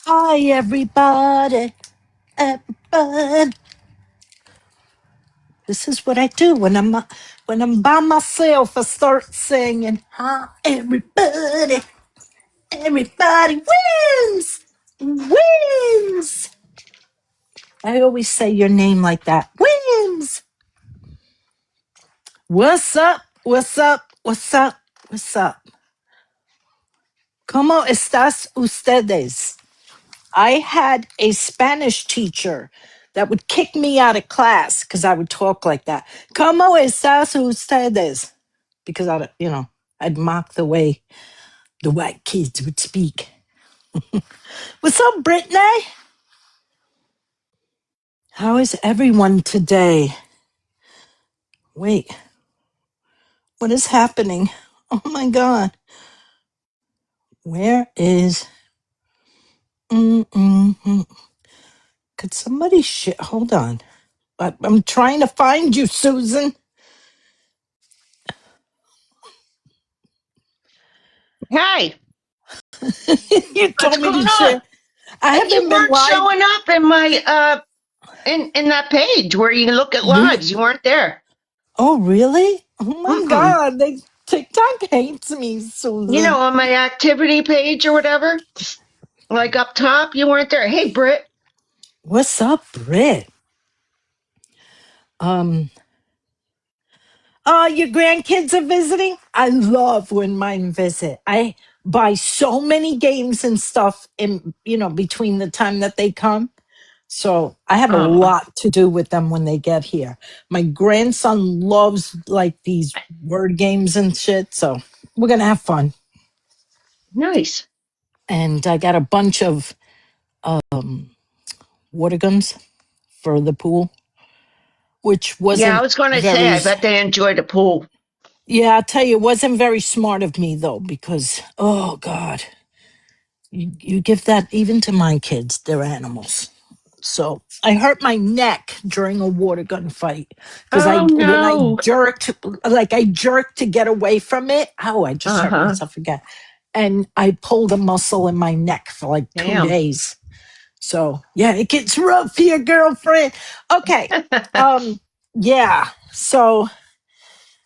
Hi, everybody, everybody. This is what I do when I'm by myself. I start singing. Hi, everybody, everybody wins, wins. I always say your name like that. Wins. What's up? What's up? What's up? What's up? ¿Cómo estás ustedes? I had a Spanish teacher that would kick me out of class because I would talk like that. ¿Cómo estás ustedes? Because I'd mock the way the white kids would speak. What's up, Brittany? How is everyone today? Wait, what is happening? Oh my God. Where is... Mm-mm-mm. Could somebody hold on. I'm trying to find you, Susan. Hey, You what's told me going to on? share. I And you haven't been weren't live. showing up in my in that page where you look at lives. You weren't there. Oh, really? Oh my Mm-mm. God. TikTok hates me, You know, Susan. on my activity page or whatever, like up top, you weren't there. Hey, Britt. What's up, Britt? Um, your grandkids are visiting? I love when mine visit. I buy so many games and stuff between the time that they come. So I have a Oh, lot to do with them when they get here. My grandson loves like these word games and shit. So we're going to have fun. nice. And I got a bunch of water guns for the pool, which Yeah, I wasn't was going to say, very, I bet they enjoy the pool. yeah, I'll tell you, it wasn't very smart of me though, because, oh God, you give that even to my kids, they're animals. So I hurt my neck during a water gun fight because Oh when I no. jerked to get away from it. Oh, I just Uh hurt huh. myself again. And I pulled a muscle in my neck for like two Damn. days. So yeah, it gets rough here, girlfriend. Okay. Um, yeah. So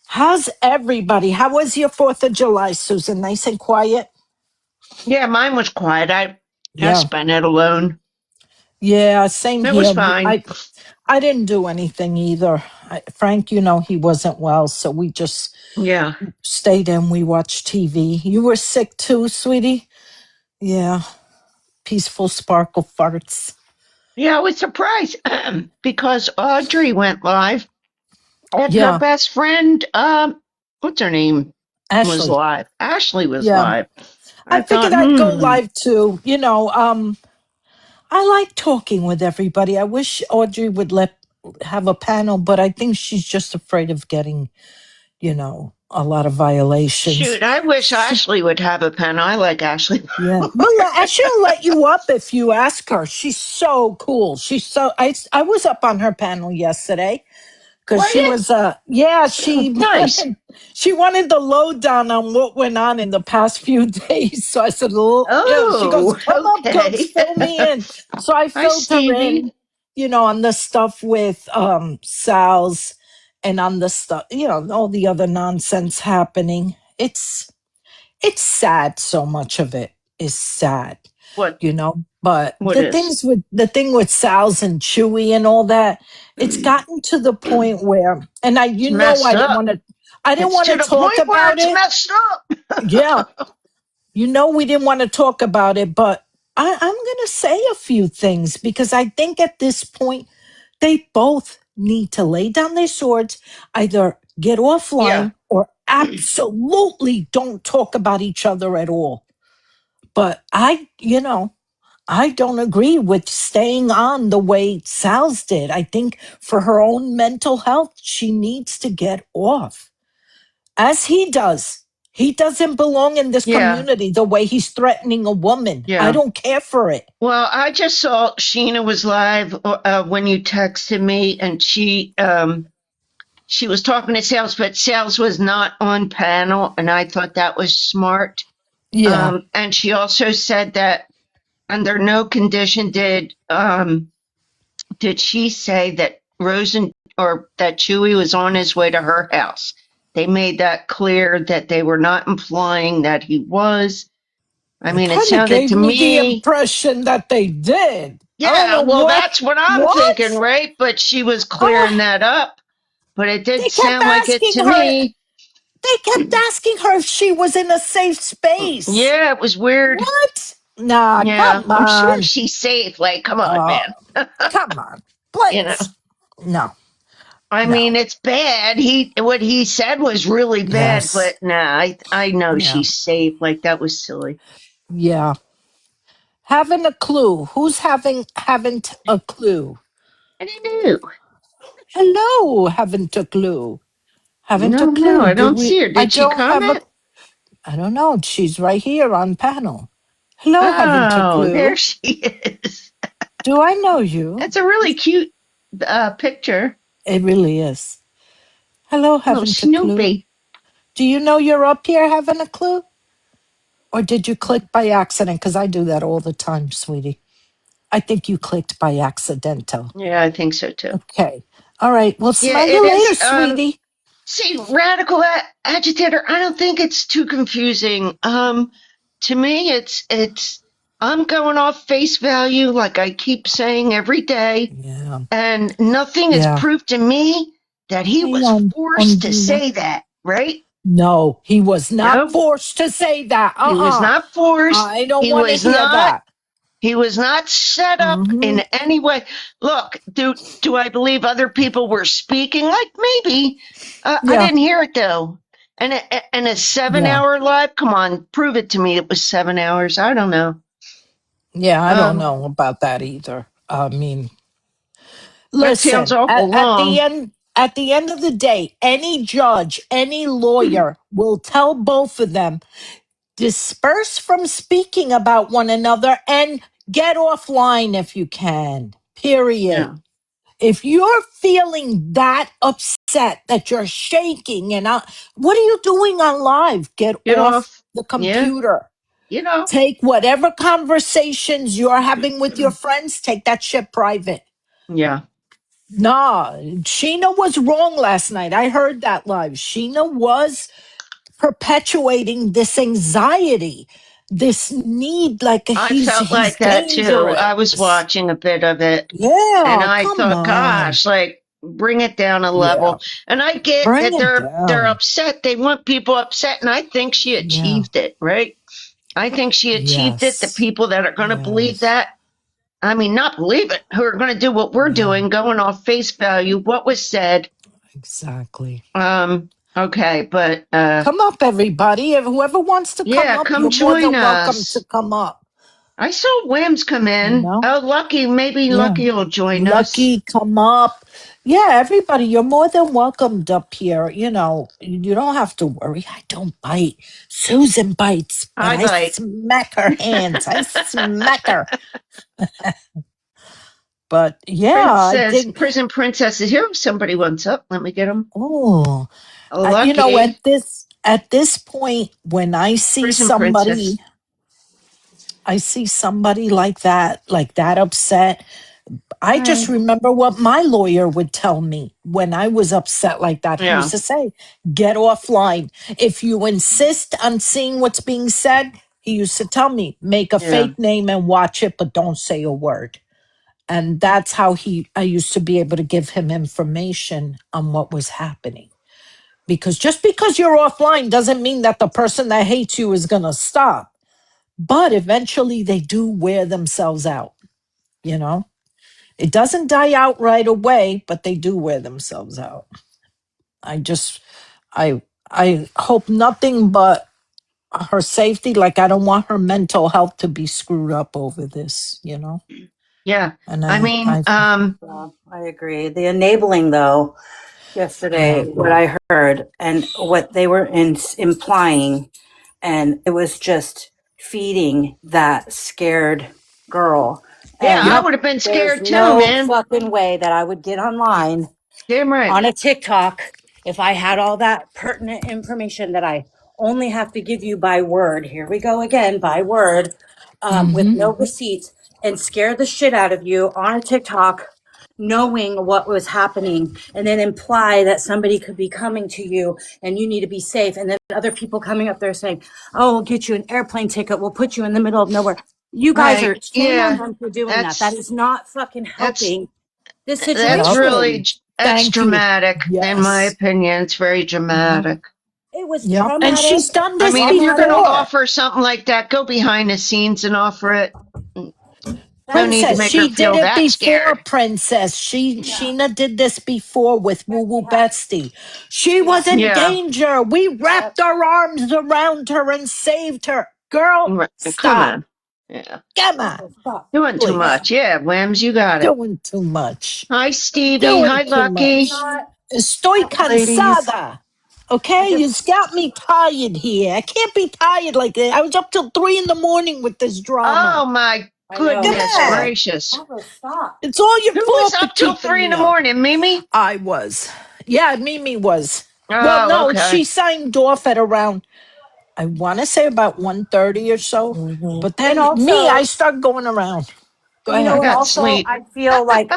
how's everybody? How was your 4th of July, Susan? Nice and quiet? Yeah, mine was quiet. I Yeah. spent it alone. Yeah, same It was here. fine. I didn't do anything either. Frank, he wasn't well, so we just Yeah. stayed in. We watched TV. You were sick too, sweetie? Yeah. Peaceful sparkle farts. Yeah, I was surprised because Audrey went live and her Yeah. best friend, what's her name, was Ashley. live. Ashley was Yeah. live. I I thought, figured I'd go live too. I like talking with everybody. I wish Audrey would have a panel, but I think she's just afraid of getting, a lot of violations. shoot, I wish Ashley would have a pen. I like Ashley. Yeah. Well, she'll let you up if you ask her. She's so cool. I was up on her panel yesterday because Were she you? was, yeah, she Nice. she wanted the lowdown on what went on in the past few days. So I said, she goes, Oh, come up, Cooks, okay. fill me in. So I Hi, filled her Stevie. in, on the stuff with Sal's and on the stuff, all the other nonsense happening. It's sad. So much of it is sad, What? but What is? the thing with Sal's and Chewy and all that, it's gotten to the point where, and It's messed up. I didn't It's want to to the talk point where about it's it. messed Yeah. up. We didn't want to talk about it, but I'm going to say a few things because I think at this point, they both need to lay down their swords, either get Yeah. offline or absolutely don't talk about each other at all. But I don't agree with staying on the way Sal's did. I think for her own mental health, she needs to get off, as he does. He doesn't belong in this Yeah. community the way he's threatening a woman. I Yeah. don't care for it. Well, I just saw Sheena was live when you texted me, and she was talking to Sales, but Sales was not on panel, and I thought that was smart. Yeah. And she also said that under no condition did she say that Rosen or that Chewy was on his way to her house. They made that clear that they were not implying that he was. I It mean, it kind of sounded gave to me the me, impression that they did. I don't yeah, know well, that's what I'm thinking, what? right? But she was Uh, clearing that up. But it did they kept sound like it asking to her. me. They kept asking her if she was in a safe space. Yeah, it was weird. What? Nah, Yeah, come I'm sure on. she's safe. Like, come on, Uh, man. come on. You know, Please. No, I no. mean, it's bad. What he said was really bad, Yes. but nah, I know Yeah. she's safe. Like that was silly. Yeah. Having a clue. Who's haven't a clue? I didn't know. Hello, haven't a clue. Haven't a No, clue. I Did don't we? see her. I Did she don't have a. comment? I don't know. She's right here on panel. Hello, haven't a Oh, there clue. she is. Do I know you? That's a really cute picture. It really is. Hello, Little haven't a clue. Snoopy. Do you know you're up here having a clue? Or did you click by accident? Because I do that all the time, sweetie. I think you clicked by accidental. Yeah, I think so too. Okay. All right. Well, Yeah, smell it you later, is. sweetie. See, radical agitator. I don't think it's too confusing. To me, it's. I'm going off face value, like I keep saying every day, Yeah. and nothing is Yeah. proof to me that he Hang was on, forced to Undina. say that. Right? No, he was not No, forced to say that. he was not forced. I don't He want to was hear not. that. He was not set up Mm-hmm. in any way. Look, do I believe other people were speaking? Like maybe. I Yeah. didn't hear it though. And a seven Yeah. hour live. Come on, prove it to me. It was 7 hours. I don't know. Yeah. I don't Um, know about that either. I mean, that sounds listen, awful long. at the end of the day, any judge, any lawyer will tell both of them disperse from speaking about one another and get offline if you can. Period. Yeah, If you're feeling that upset that you're shaking and what are you doing on live? Get get off off. the Yeah, computer. you know. Take whatever conversations you're having with your friends, take that shit private. Yeah, Nah, Sheena was wrong last night. I heard that live. Sheena was perpetuating this anxiety, this need, like I he's felt like that too. I was dangerous. watching a bit of it. And Yeah, I come thought, on. gosh, like bring it down a Yeah, level. And I get bring that it they're down. upset. They want people upset, and I think she Yeah. achieved it, right? I think she achieved it. The Yes. people that are going to believe Yes. that, I mean, not believe it, who are going to do what we're Yeah, doing, going off face value, what was said. exactly. Okay, but Come up, everybody. If whoever wants to come yeah, up, come you're more join than welcome to us. come up. I saw Wims come You in. know? Oh, Lucky, maybe Yeah. Lucky will join us. Lucky, come up. Yeah, everybody, you're more than welcomed up here. You know, you don't have to worry. I don't bite. Susan bites, but I I bite. smack her hands. I smack her. But yeah, I Princess, think, Prison Princess is here. Somebody wants up. Let me get him. oh, you know, Lucky. at this point, when Prison Princess. I see somebody like that upset. I just Hi. remember what my lawyer would tell me when I was upset like that. He used Yeah, to say, get offline. If you insist on seeing what's being said, he used to tell me, make a yeah. fake name and watch it, but don't say a word. And that's how I used to be able to give him information on what was happening. Because just because you're offline doesn't mean that the person that hates you is going to stop. But eventually they do wear themselves out, you know? It doesn't die out right away, but they do wear themselves out. I just, I, I hope nothing but her safety. Like I don't want her mental health to be screwed up over this, you know. Yeah. And I mean, Yeah, I agree. The enabling, though, yeah, yesterday, what I heard and what they were implying, and it was just feeding that scared girl. yeah, And I yep, would have been there's scared too, no man. fucking way that I would get online Damn right. on a TikTok if I had all that pertinent information that I only have to give you by word. Here we go again, by word. with Mm-hmm. no receipts and scare the shit out of you on a TikTok, knowing what was happening, and then imply that somebody could be coming to you and you need to be safe. And then other people coming up there saying, oh, we'll get you an airplane ticket. We'll put you in the middle of nowhere. You guys Right. are, shame on Yeah. them for doing that. That That's is not fucking that's helping this that's Yep. really situation. that's Thank you. dramatic, in my Yes. opinion. It's very Mhm. dramatic. It was Yep. And traumatic, she's done I this mean, if you're going to traumatic. before. offer something like that, go behind the scenes and offer it. That No is need to Princess, make her she just, did feel it that before, scared. Princess. yeah, Sheena did this before with Woo Woo yeah, Betsy. She yeah, was in Yeah. danger. We yep. wrapped our arms around her and saved her. Girl, Right. Come stop. on. Yeah. Come on. Stop. Doing too Please. Yeah. much. Yeah, Wims, you got it. Doing too much. Hi, Stevie. Doing Hi, too Lucky. much. Not, Estoy Ladies. cansada. I Okay? just, You've got me tired here. I can't be tired like that. I was up till 3 in the morning with this drama. Oh, my I know, Come goodness Marco. on. gracious. Marco, stop. It's all your Who was fault for up till keeping 3 in me the up. morning? Mimi? I was. Yeah, Mimi was. Well, Oh, no, okay. she signed off at around, I want to say about 1:30 or so. Hmm. But And then me, I also, start going around. Go you I know, ahead. and got also sleep. I feel like,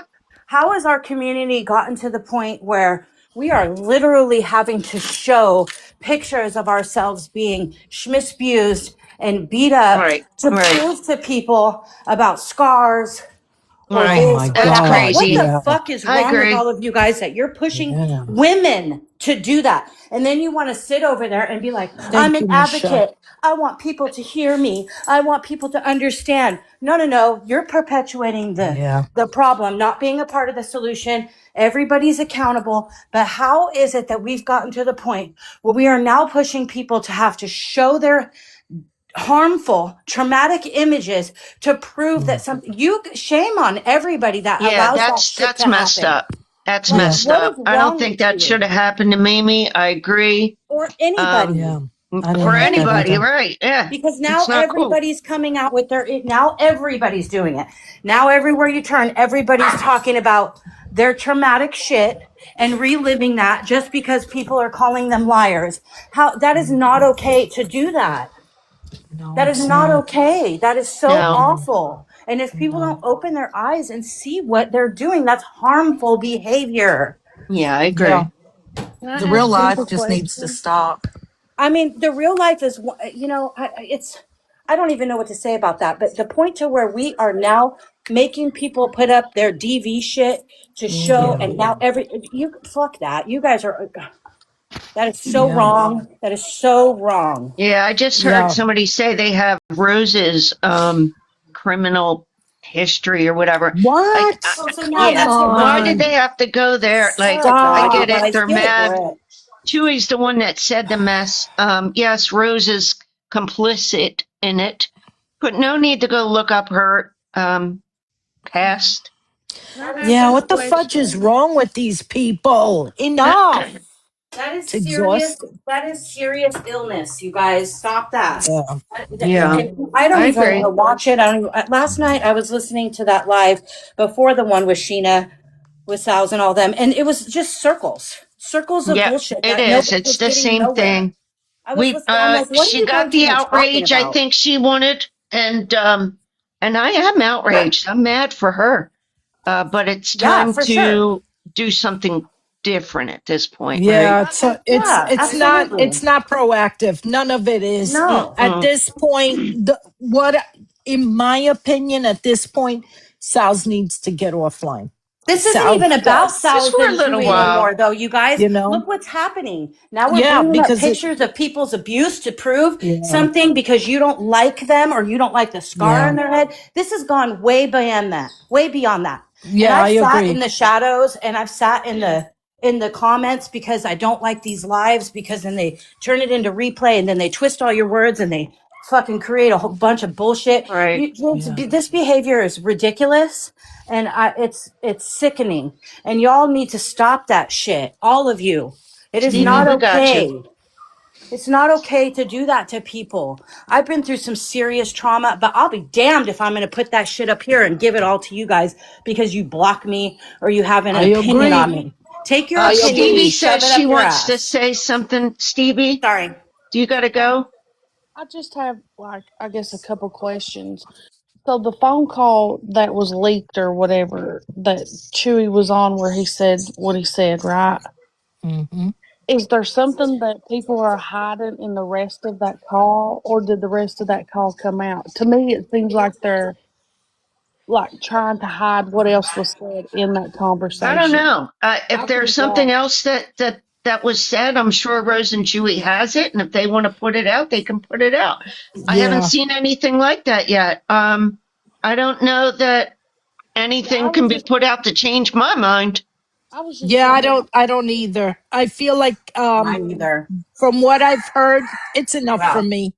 how has our community gotten to the point where we are literally having to show pictures of ourselves being schmisbused and beat up Right. to Right. prove to people about scars or Oh Right. this my or That's that. Like, God. what the crazy. Yeah. fuck is I wrong with agree. all of you guys that you're pushing Yeah. women to do that? And then you want to sit over there and be like, I'm Thank an you, Michelle. advocate. I want people to hear me. I want people to understand. No, no, no. You're perpetuating Yeah. the problem, not being a part of the solution. Everybody's accountable. But how is it that we've gotten to the point where we are now pushing people to have to show their harmful, traumatic images to prove that Mm. something, you shame on everybody that Yeah, allows that that's shit to that's messed happen. up. That's Like, Yeah. messed what is up. I don't wrong think with that should you have happened to Mimi. I agree. or Um, anybody? Yeah. I didn't for Or like that anybody, anybody? either. right? Yeah. Because now It's not cool. everybody's coming out with their, now everybody's doing it. Now everywhere you turn, everybody's talking about their traumatic shit and reliving that just because people are calling them liars. How, that is not Mhm. okay to do that. No, That is it's not not. okay. That is so No. No. awful. And if people No. don't open their eyes and see what they're doing, that's harmful behavior. Yeah, I Yeah. agree. Can I The ask real Steve a life just needs to question? stop. I mean, the real life is, it's, I don't even know what to say about that. But the point to where we are now making people put up their DV shit to show, Yeah. Hmm. and now you fuck that. You guys are, that is so Yeah. wrong. That is so wrong. Yeah, I just heard Yeah. somebody say they have Rose's criminal history or whatever. Like, What? Oh, so now yeah, Come that's your why did on. they burden. have to go there? Like, Oh I God, you get Stop. it. guys, They're get a mad. grip. Chewy's the one that said the mess. Yes, Rose is complicit in it, but no need to go look up her past. Can I ask Yeah, him a what the fudge is question? wrong with these people? Enough. That is It's serious. exhausting. That is serious illness. You guys, stop that. Yeah. Yeah, I don't I even want agree. to watch it. I don't. Last night I was listening to that live before the one with Sheena, with Sal's and all them, and it was just circles of Yeah, bullshit it that is. nobody It's was the getting same nowhere. thing. I was listening. I'm like, what are She you got guys the even talking outrage I about? think she wanted, and I am outraged. I'm mad for her. But it's Yeah, time for sure. to do something different at this point, Yeah, right? Yeah, it's absolutely. not proactive. None of it is. No. At Mm-mm. this point, in my opinion, at this point, Sal's needs to get offline. This isn't Sal even about does. Just Sal's for a and little Chewy while. anymore, though. You guys, You know? look what's happening. Now we're Yeah, bringing up because pictures of people's abuse to prove yeah, something because you don't like them or you don't like the scar yeah, on their head. This has gone way beyond that, way beyond that. And yeah, I I've sat in agree. the shadows and I've sat in the comments because I don't like these lives because then they turn it into replay and then they twist all your words and they fucking create a whole bunch of bullshit. Right. Yeah, This behavior is ridiculous and it's sickening. And y'all need to stop that shit. All of you. It is Stevie, not yeah, we got you. okay. It's not okay to do that to people. I've been through some serious trauma, but I'll be damned if I'm going to put that shit up here and give it all to you guys because you block me or you have an I opinion on agree. me. Take your I opinion Stevie and agree. shove says it she up your wants to ass. say something. Stevie, Sorry. do you got to go? I just have, like, I guess a couple questions. So the phone call that was leaked or whatever that Chewy was on where he said what he said, right? Hmm. Is there something that people are hiding in the rest of that call, or did the rest of that call come out? To me, it seems like they're like trying to hide what else was said in that I don't conversation. know. If I there's think something that else that was said, I'm sure Rose and Julie has it, and if they want to put it out, they can put it out. I haven't Yeah. seen anything like that yet. I don't know that I anything can was be just put out to change my mind. I was just Yeah, wondering. I don't either. I feel like Mine either. from what I've heard, it's enough for Yeah. me.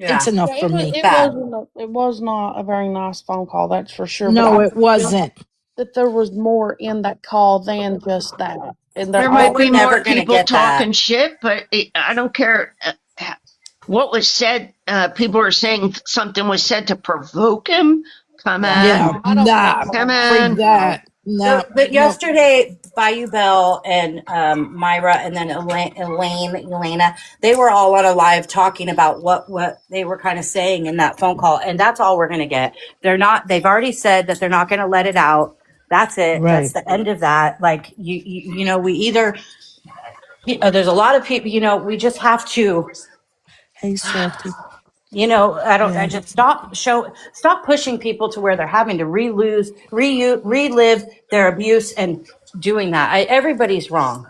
It's Yeah. enough Yeah, for me. Bad. it was not a very nice phone call, that's for sure. But No, I it just feel wasn't. that there was more in that call than just that, and they're There Oh, might we're be all never more gonna people get that. talking shit, but I don't care what was said. People are saying something was said to provoke him. Come Yeah. Yeah, on, no. I don't nah, believe come all that. frig on. No. that. Nah, But no. yesterday, Bayou Bell and Myra and then Elena, they were all on a live talking about what they were kind of saying in that phone call, and that's all we're gonna get. They're not. They've already said that they're not gonna let it out. That's it. That's Right. the end of that. Like you know, we either there's a lot of people. You know, we just have to. Hey, Salty. You know, I Yeah. just stop pushing people to where they're having to relive their abuse and doing that. Everybody's wrong.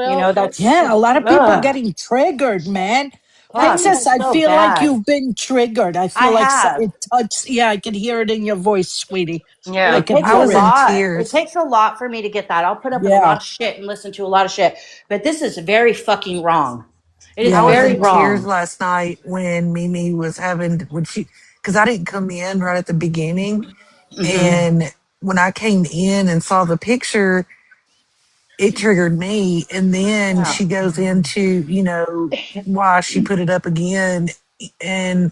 You know, Well, that's Yeah, a lot of people ugh, getting triggered, man. fuck, something it's Princess, has I so feel like bad. you've been triggered. I I feel like have. it touched. Yeah, I can hear it in your voice, sweetie. I Yeah. It can takes I a hear was it. in lot. It tears. takes a lot for me to get that. I'll put up with a lot Yeah, of shit and listen to a lot of shit, but this is very fucking wrong. It is I yeah. was very in tears wrong. last night when Mimi was having when she because I didn't come in right at the beginning, Hmm. and when I came in and saw the picture, it triggered me. And then Yeah. she goes into why she put it up again, and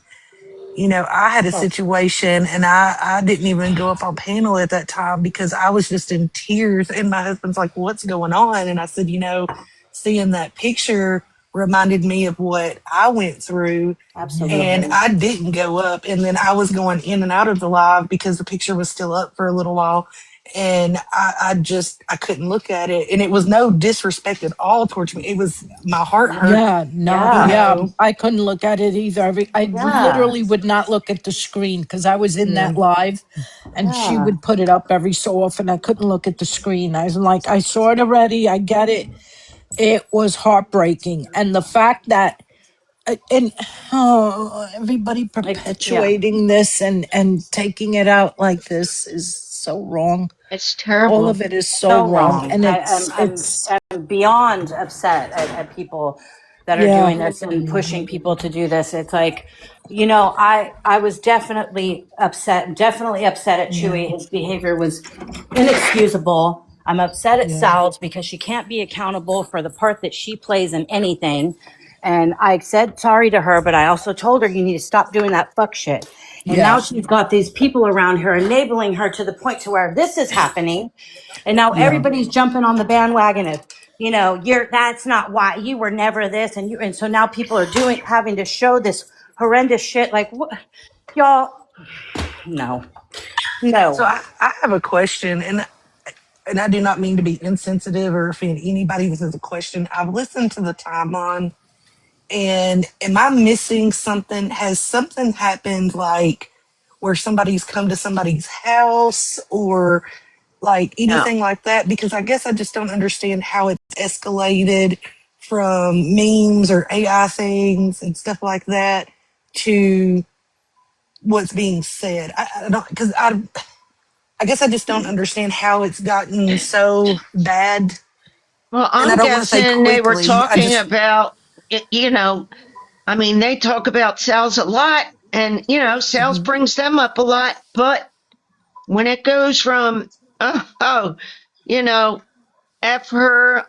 I had a Oh, situation and I didn't even go up on panel at that time because I was just in tears. And my husband's like, what's going on? And I said, seeing that picture reminded me of what I went through. And absolutely. I didn't go up. And then I was going in and out of the live because the picture was still up for a little while. And I couldn't look at it. And it was no disrespect at all towards me. It was my heart hurt, Yeah, no, you Yeah. yeah, know. I couldn't look at it either. I Yeah. literally would not look at the screen because I was in Yeah. that live and she Yeah. would put it up every so often. I couldn't look at the screen. I was like, I saw it already. I get it. It was heartbreaking. And the fact that, and oh, everybody Yeah. perpetuating this and taking it out like this is so wrong. It's All terrible. of it is so So wrong. wrong. And I'm I'm beyond upset at people that are yeah, doing this and pushing people to do this. It's like, you know, I was definitely upset at yeah, Chewy. His behavior was inexcusable. I'm upset at yeah, Sal's because she can't be accountable for the part that she plays in anything. And I said sorry to her, but I also told her you need to stop doing that fuck shit. And now yeah, she's got these people around her enabling her to the point to where this is happening. And now yeah. everybody's jumping on the bandwagon of, you know, that's not why you were never this. And so now people are having to show this horrendous shit. Like, what? Y'all, no, So no. I have a question, and I do not mean to be insensitive or offend anybody. This is a question. I've listened to the timeline, and am I missing something? Has something happened like where somebody's come to somebody's house or like No. anything like that? Because I guess I just don't understand how it's escalated from memes or AI things and stuff like that to what's being said. I don't because I guess I just don't understand how it's gotten so bad. Well, And I I'm don't want to say guessing they were quickly. I talking just, about, I mean, they talk about sales a lot, and sales Mhm. brings them up a lot. But when it goes from, oh, you know, F her,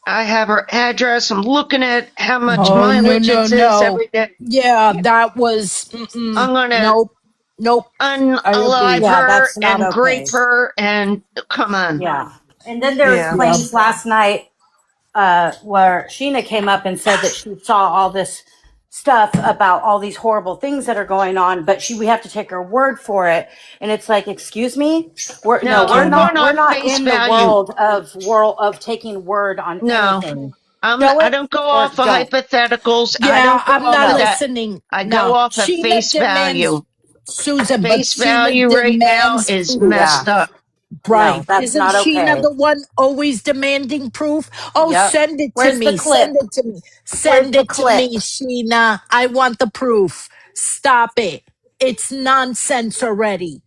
I have her address. I'm looking at how much Oh, Hmm. no, mileage no, it is no. every day. Yeah, that was, I'm gonna nope, nope. I unalive agree. Yeah, her that's not and okay. grape her, and come on. Yeah. And then there was yeah. Yeah, claims last night. where Sheena came up and said that she saw all this stuff about all these horrible things that are going on, but we have to take her word for it. And it's like, excuse me, we're No, I'm Jenny, going we're off not face in the value. world of taking word on No, anything. I Show it don't go or off of don't. hypotheticals. I yeah, don't go I'm off not of No. that. listening. I go No, off of Sheena face demands, value. Susan, but Face Sheena value right now demands is proof. Yeah. messed up. No, Right. that's Isn't not Sheena okay. the one always demanding proof? Oh, Yep. send it to Where's the me. Send clip? it to me. Where's Send the it to clip? me, Sheena. I want the proof. Stop it. It's nonsense already.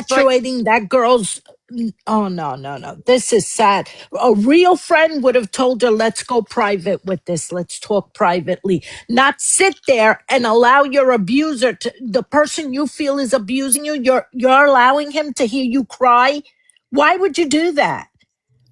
But Perpetuating that girl's. Oh, no, no, no. This is sad. A real friend would have told her, let's go private with this. Let's talk privately. Not sit there and allow your abuser to, the person you feel is abusing you, you're allowing him to hear you cry. Why would you do that?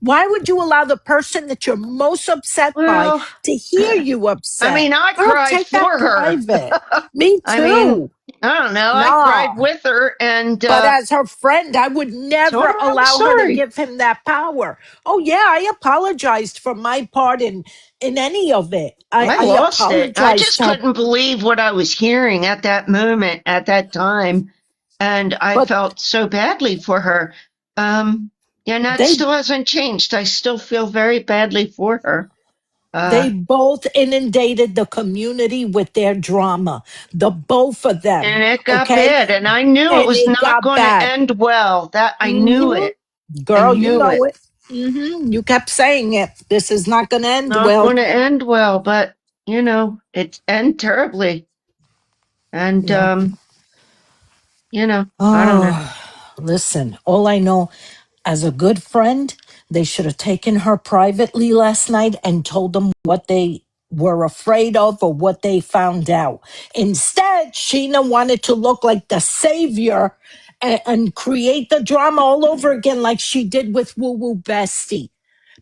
Why would you allow the person that you're most upset by well, to hear you I upset? mean, I Girl, cried take that for her. private. Me I mean, too. I don't know. I Nah. cried with her and But as her friend, I would told never her I'm allow her to sorry. give him that power. Oh yeah, I apologized for my part in any of it. I I lost it. I apologized just to her, couldn't believe what I was hearing at that moment, at that time. And I but felt so badly for her. And that they still hasn't changed. I still feel very badly for her. they Uh, both inundated the community with their drama. The both of them. and it got Okay? bad. And I knew it And was it not got going to bad. end well. That I knew Hmm. it. I Girl, you knew know it. it. You kept saying it. This is not going to end Not well. going to end well, but it's end terribly. And Yeah. I don't know. Oh, listen, all I know, as a good friend, they should have taken her privately last night and told them what they were afraid of or what they found out. Instead, Sheena wanted to look like the savior and create the drama all over again, like she did with Woo Woo Bestie.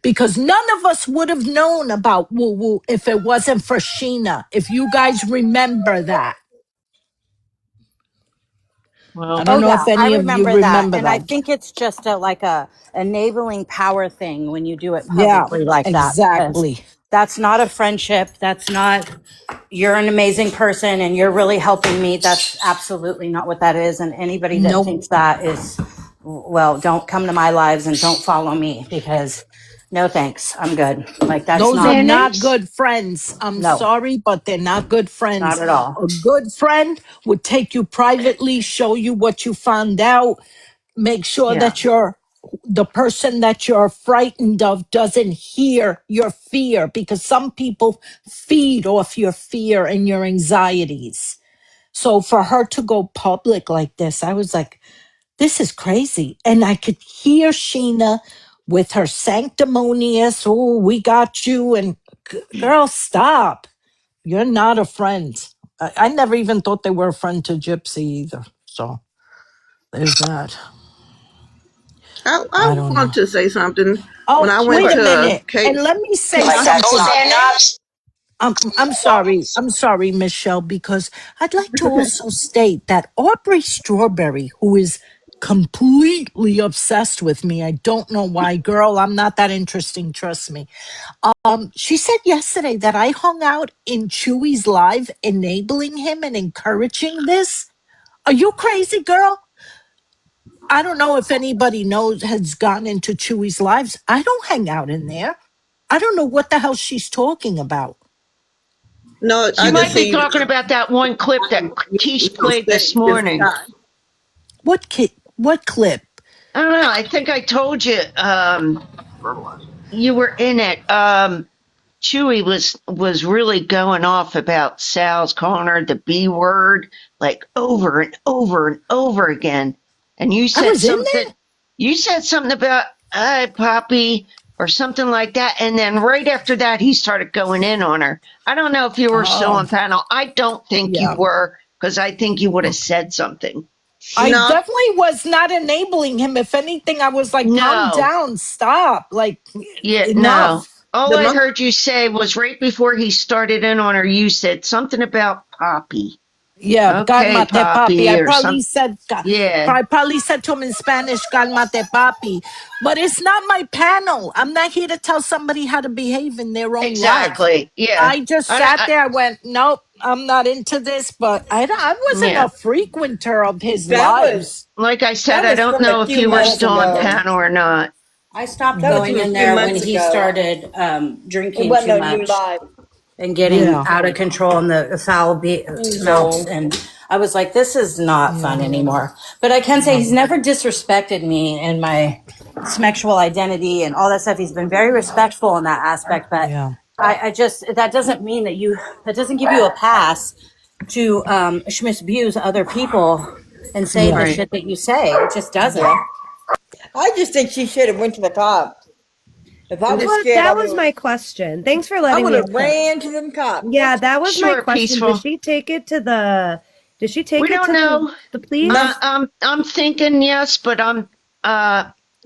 Because none of us would have known about Woo Woo if it wasn't for Sheena. If you guys remember that. I Well, don't Oh know yeah, if I any of you remember that, remember and I that. think it's just like a enabling power thing when you do it Yeah, publicly like that, because exactly. that's not a friendship. That's not, you're an amazing person and you're really helping me. That's absolutely not what that is. And anybody that Nope. thinks that is, well, don't come to my lives and don't follow me, because no thanks. I'm good. Like that's Those are not, not mayonnaise? good friends. I'm no, sorry, but they're not good not friends. at all. A good friend would take you privately, show you what you found out, make sure Yeah. that the person that you're frightened of doesn't hear your fear, because some people feed off your fear and your anxieties. So for her to go public like this, I was like, this is crazy. And I could hear Sheena with her sanctimonious, oh, we got you. And girl, stop. You're not a friend. I never even thought they were a friend to Gypsy either. So there's that. I I don't want know. to say something. When Oh, I went wait a to minute. Kate, And let me say I have something. to. I'm sorry. I'm sorry, Michelle, because I'd like It's to okay. also state that Aubrey Strawberry, who is completely obsessed with me, I don't know why, girl, I'm not that interesting, trust me. She said yesterday that I hung out in Chewy's live, enabling him and encouraging this. Are you crazy, girl? I don't know if anybody knows has gone into Chewy's lives. I don't hang out in there. I don't know what the hell she's talking about. No, She I just might be see talking about that one clip that Tish some played this steak this morning. guy. What kid? What clip? I don't know. I think I told you you were in it. Chewy was really going off about Sal's calling her the B word like over and over and over again. And I was in there. you said something about hi Poppy or something like that. And then right after that he started going in on her. I don't know if you were still Oh, on panel. I don't think you yeah. were, because I think you would have said something. I No, definitely was not enabling him. If anything, I was like, calm No. down, stop. Like, Yeah, no. enough. All the I most heard you say was right before he started in on her, you said something about Poppy. Yeah, Okay, calmate, papi. Poppy, or some. Yeah, I probably said to him in Spanish, calmate, papi. But it's not my panel. I'm not here to tell somebody how to behave in their own life. exactly. Yeah. I just I, sat I, there. I went, nope, I'm not into this. But I wasn't yeah. a frequenter of his That was lives. Like I said, that I was don't from know a if few you were months still on ago. panel or not. I stopped That was going from a in few there when months he ago. started It drinking wasn't too on you much live. and getting Yeah, out of control and the foul He's mouths. old. And I was like, this is not fun yeah, anymore. But I can say he's no, never disrespected me in my sexual identity and all that stuff. He's been very respectful in that aspect. But yeah, I just, that doesn't mean that doesn't give you a pass to abuse other people and say the yeah. Right. shit that you say. It just doesn't. Yeah. I just think she should have went to the cops. If I was Well, scared, that was my question. Thanks for I letting would me. have ran to them cops. Yeah, that was my Sure, question. Did peaceful. she take it to the? Did she take We it don't to know. the police? I'm thinking yes, but I'm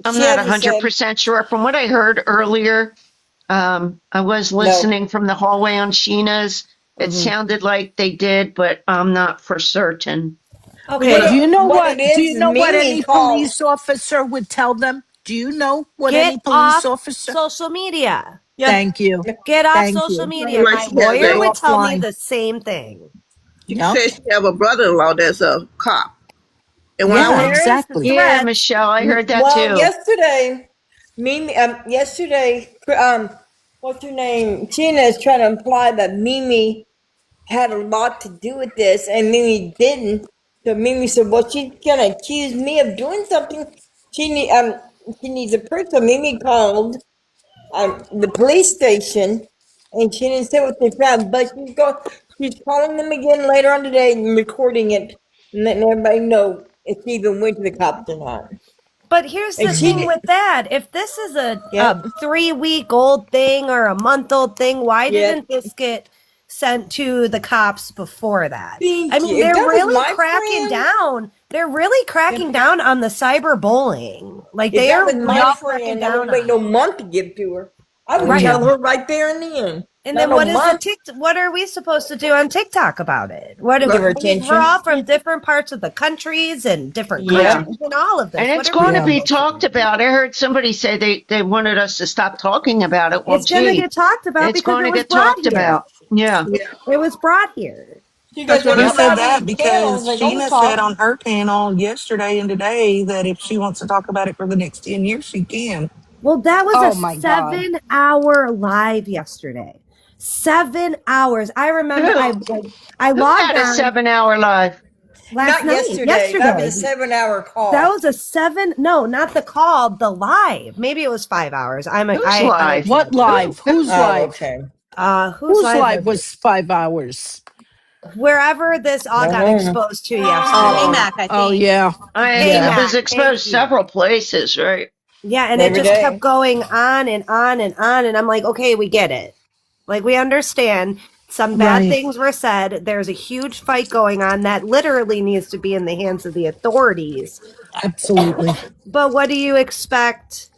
She not hasn't said 100% sure. From what I heard earlier, I was no. listening from the hallway on Sheena's. It Hmm. sounded like they did, but I'm not for certain. Okay, Do you know What what? it Do you is know what Mimi any called. police officer would tell them? Do you know what get any police off officer? social media. Yeah. Thank you. Get off Thank social you. media. Like My she has lawyer Go a, would tell me offline. the same thing. she Yep. says she have a brother-in-law that's a cop. And when I Yeah, was, There is exactly. Yeah, threats. Michelle, I heard that Well, too. yesterday, what's her name? Tina is trying to imply that Mimi had a lot to do with this, and Mimi didn't. So Mimi said, "Well, she's gonna accuse me of doing something. She needs a proof." So Mimi called the police station, and she didn't say what they found, but she's calling them again later on today and recording it, and letting everybody know if she even went to the cops or not. But here's And the she thing did, with that. If this is yeah, a 3 week old thing or a month old thing, why yeah. didn't this get sent to the cops before that? I Thank mean, you. If they're that was really my cracking friend, down. They're really cracking down on the cyberbullying. Like if they that are was my really cracking friend, I down wouldn't wait on no it. month to give to her. I would Right. tell Yeah. her right there in the end. And Not then no what is the month. what are we supposed to do on TikTok about it? What Give her we're attention. all from different parts of the countries and different Yeah. countries and all of this. And What it's are we going to Yeah. be supposed to talked do? about. I heard somebody say they wanted us to stop talking about it. Well, It's going to gee, get talked about it's because going it to was get brought talked here. about. Yeah. It was brought here. She goes, well, Who Yep. said nobody's that? channels. Because They don't Sheena said talk. on her panel yesterday and today that if she wants to talk about it for the next 10 years, she can. Well, that was a Oh my God. 7 hour live yesterday. 7 hours. I remember I Who logged had a on 7 hour live? last Not night. yesterday. That was a Yesterday. 7 hour call. That was a seven. No, not the call. The live. Maybe it was 5 hours. Who's I'm a live? What tangent. live? Who's Oh, live? okay. Whose Whose live live was it? was 5 hours? Wherever this all Don't got know. exposed to Oh, yesterday. AMAC, I oh think. yeah. It Yeah. was AMAC. Thank exposed you. several places, right? Yeah, and it Every just day. kept going on and on and on. And I'm like, okay, we get it. Like, we understand some bad Right. things were said. There's a huge fight going on that literally needs to be in the hands of the authorities. Absolutely. But what do you expect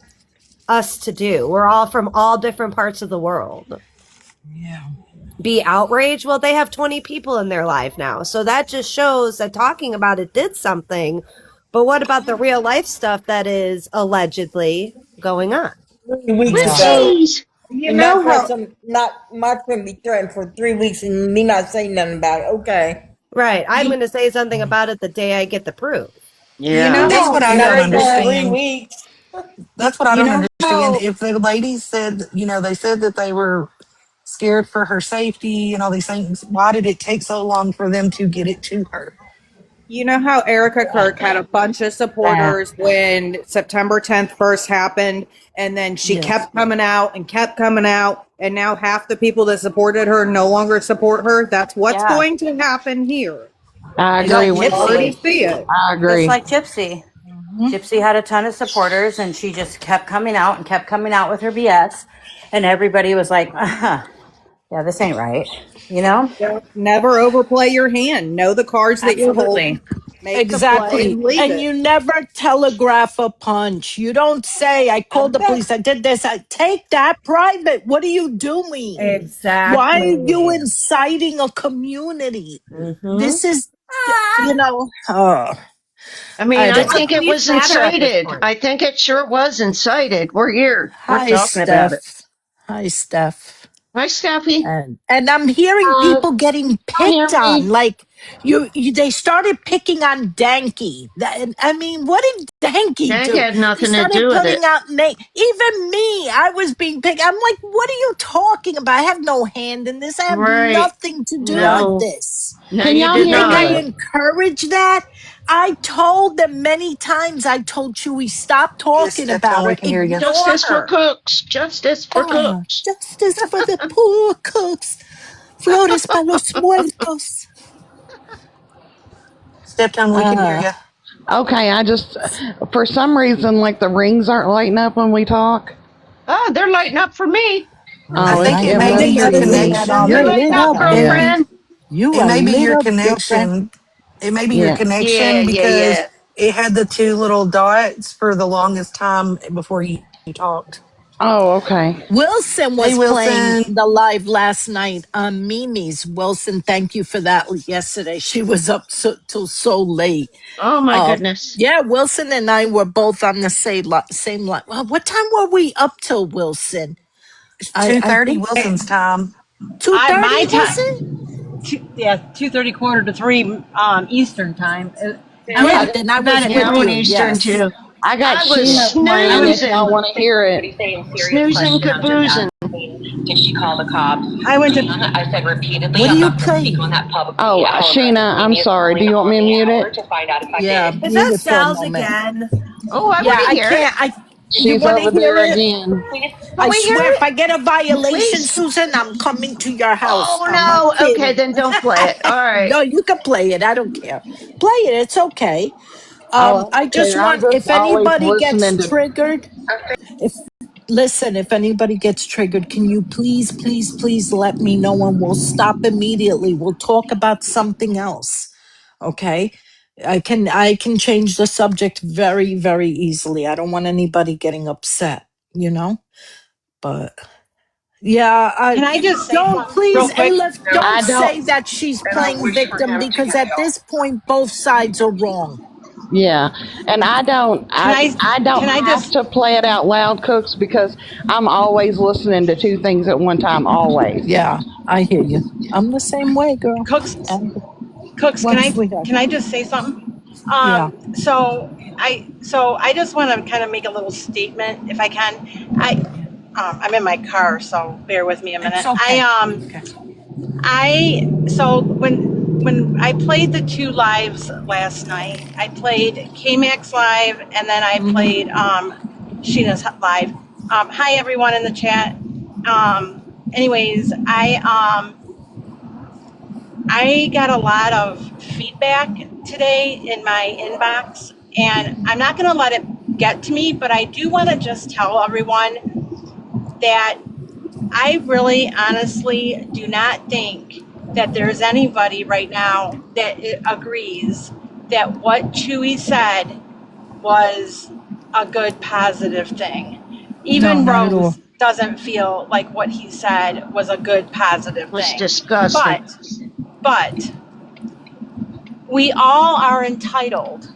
us to do? We're all from all different parts of the world. Yeah. Be outraged? Well, they have 20 people in their life now. So that just shows that talking about it did something. But what about the real life stuff that is allegedly going on? 3 weeks Yeah. ago. Whoopsies. You And know how not my friend be threatened for 3 weeks and me not saying nothing about it. Okay. Right. I'm going to say something about it the day I get the proof. you know Yeah. That's how what I Not don't even Erica 3 understand. weeks. That's what I you don't know understand. how If the ladies said, they said that they were scared for her safety and all these things, why did it take so long for them to get it to her? You know how Erica Kirk had a bunch of supporters when September 10th first happened, and then she Yes. kept coming out, and now half the people that supported her no longer support her? That's what's yeah. going to happen here. I Just agree like with You already you. Gypsy. see it. I Just agree. like Gypsy. Gypsy had a ton of supporters and she just kept coming out and kept coming out with her BS. And everybody was like, yeah, this ain't right. You know? Never overplay your hand. Know the cards that you're Absolutely. holding. Make the play Exactly. and leave And it. you never telegraph a punch. You don't say, I I called the bet. police, I did this. I take that private. What are you doing? Why are you Exactly. inciting a community? Mm-hmm. This is, you know, oh, I mean, I I don't Does the know. think it police was matter at this incited. point? I think it sure was incited. We're here. We're Hi, talking about it. Steph. Hi, Steph. Hi, Steffi. And I'm hearing people getting Y'all hear picked on. me? Like they started picking on Danky. I mean, what did Danky Hank do? had They nothing to started do with putting it. out name. Even me, I was being picked. I'm like, what are you talking about? I have no hand in this. I have Right. nothing to do Yep. with No. this. No, Can you y'all You did hear think I not. me? encourage that? I told them many times. I told Chewy, stop Yes, talking Steptoe, about we her. can hear you. Ignore Justice for her. cooks. Justice for Ah, cooks. justice for the poor cooks. Flores para los muertos. Steptoe, we can hear Uh, you. Okay, I just, for some reason, like the rings aren't lighting up when we talk. Oh, they're lighting up for me. I Oh, well, it's think I, it it may I be must your hear be you. me. connection. You're You're lighting lit up, up, It girl. girlfriend. You it are may be lit your up, girlfriend. connection. It may be your Yeah. Yeah, connection yeah, because yeah. it had the two little dots for the longest time before you talked. Oh, okay. Wilson Hey, was playing Wilson. the live last night on Mimi's. Wilson, thank you for that yesterday. She was up till so late. Oh my goodness. Yeah, Wilson and I were both on the same line. Well, what time were we up till, Wilson? It's I 2:30 think Wilson's time. I 2:30, my Wilson? time. 2:30, quarter to 3 Eastern time. I went Yeah, I, to then I bed was at Yeah, with I went 3. you. Eastern Yes. too. I got I was Sheena I playing went. if y'all snoozing. want to hear it. Snoozing caboozing. Did she call the cops? I went to. I said repeatedly, What are I'm you not going to speak playing? on that publicly. Oh, Sheena, I'm sorry. Do you want me to mute it? To find out if I Yeah, did. Is mute that it for a Sal's moment. again? Oh, I want Yeah, to I hear it. can't. You She's want to over hear there it? again. Can I we hear swear, if it? I get a violation, Please. Susan, I'm coming to your house. Oh I'm not no. Okay, kidding. then don't play it. All right. No, you can play it. I don't care. Play it. It's okay. Oh, I I don't just care. I'm want, just if always anybody gets listening to. triggered, if listen, if anybody gets triggered, can you please, please, please let me know and we'll stop immediately. We'll talk about something else. Okay? I can change the subject very, very easily. I don't want anybody getting upset, you know? But yeah, Can I just say don't something real please, quick? Elif, I don't don't. say that she's playing victim because at this point both sides are wrong. Yeah, and I don't. Can I I? I don't Can I have just? to play it out loud, Cooks, because I'm always listening to two things at one time. Always. Yeah, I hear you. I'm the same way, girl. Cooks. And Cooks. Can what, I? sweetheart? Can I just say something? Yeah. So I just want to kind of make a little statement, if I can. I'm in my car, so bear with me a It's minute. okay. Okay. So when I played the two lives last night, I played K-Max live, and then I Mm-hmm. played Sheena's live. Hi everyone in the chat. Anyways, I got a lot of feedback today in my inbox, and I'm not going to let it get to me, but I do want to just tell everyone that I really honestly do not think that there's anybody right now that agrees that what Chewy said was a good positive thing. No, Even not at all. Rose doesn't feel like what he said was a good positive It was thing. disgusting. But we all are entitled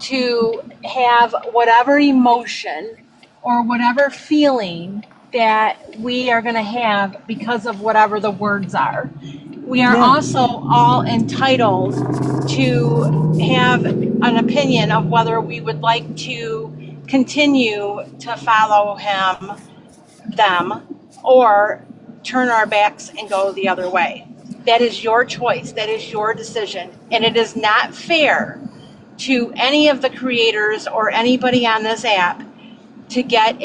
to have whatever emotion or whatever feeling that we are going to have because of whatever the words are. We are Yeah. also all entitled to have an opinion of whether we would like to continue to follow him, them, or turn our backs and go the other way. That is your choice. That is your decision. And it is not fair to any of the creators or anybody on this app to get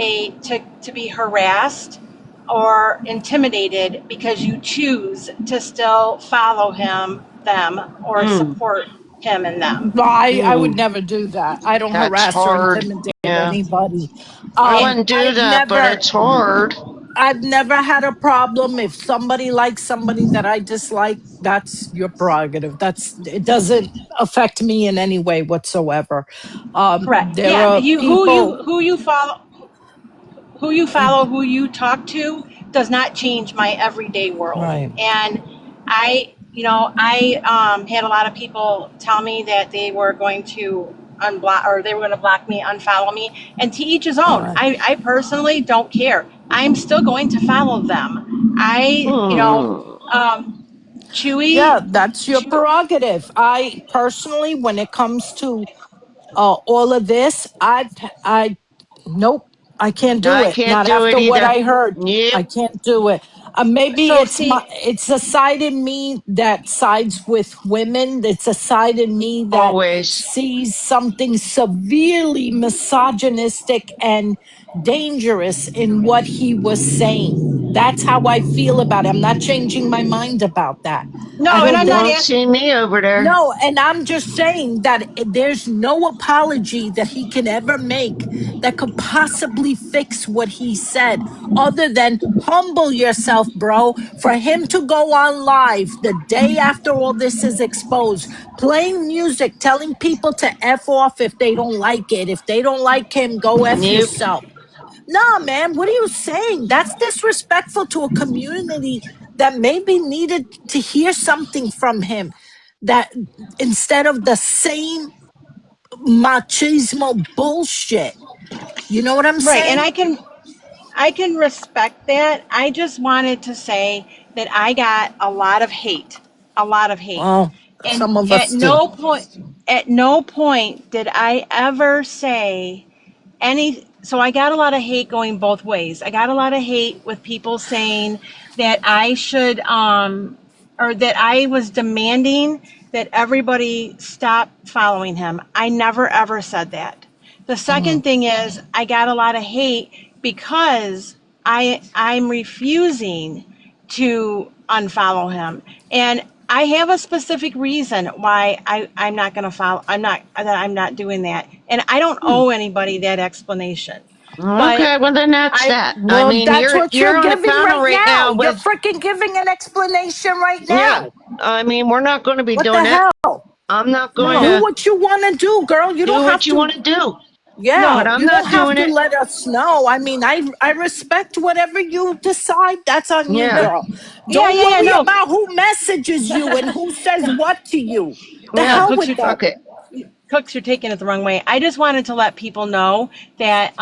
to be harassed or intimidated because you choose to still follow him, them, or support him and them. No, I would never do that. I don't That's harass or hard. intimidate Yeah. anybody. I wouldn't do I've that, but never it's hard. I've never had a problem. If somebody likes somebody that I dislike, that's your prerogative. It doesn't affect me in any way whatsoever. Correct. There Yeah, are people, who you follow, who you talk to does not change my everyday world. right. And I had a lot of people tell me that they were going to unblock or they were going to block me, unfollow me, and to each his All own. right. I personally don't care. I'm still going to follow them. Hmm. Yeah, Chewy, that's your prerogative. I personally, when it comes to all of this, I nope, I can't do I it. can't Not do it after what either. I heard. I Yep. can't do it. Maybe so see, it's a side in me that sides with women. It's a side in me that Always. sees something severely misogynistic and dangerous in what he was saying. That's how I feel about it. I'm not changing my mind about that. I no, and don't I'm You not think won't asking. see me over there. no, and I'm just saying that there's no apology that he can ever make that could possibly fix what he said, other than humble yourself, bro. For him to go on live the day after all this is exposed, playing music, telling people to F off if they don't like it. If they don't like him, go F Nope. yourself. Nah, man, what are you saying? That's disrespectful to a community that maybe needed to hear something from him. That instead of the same machismo bullshit. You know what I'm Right, and saying? I can respect that. I just wanted to say that I got a lot of hate, a lot of hate. Oh, And some of us do. at no point did I ever say so I got a lot of hate going both ways. I got a lot of hate with people saying that I should or that I was demanding that everybody stop following him. I never ever said that. The second Mm, thing is I got a lot of hate because I'm refusing to unfollow him. And I have a specific reason why I'm not going to follow. I'm not doing that. And I don't mm. owe anybody that explanation. But Okay, well then that's I, that. I Well, mean, that's what you're you're on a giving panel right right now. now You're with freaking giving an explanation right yeah. now. I mean, we're not going to be What the doing it. hell? I'm not going no, Do to what you want to do, girl. You do don't have what you want to. to do, Yeah, but no, I'm you don't not have doing to it. let us know. I mean, I respect whatever you decide. That's on you, Yeah, girl. Don't yeah, worry no. about who messages you and who says what to you. The No, yeah. hell Cooks, with them. Fuck it. you're taking it the wrong way. I just wanted to let people know that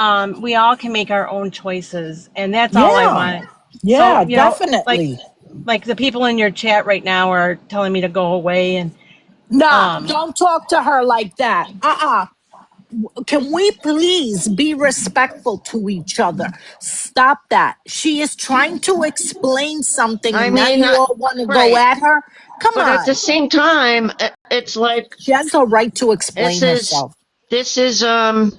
we all can make our own choices, and that's all I Yeah, wanted. So, yeah, definitely. like the people in your chat right now are telling me to go away, and Nah, um, don't talk to her like that. Can we please be respectful to each other? Stop that. She is trying to explain something I and now mean, you all want to go right, at her. Come but at the on. same time, it's like She has a right to this explain is herself. this is um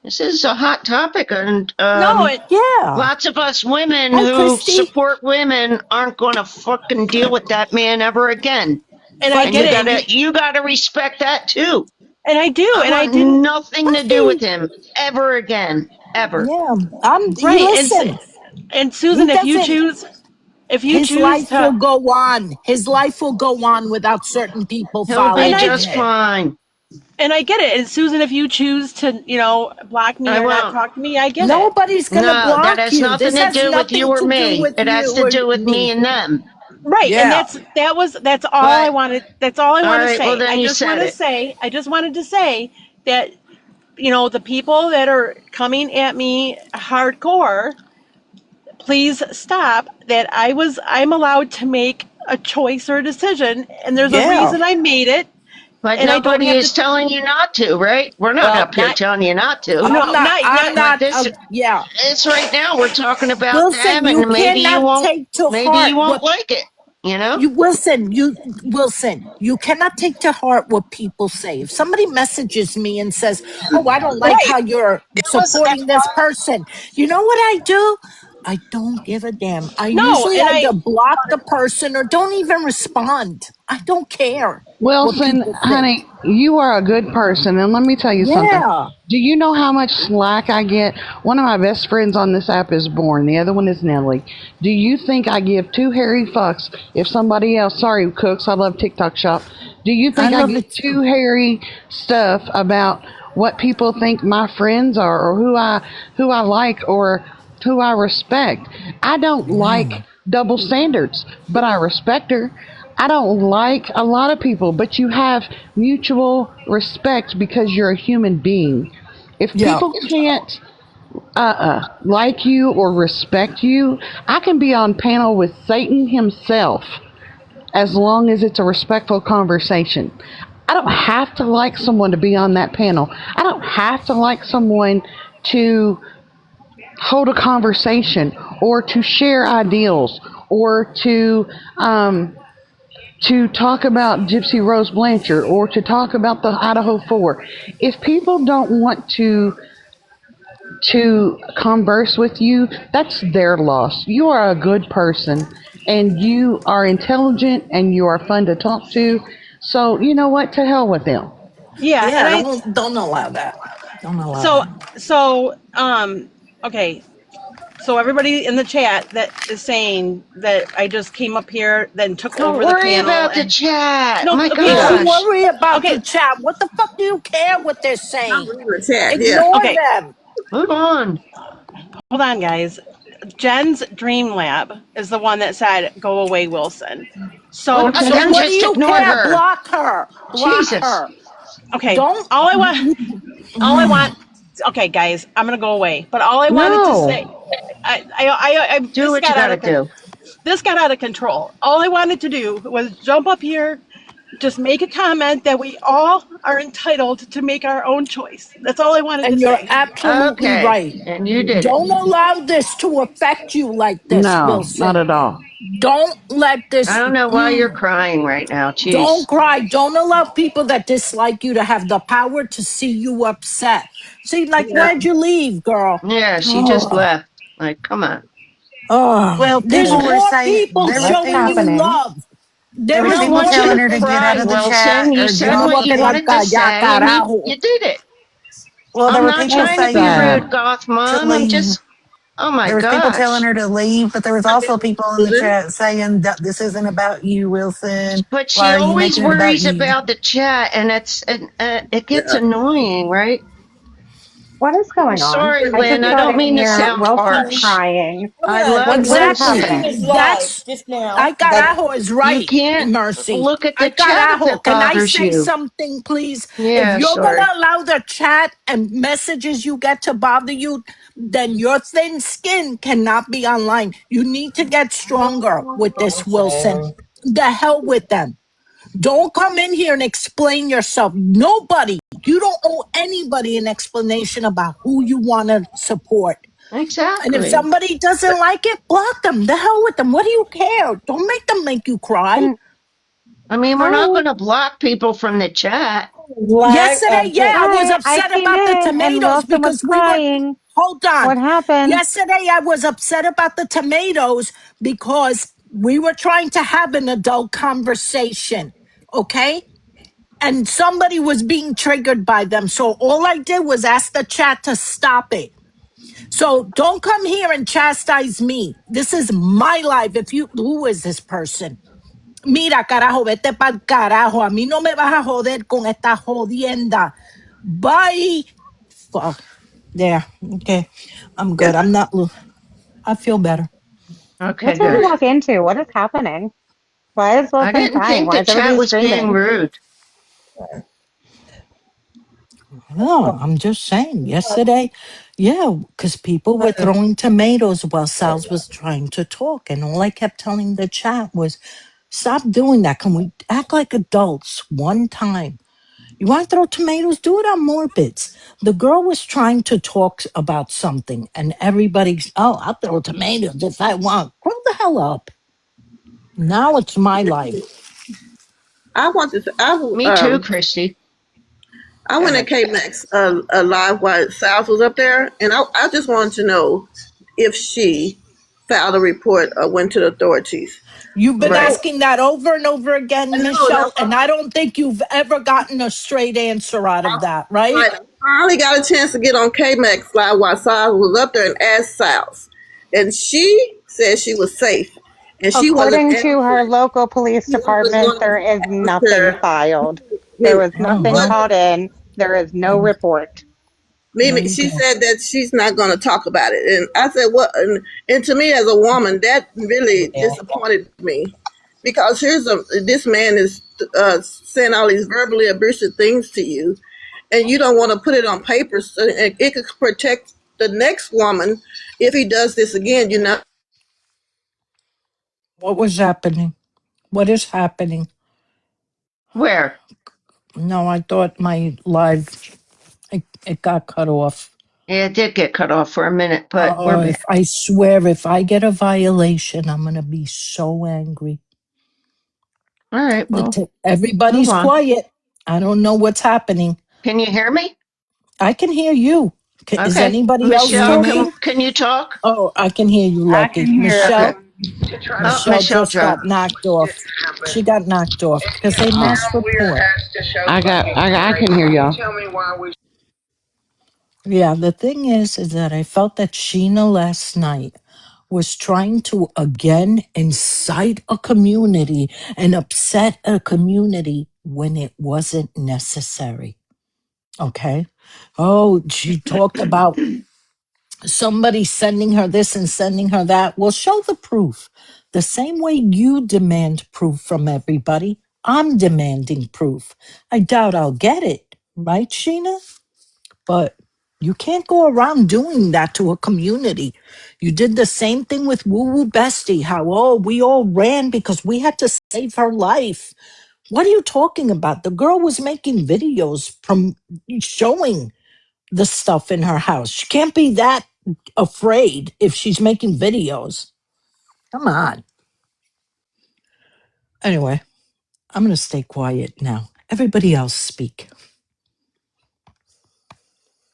this is a hot topic, and no, it, Yeah. lots of us women Hi, who Christy. support women aren't going to fucking deal with that man ever again. and I But And get it, and you gotta respect that too. and I do, I and I want didn't. nothing to do with Christy. him ever again, ever. Yeah. You Right, listen. and He Susan, doesn't if you his choose life will to, go on. His life will go on without certain people He'll be and following just him. fine. I get it, and Susan, if you choose to, block me I or not won't. talk to me, I get it. Nobody's gonna No, that block has you. nothing This to has do with you nothing or to do me. with It you has to or do with me me. and them. Right, and Yeah. that's all I But wanted. That's all I all want to right, well say. then you said it. I just wanted to say that the people that are coming at me hardcore, please stop. I'm allowed to make a choice or a decision, and there's a Yeah. reason I made it, But and I don't nobody have to. is telling you not to, right? We're not Well, up here not telling you not to. no, I'm not But not, this yeah. it's right now we're talking about Wilson, them, you and cannot take to maybe heart you won't what like it. You know? Wilson, you cannot take to heart what people say. If somebody messages me and says, "Oh, I don't like right. how you're That's supporting this all. person," you know what I do? I don't give a damn. I No, usually and I either block the person or don't even respond. I don't care. what Wilson, people think. honey, you are a good person, and let me tell you something. Yeah, Do you know how much slack I get? One of my best friends on this app is Born. The other one is Nellie. Do you think I give two hairy fucks if somebody else? Sorry, Cooks, I love TikTok Shop. Do you I think I love give it two too. hairy stuff about what people think my friends are, or who I like, or who I respect? I don't like Yeah, double standards, but I respect her. I don't like a lot of people, but you have mutual respect because you're a human being. If yeah. people can't like you or respect you, I can be on panel with Satan himself as long as it's a respectful conversation. I don't have to like someone to be on that panel. I don't have to like someone to hold a conversation or to share ideals or to talk about Gypsy Rose Blanchard or to talk about the Idaho 4. If people don't want to converse with you, that's their loss. You are a good person and you are intelligent and you are fun to talk to. So, you know what? To hell with them. Yeah, and Yeah, I don't allow that. Don't allow so that. so okay. So everybody in the chat that is saying that I just came up here, then took Don't over the worry panel, about the and chat. no, My okay, Don't so gosh. worry about okay, the chat. What the fuck do you care what they're I'm saying? reading the chat. Yeah. Ignore okay, them. Hold on. hold on, guys. Jen's Dream Lab is the one that said, "Go away, Wilson." So, Well, Okay. So then what do just you ignore care? her. Block her. Block Jesus. her. okay, Don't. all I want, all I want. Okay, guys, I'm gonna go away. But all I wanted to say, No. Do what you gotta do. this got out of control. All I wanted to do was jump up here, just make a comment that we all are entitled to make our own choice. That's all I wanted to And you're say. absolutely Okay. right. And you did it. Don't allow this to affect you like this, No, not Wilson. at all. Don't let I this. don't know why you're crying right now. Don't Jeez. cry. Don't allow people that dislike you to have the power to see you upset. See, like, Yeah. why'd you leave, girl? Yeah, she just Oh, left. Like, come on. oh. Well, There's people Yeah. were more saying people there was What's showing people you happening? love. there There We was is don't people want more you telling to her to get people. out cry, of the Wilson. chat You or get said off what Como the te you va wanted to ya say, and carajo. you did it. well, there I'm were not people That's trying to be saying sad. rude, Goth to Mom. I'm leave. just, oh my There was people telling gosh. her to leave, but there was also people in the Susan? chat saying that this isn't about you, Wilson. But Why she are you always making it about worries you? about the chat, and it gets Yeah. annoying, right? What is I'm going on? sorry, I Lynn. just I got don't in mean to here. sound Wilson's harsh. crying. I'm I gonna love What is Exactly. Wilson, happening? Tina's live That's just now, Ay but carajo is you right, can't Mercy. look at the Ay chat if carajo. it Can I bothers say you. something, please? If Yeah, you're gonna sorry. allow the chat and messages you get to bother you, then your thin skin cannot be online. You need to get stronger with this, Wilson. The hell with them. Don't come in here and explain yourself. Nobody, you don't owe anybody an explanation about who you want to support. And if Exactly. somebody doesn't like it, block them. The hell with them. What do you care? Don't make them make you cry. Can I mean, we're not hi. going to block people from the chat. live. Yesterday, yeah, Wait, I was Hi. I upset came about the in and tomatoes Wilson was because we were, crying. hold on. What happened? Yesterday, I was upset about the tomatoes because we were trying to have an adult conversation. Okay. And somebody was being triggered by them. So all I did was ask the chat to stop it. So don't come here and chastise me. This is my life. Who is this person? Mira, carajo, vete pa'l carajo. A mí no me vas a joder con esta jodienda. Bye. Fuck. There. Okay. I'm Yeah. good. I feel better. Okay, What did we good. walk into? What is happening? Why is I Wilson didn't crying? think Why the is chat everybody was being screaming? rude. No, I'm just saying. Yesterday, yeah, because people were throwing tomatoes while Sal's was trying to talk. And all I kept telling the chat was, stop doing that. Can we act like adults one time? You want to throw tomatoes? Do it on more bits. The girl was trying to talk about something, and everybody's, oh, I'll throw tomatoes if I want. Grow the hell up. Now it's my life. I want to. Me too, Christy. I Go went at ahead. K Max live while South was up there, and I just wanted to know if she filed a report or went to the authorities. You've been Right. asking that over and over I again, know, Michelle, and I don't think you've ever gotten a straight answer out of that, right? right. I finally got a chance to get on K-Max Live while Sal was up there and asked Sal. And she said she was safe. And she wasn't According to her answering. local police She was department, going there is to nothing answer filed. There me. was Oh, nothing well, But called in. There is no mm, report. there Mimi, you she go. said that she's not going to talk about it. And I said, what? And to me, as a woman, that really disappointed me. Because this man is saying all these verbally abusive things to you, and you don't want to put it on paper so it could protect the next woman if he does this again, you know. What was happening? What is happening? Where? No, I thought my live, it got cut off. Yeah, it did get cut off for a minute, but we're Oh, if back. I swear, if I get a violation, I'm going to be so angry. All right, well, move Everybody's on. quiet. I don't know what's happening. Can you hear me? I can hear you. Is Okay. anybody Can else you hear Michelle, me? talking? can you talk? Oh, I can hear you, I can Lucky. hear Okay. Michelle, Oh, Michelle Michelle just got dropped. knocked off. She got knocked off because they mass report. I can hear y'all. Yeah, the thing is that I felt that Sheena last night was trying to again incite a community and upset a community when it wasn't necessary. Okay. Oh, she talked about somebody sending her this and sending her that. Well, show the proof. The same way you demand proof from everybody, I'm demanding proof. I doubt I'll get it, right, Sheena? But you can't go around doing that to a community. You did the same thing with Woo Woo Bestie, how, oh, we all ran because we had to save her life. What are you talking about? The girl was making videos from showing the stuff in her house. She can't be that afraid if she's making videos. Come on. Anyway, I'm going to stay quiet now. Everybody else speak.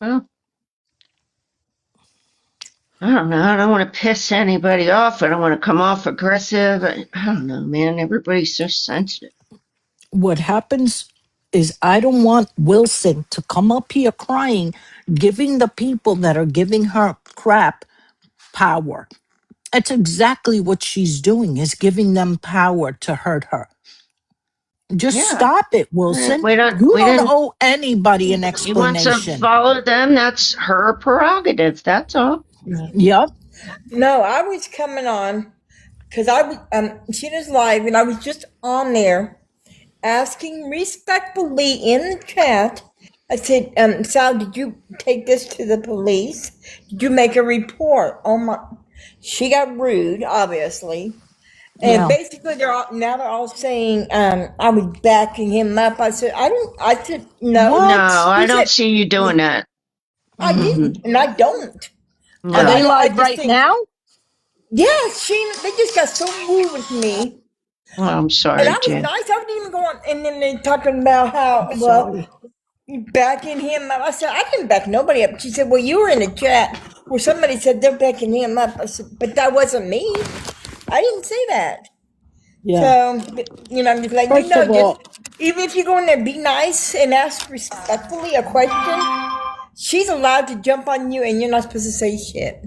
Well, I don't know. I don't want to piss anybody off. I don't want to come off aggressive. I don't know, man. Everybody's so sensitive. What happens is I don't want Wilson to come up here crying, giving the people that are giving her crap power. That's exactly what she's doing, is giving them power to hurt her. Just Yeah. stop it, All right. Wilson. We don't, You we don't didn't, owe anybody an she wants to explanation. follow them. That's her prerogative. That's all. Yep. No, I was coming on because I was she was live and I was just on there asking respectfully in the chat. I said, Sal, did you take this to the police? Did you make a report? Oh my, she got rude, obviously. And Yeah. basically they're all saying, I was backing him up. I said, I said, no. No, What? I He don't said, see you doing that. I didn't, and I don't. Are And No. they I live just right think, now? yeah, they just got so rude with me. Well, I'm And sorry, I was Jan. nice. I didn't even go on. And then they talking about how, Sorry. you backing him up. I said, I didn't back nobody up. She said, well, you were in a chat where somebody said they're backing him up. I said, but that wasn't me. I didn't say that. Yeah. So, I'm just letting you First know, of just all, even if you go in there, be nice and ask respectfully a question. She's allowed to jump on you and you're not supposed to say shit.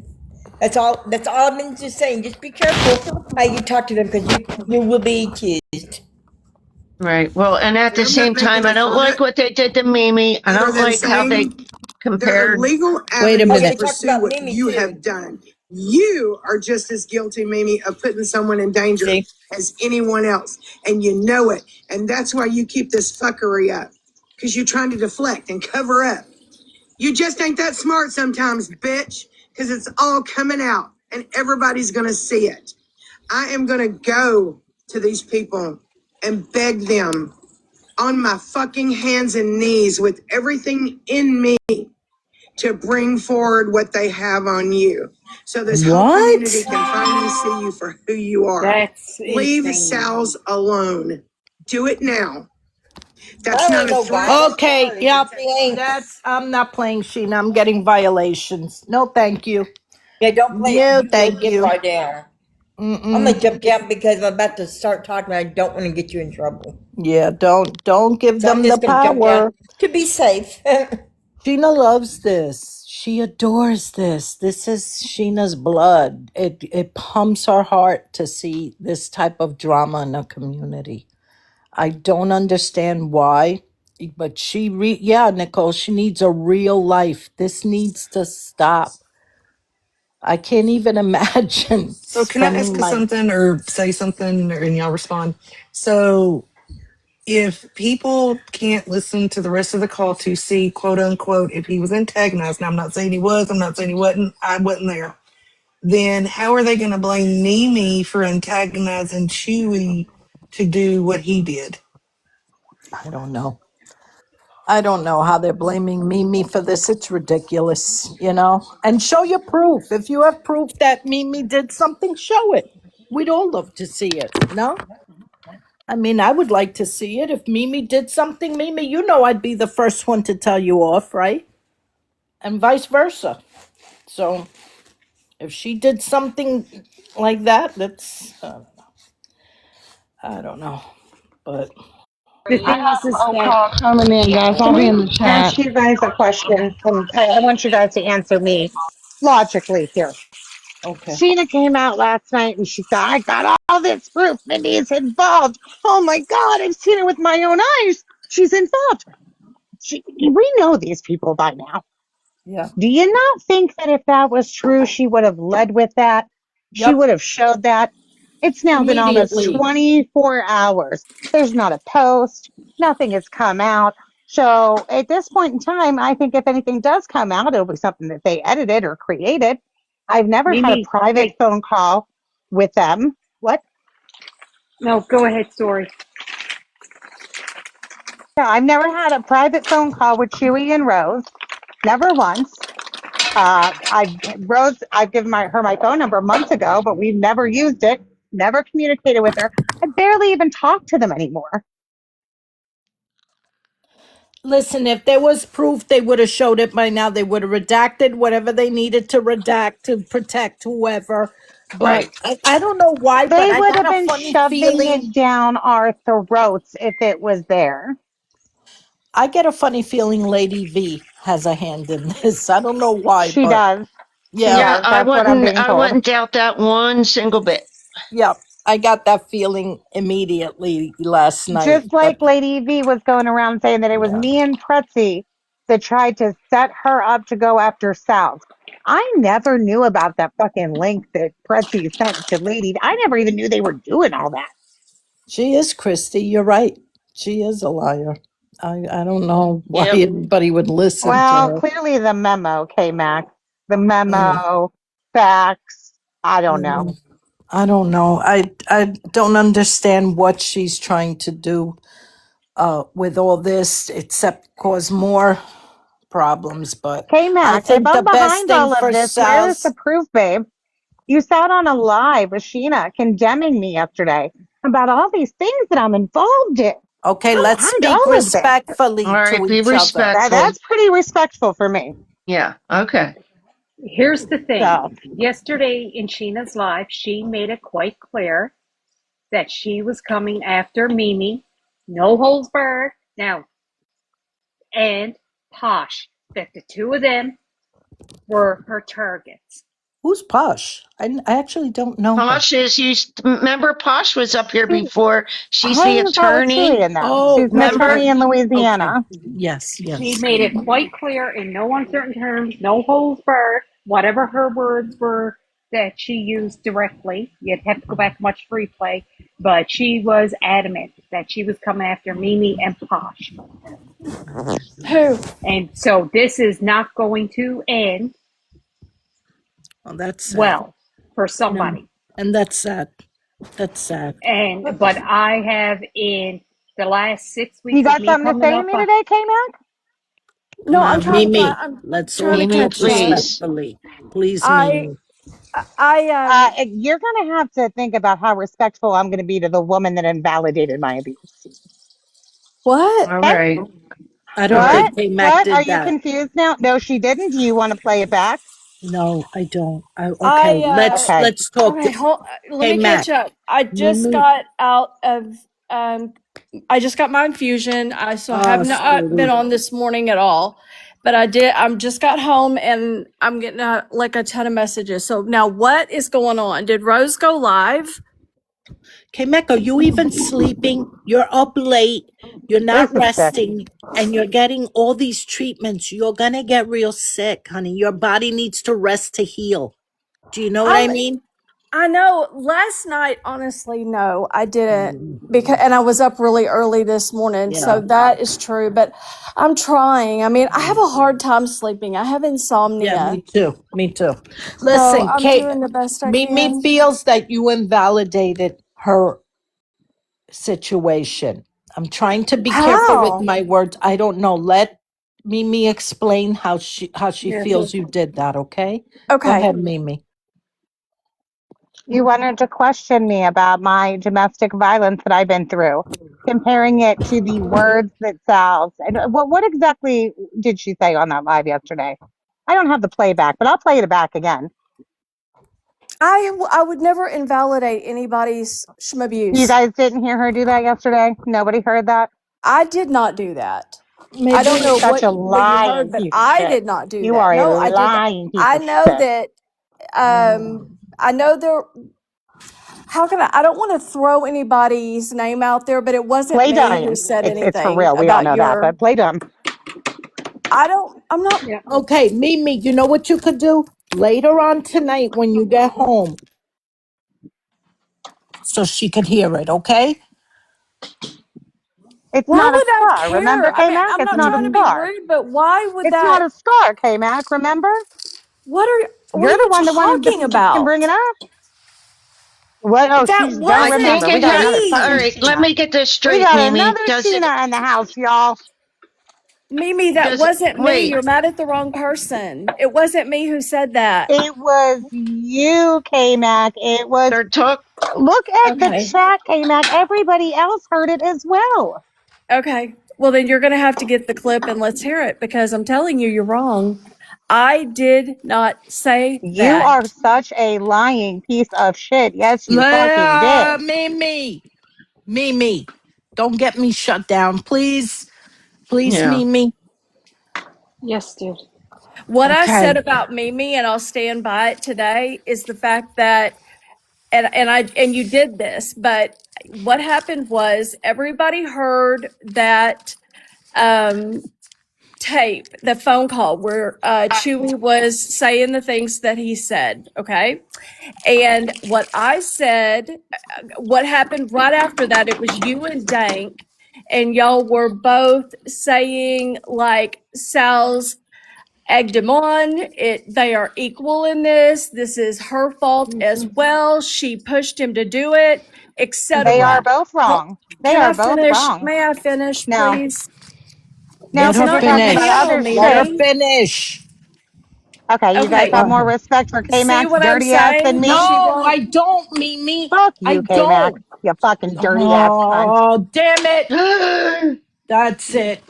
That's all I've been just saying. Just be careful how you talk to them because you will be accused. Right. Well, and at the I'm not same making time, I a don't like comment what they did to Mimi. I other don't than like how they saying there are compared. legal Wait a avenues minute. to They talked pursue about what Mimi you too. have done. You are just as guilty, Mimi, of putting someone in danger See? as anyone else. And you know it. And that's why you keep this fuckery up. Because you're trying to deflect and cover up. You just ain't that smart sometimes, bitch. Because it's all coming out. And everybody's going to see it. I am going to go to these people and beg them on my fucking hands and knees with everything in me to bring forward what they have on you. So this whole community what? can finally see you for who you are. That's Leave insane. Sal's alone. Do it now. That's Sal not ain't a no threat. violent Okay, party. yep. She ain't. I'm not playing Sheena. I'm getting violations. No, thank you. Yeah, don't play. No, You will thank get you. right down. I'm gonna Mm-mm. jump out because I'm about to start talking. I don't want to get you in trouble, Yeah, don't give so I'm them the just gonna jump down power. to be safe. Sheena loves this. She adores this. This is Sheena's blood. It pumps her heart to see this type of drama in a community. I don't understand why, but yeah, Nicole, she needs a real life. This needs to stop. I can't even imagine So can I spending ask us my something or say something and y'all respond? So if people can't listen to the rest of the call to see, quote unquote, if he was antagonized, now I'm not saying he was, I'm not saying he wasn't, I wasn't there, then how are they going to blame Mimi for antagonizing Chewy to do what he did? I don't know. I don't know how they're blaming Mimi for this. It's ridiculous, you know? And show your proof. If you have proof that Mimi did something, show it. We'd all love to see it, no? I mean, I would like to see it. If Mimi did something, Mimi, you know I'd be the first one to tell you off, right? And vice versa. So if she did something like that, that's, I don't know. But The I thing have a is phone that, call coming in, guys. I'll can be I in the ask chat. you guys a question? And I want you guys to answer me logically here. okay. Sheena came out last night and she said, I got all this proof. Mindy is involved. Oh my God, I've seen it with my own eyes. She's involved. We know these people by now. Yeah. Do you not think that if that was true, she would have led with that? She Yep. would have showed that. It's now been almost Immediately. 24 hours. There's not a post. Nothing has come out. So at this point in time, I think if anything does come out, it'll be something that they edited or created. I've never had a Mimi, private wait, phone call with them. What? no, go ahead, story. No, I've never had a private phone call with Chewy and Rose. Never once. I've given her my phone number months ago, but we've never used it, never communicated with her. I barely even talk to them anymore. Listen, if there was proof, they would have showed it by now. They would have redacted whatever they needed to redact to protect whoever. But Right. I don't know why, but They I would got have a been funny shoving feeling. it down our throats if it was there. I get a funny feeling Lady V has a hand in this. I don't know why, She but does. She yeah, Yeah, does. That's what I'm being I told. wouldn't doubt that one single bit. yeah. I got that feeling immediately last night. Just But like Lady V was going around saying that it was yeah, me and Pretzi that tried to set her up to go after South. I never knew about that fucking link that Pretzi sent to Lady. I never even knew they were doing all that. she is Christy. You're right. She is a liar. I don't know why Yep. anybody would listen to Well, her. clearly the memo, K-Mac. The I know. memo, facts. I don't know. I don't know. I don't understand what she's trying to do with all this except cause more problems. But I K-Mac, if think the I'm best behind thing all of for this, where's the Sal's proof, babe? You sat on a live with Sheena condemning me yesterday about all these things that I'm involved in. okay, I'm let's behind speak all of this. All respectfully right, to be each other. respectful. That's pretty respectful for me. Yeah, okay. Here's the thing. So, Yesterday in Sheena's live, she made it quite clear that she was coming after Mimi, no holds barred, now, and Posh, that the two of them were her targets. Who's Posh? I actually don't know her. Posh is used. Remember, Posh was up here she before. She's the hangs out with Chewy attorney. and them. Oh, She's an Remember? attorney in okay. Louisiana. Yes, She yes. made it quite clear in no uncertain terms, no holds barred, whatever her words were that she used directly. You'd have to go back and watch replay, but she was adamant that she was coming after Mimi and Posh. Who? And so this is not going to end Well, that's sad. well for No, somebody. and that's sad. That's sad. But I have in the last 6 You weeks of got me something to coming say to up me today, K-Mac? No, Mimi, I'm let's trying all to Mimi, talk catch up. please. respectfully. Please, I Mimi. You're going to have to think about how respectful I'm going to be to the woman that invalidated my abuse. What? All Okay? right. I All don't right. think What? K Mac What? Are did you that. confused now? No, she didn't. Do you want to play it back? No, I don't. Okay, I Okay. let's talk. okay, let Hey, me Mac, catch up. I just Mimi. got out of um I just got my infusion. I so have Oh, not been sweetie. on this morning at all. But I'm just got home and I'm getting like a ton of messages. So now what is going on? Did Rose go live? Okay, Mac, are you even sleeping? You're up late. You're not This is sick. resting. And you're getting all these treatments. You're going to get real sick, honey. Your body needs to rest to heal. Do you know what I I'm mean? I know last night, honestly, no, I didn't Mm, because, and I was up really early this morning. So yeah. that is true, but I'm trying. I mean, I have Mm. a hard time sleeping. I have Yeah, me insomnia. too. Me too. So Listen, I'm Kate, doing the best I Mimi can. feels that you invalidated her situation. I'm trying to be careful with How? my words. I don't know. Let Mimi explain how she Yes. feels you did that, okay? Go Okay. ahead, Mimi. You wanted to question me about my domestic violence that I've been through, comparing it to the words that Sal's. And what exactly did she say on that live yesterday? I don't have the playback, but I'll play it back again. I would never invalidate anybody's You schmabuse. guys didn't hear her do that yesterday? Nobody heard that? I did not do that. I don't Maybe know Such a what you heard, lying but piece of I shit. did not do You that. are No, a I did. lying piece I of know shit. that. I know there. How can I don't want to throw anybody's name out there, but it wasn't Play me who dumb. said It's for anything real. We all about know that, your but play dumb. I'm not Yeah. Okay, Mimi, you know what you could do? Later on tonight when you get home, so she could hear it, okay? It's why not a would I scar. Remember, care? I K mean, Mac? I'm It's not not a trying to be scar. rude, but why would It's that not a scar, K Mac. Remember? what You're are the you one that wanted to talking fucking bring it about? up. What? Oh, That she's don't I think wasn't remember. We it got has. another All fucking me. right, let Sheena. me get this We straight, got Mimi. another Does it? Sheena in the house, y'all. Mimi, that Does it? wasn't me. Wait. You're mad at the wrong person. It wasn't me who said that. It was you, K Mac. It was. They're talk. Look at the Okay. chat, K Mac. Everybody else heard it as well. Okay. Well, then you're going to have to get the clip and let's hear it because I'm telling you, you're wrong. I did not say You that. are such a lying piece of shit. Yes, you fucking did. Mimi, Mimi, don't get me shut down, please. Please, Yeah. Mimi. Yes, dear. What I said Okay. about Mimi, and I'll stand by it today, is the fact that, and you did this, but what happened was everybody heard that tape, the phone call where Chewy was saying the things that he said. Okay. And what I said, what happened right after that, it was you and Dank, and y'all were both saying like Sal's egged him on. They are equal in this. This is her fault as well. She pushed him to do it, They are etc. both wrong. They Can are I both finish? wrong. May I finish, Now, please? now, Let It's her since not we're your talking about finish. panel, other Let her shit, Mimi. finish. okay, you guys Okay. Go have more ahead. respect for K See Mac's what I'm dirty ass than saying? me? She No, won't. I don't, Mimi. Fuck I you, K Mac. don't. You fucking dirty ass cunt. Oh, damn it. That's it.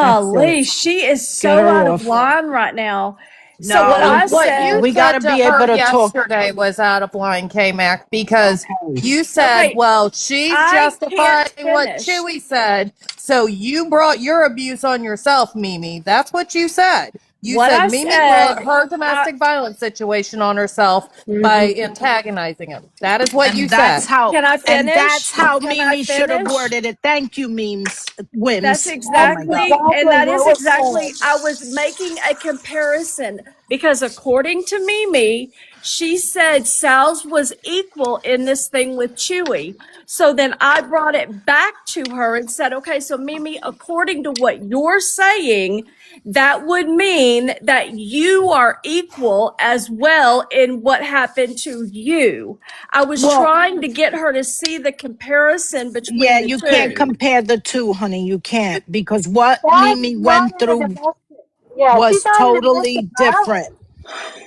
That's it. Golly, she is Get so her out of off. line right now. So what No, I What you said, we got to said to be able her to talk. yesterday was out of line, K Mac, because Okay. you said, okay, well, she's I can't justifying what finish. Chewy said, so you brought your abuse on yourself, Mimi. That's what you said. You What said I Mimi brought said, her I, domestic violence situation on herself by antagonizing him. That is what you And that's said. how can I and that's finish? how Can I Mimi should have finish? worded it. Thank you, memes. That's Wims. Oh my God. exactly, and that is exactly, I was making a comparison because according to Mimi, she said Sal's was equal in this thing with Chewy. So then I brought it back to her and said, okay, so Mimi, according to what you're saying, that would mean that you are equal as well in what happened to you. I was Well, trying to get her to see the comparison yeah, between the you can't two. compare the two, honey. You can't because what That is Mimi not went in the through domestic. Yeah, she's was not in the domestic totally different. violence.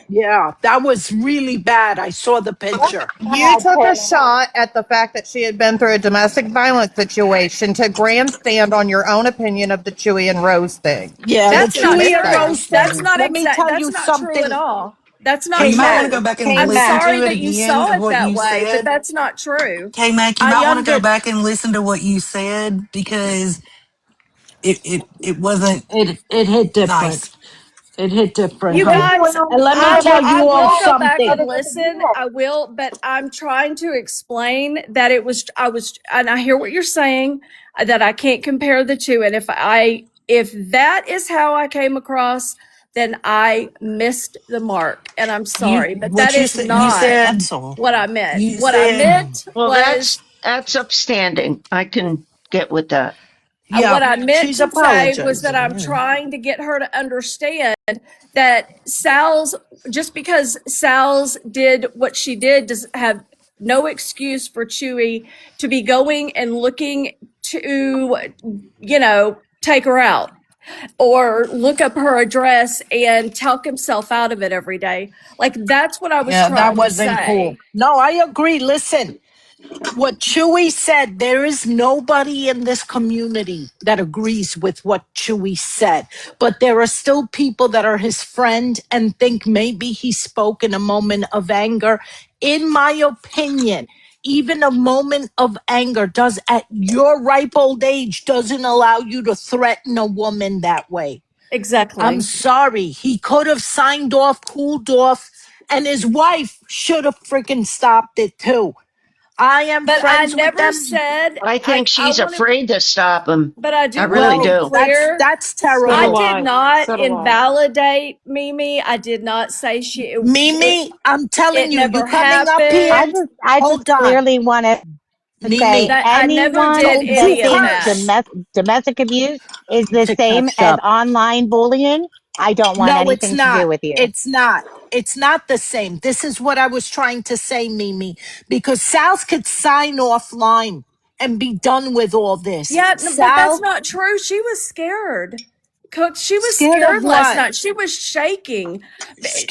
Yeah, that was really bad. I saw the picture. You took a shot at the fact that she had been through a domestic violence situation to grandstand on your own opinion of the Chewy and Rose thing. Yeah, the That's That's a not Chewy and true. Rose mistake. That's thing. not Let me exact. tell That's you not true at something. all. That's not You K might true. want to Mac, go back and K I'm listen Mac. sorry to it that you again saw of it what that you way, but said. that's not true. K Mac, you I might want to go under back and listen to what you said because it wasn't it hit different. nice. It hit different, You hun. guys, And let me tell I you all will go back something. and listen. I will, but I'm trying to explain that and I hear what you're saying, that I can't compare the two. And if that is how I came across, then I missed the mark. And I'm You sorry, but that what you is said you not said That's all. what I meant. you What I said meant Well, was that's upstanding. I can get with that. Yeah, what I meant she's to say was that apologizing. I'm Yeah. trying to get her to understand that just because Sal's did what she did, does have no excuse for Chewy to be going and looking to, take her out or look up her address and talk himself out of it every day. Like, that's what I was Yeah, that trying to wasn't cool. say. No, I agree. Listen, what Chewy said, there is nobody in this community that agrees with what Chewy said. But there are still people that are his friend and think maybe he spoke in a moment of anger. In my opinion, even a moment of anger does at your ripe old age doesn't allow you to threaten a woman that way. I'm Exactly. sorry. He could have signed off, cooled off, and his wife should have freaking stopped it too. I am But I friends with never them. said, I think I she's want to, afraid to stop him. but I I do want to really Well, be do. clear. that's So I do terrible. did I. not So do I. invalidate Mimi. I did not say Mimi, I'm telling it you, you never coming up here. happened. I just Hold on, clearly want to say Mimi. That I never anyone did Don't that you any of thinks that. curse domestic abuse is the to same catch as up. online bullying, I don't want No, it's anything to do not. with you. It's not. It's not the same. This is what I was trying to say, Mimi, because Sal's could sign offline and be done with all this. Yeah, no, but that's Sal, not true. She was scared. Cook, she was scared of scared last what? night. She was shaking.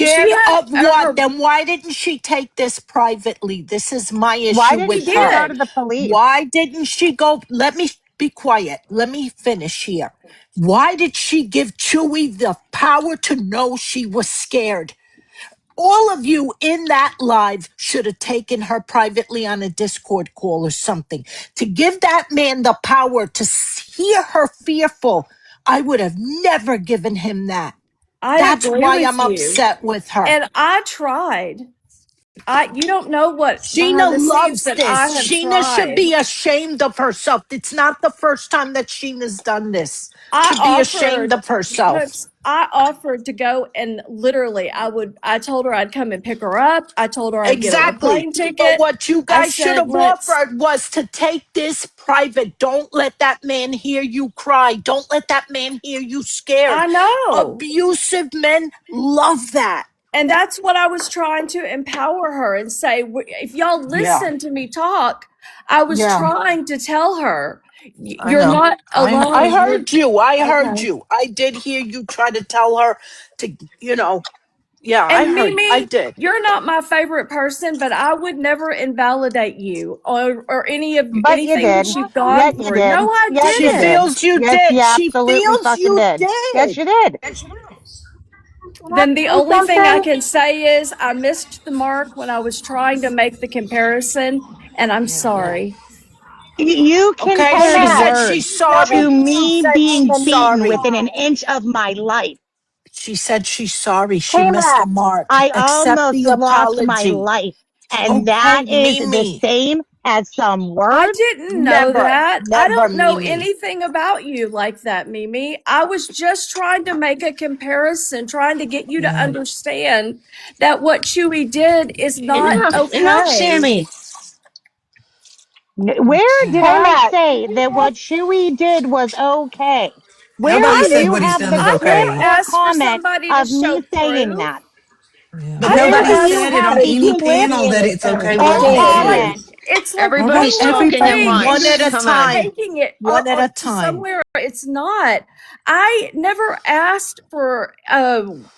She Scared had of what? her. Then why didn't she take this privately? This is my Why issue She didn't with she her. go to did. the police? Why didn't she go? Let me be quiet. Let me finish here. Why did she give Chewy the power to know she was scared? All of you in that live should have taken her privately on a Discord call or something to give that man the power to hear her fearful. I would have never given him that. I That's agree why with I'm you. upset with her. And I tried. You don't know what Sheena behind the scenes loves that I this. have Sheena should tried. be ashamed of herself. It's not the first time that Sheena's done this. I Should be ashamed offered, of herself. Cooks, I offered to go and literally I told her I'd come and pick her up. I told her I'd get her a Exactly. plane But ticket. what you I guys should said, have offered was to take this private. Don't let that man hear you cry. Don't let that man hear you scared. I know. Abusive men love that. And that's what I was trying to empower her and say, if y'all Yeah. listen to me talk, I was Yeah. trying to tell her, I you're know. not I alone. heard you. I heard Okay. you. I did hear you try to tell her to, yeah, I And heard. I Mimi, did. you're not my favorite person, but I would never invalidate you or But you anything did. that you've gone Yes, you through. did. No, I Yes, She you did. didn't. feels you Yes, you did. She absolutely feels fucking you did. Yes, did. you did. Can I Then the say only thing I something? can say is I missed the mark when I was trying to make the comparison, and I'm sorry. You Okay, Hey, compared she Matt. said she's words Never to sorry. She mind. me said being she's Never beaten sorry. within an mind. inch of my life. She said she's sorry. She Hey, missed the Matt. mark. I Accept almost the lost my apology. life. And Okay, that is the Mimi. same as some I words. didn't know Never, that. I never, don't know Mimi. anything about you like that, Mimi. I was just trying to make a comparison, trying to get you to Yeah. understand that what Chewy did is not Enough, okay. Sammy. Where did Hey, I Matt. say that what Chewy did was okay? Where Nobody I do said you what didn't he's have done the is I clip didn't okay. or ask for comment somebody to of show me saying proof. that? Yeah. But I Where didn't nobody do ask you said it have on the any clip panel that Listen. it's okay or what Hey, he hey, hey. did. comment it's like All one right, Everybody's little talking at everybody, thing, and one then at once. a just Come on. time. taking it One at a to time. somewhere it's not. I never asked for.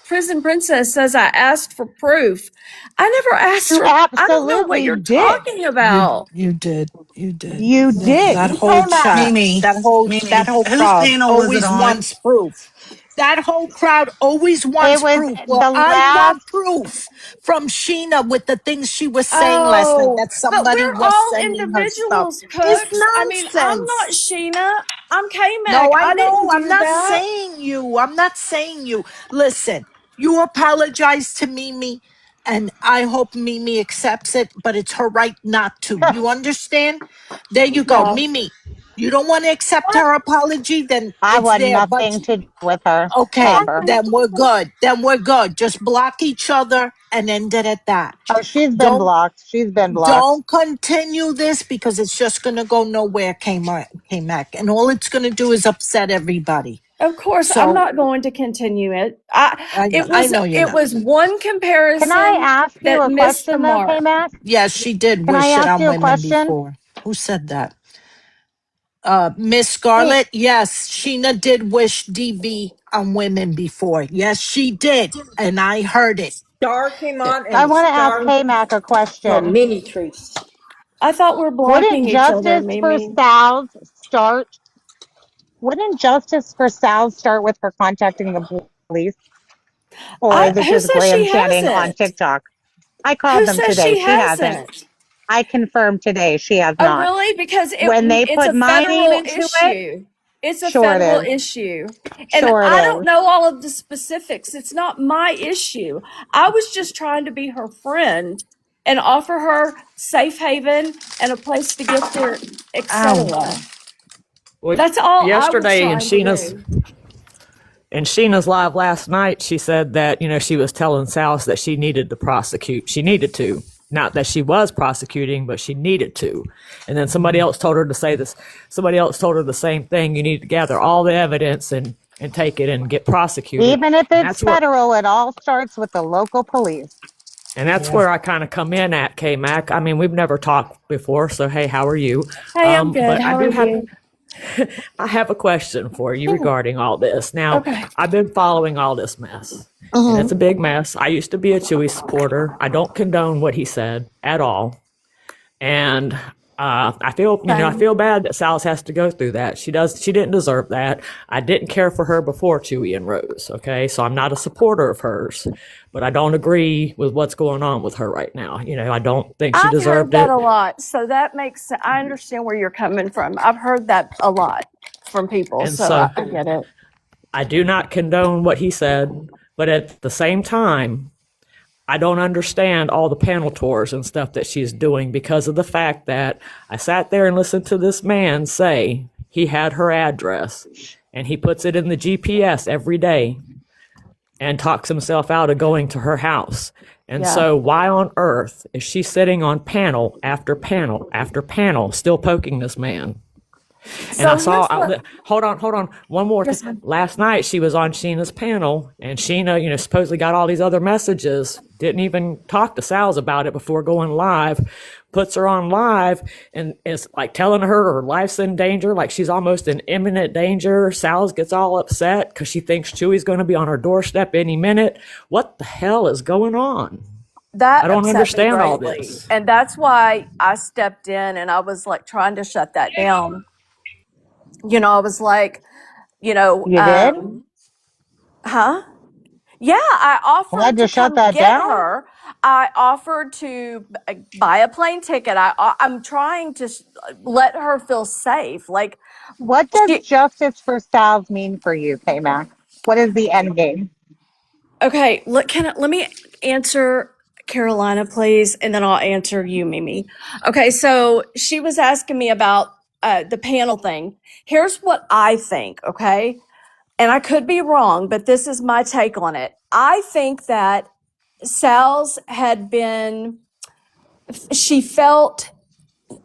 Prison Princess says I asked for proof. I never asked You for. I don't know what absolutely you're did. talking about. You did. You did. You did. That You whole came out. chat, Mimi, that Mimi, whole whose crowd panel was it always on? wants proof. That whole crowd always It wants was proof. Well, the I want last. proof from Sheena with the things she was saying last night Oh, that but somebody we're was all sending her stuff. individuals, It's Cooks. I mean, I'm not nonsense. Sheena. I'm K-Mac. No, I I didn't know. I'm do not that. saying you. I'm not saying you. Listen, you apologize to Mimi, and I hope Mimi accepts it, but it's her right not to. You understand? There you go. Yeah. Mimi, you don't want to accept her apology, then I it's want there. But nothing to do with her okay, ever. then we're good. Then we're good. Just block each other and end it at that. Oh, she's been Don't blocked. She's been blocked. don't continue this because it's just gonna go nowhere, K-Mac. And all it's gonna do is upset everybody. Of course, I'm So not going to continue it. I It I was know you're it not. was one Can I comparison ask you that a missed the question though, mark. K-Mac? Yes, she did Can I wish it ask on you a women question? before. Who said that? Miss Hey, Scarlett, yes, Sheena did wish DV on women before. Yes, she did. And I heard it. Star came on I and want to ask Star, K-Mac a well, question. mini trees. I thought we're Wouldn't blocking each other, justice for Mimi. Sal's start? Wouldn't justice for Sal start with her contacting the police? Or is it Who just says she grandstanding on hasn't? TikTok? I called Who them says today. she She hasn't. hasn't? I confirmed today she has Oh, not. really? Because When they it's put a my name federal into it, issue. It's a sure it federal is. issue. And Sure it I don't is. know all of the specifics. It's not my issue. I was just trying to be her friend and offer her safe haven and a place to get there, Ow. etc. Well, That's all I was yesterday trying to do. in Sheena's live last night, she said that, she was telling South that she needed to prosecute. She needed to. Not that she was prosecuting, but she needed to. And then somebody else told her to say this. Somebody else told her the same thing. You need to gather all the evidence and take it and get prosecuted. Even if And it's that's where federal, it all starts with the local police. and that's Yeah. where I kind of come in at, K Mac. I mean, we've never talked before, so hey, how are you? Hey, I'm good. But How are you? I have a question for you regarding all this. Now, Okay. I've been following all this mess, and Uh-huh. it's a big mess. I used to be a Chewy supporter. I don't condone what he said at all, and I feel bad that Sal's has to go through that. She didn't deserve that. I didn't care for her before Chewy and Rose. Okay, so I'm not a supporter of hers, but I don't agree with what's going on with her right now. I don't think she I've heard deserved that it. a lot. So that makes I understand where you're coming from. I've heard that a lot from people. And So so I get it. I do not condone what he said, but at the same time, I don't understand all the panel tours and stuff that she's doing because of the fact that I sat there and listened to this man say he had her address and he puts it in the GPS every day and talks himself out of going to her house. And Yeah. so why on earth is she sitting on panel after panel after panel still poking this man? And I So saw, here's what hold on, one more yes, thing. Last night she was on Sheena's panel, and Sheena, supposedly got all these other messages, didn't even talk to Sal's about it before going live, puts her on live, and is like telling her life's in danger, like she's almost in imminent danger. Sal's gets all upset because she thinks Chewy's going to be on her doorstep any minute. What the hell is going on? that I don't upset me understand all greatly. this. And that's why I stepped in and I was like trying to shut that down. I was like, you know, You did? um, huh? Yeah, I Glad offered you to shut come that get down? her. I offered to buy a plane ticket. I'm trying to let her feel safe. Like What does she, justice for Sal's mean for you, K-Mac? What is the end game? okay, let me answer Carolina, please, and then I'll answer you, Mimi. Okay, so she was asking me about the panel thing. Here's what I think, okay? And I could be wrong, but this is my take on it. I think that Sal's had been, she felt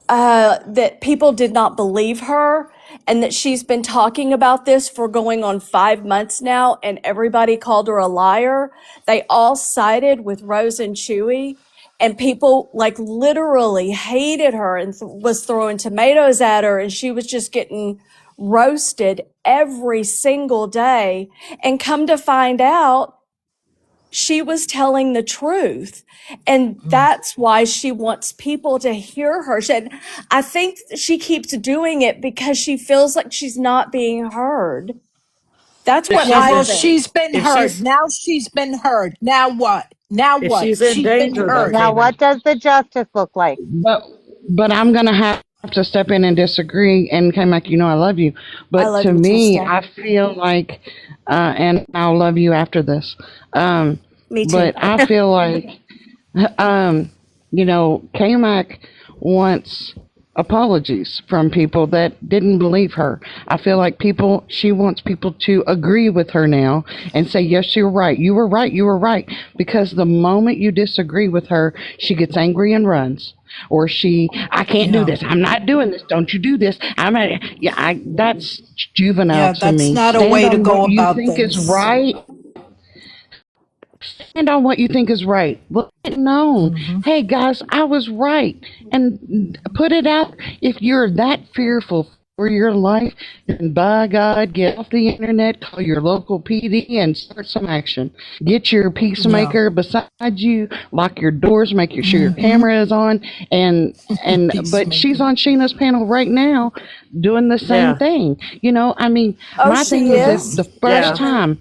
that people did not believe her and that she's been talking about this for going on 5 months now and everybody called her a liar. They all sided with Rose and Chewy. and people like literally hated her and was throwing tomatoes at her, and she was just getting roasted every single day. And come to find out, she was telling the truth. And that's why she wants people to hear her. And I think she keeps doing it because she feels like she's not being heard. That's If what Yeah, she's I well, in, think. she's been if heard. she's Now she's been heard. Now what? Now if what? she's in She's been danger, though, heard. Now, K-Mac. what does the justice look like? But I'm gonna have to step in and disagree. And K-Mac, I love you, I but love to you, me, Trista. I feel like, and I'll love you after this. Um, Me too. but I feel like, K-Mac wants apologies from people that didn't believe her. I feel like she wants people to agree with her now and say, yes, you're right. You were right. You were right. Because the moment you disagree with her, she gets angry and runs. Or I can't do Yeah. this. I'm not doing this. Don't you do this. That's juvenile Yeah, to that's me. not a Stand way to on go what you about think is things. right. Stand on what you think is right. Let it known. Hey guys, I was right. And put it out. If you're that fearful for your life, then by God, get off the internet, call your local PD and start some action. Get your Yeah. peacemaker beside you, lock your doors, make sure your camera is on, but she's Peacemaker. on Sheena's panel right now doing the same Yeah, thing. Oh, My she thing is Yeah. if is? the first yeah. time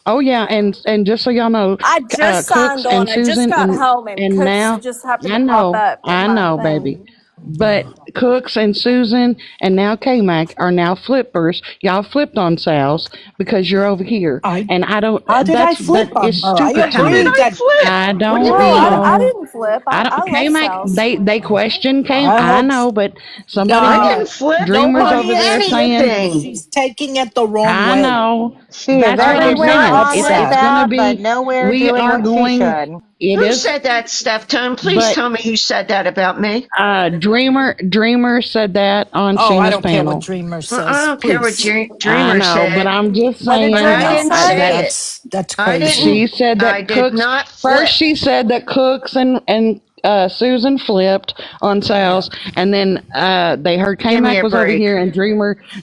oh yeah, and just so y'all know, I just Cooks signed and on. I just Susan got home and and Cooks now just happened to pop up in I my know, baby. thing. But Cooks and Susan and now K-Mac are now flippers. Y'all flipped on Sal's because you're over here, I and I don't. How did I That flip on is her? I stupid to How did agree me. I that flip? I What do don't you No, mean? I know. didn't flip. I don't. I love K-Mac. Sal's. They question K. I I hope know, but somebody I no didn't flip Dreamers on nobody over is there saying, anything. she's taking it the wrong I way. know. She is That's what I'm everywhere Not saying. a on flip. with It's gonna that, but be. nowhere We doing are what she going. should. It Who is, said that, Steph Tone? Please but tell me who said that about me. Dreamer said that on Oh, I Sheena's don't care what panel. Dreamer I says, don't care what please. I Dreamer know, but said, I'm just What did but saying. I Dreamer didn't say? say it. That's I crazy. She didn't. said I that did Cooks not first. flip. She said that Cooks and Susan flipped on Yeah. Sal's, and then they heard K Give me Mac a was over break. here, and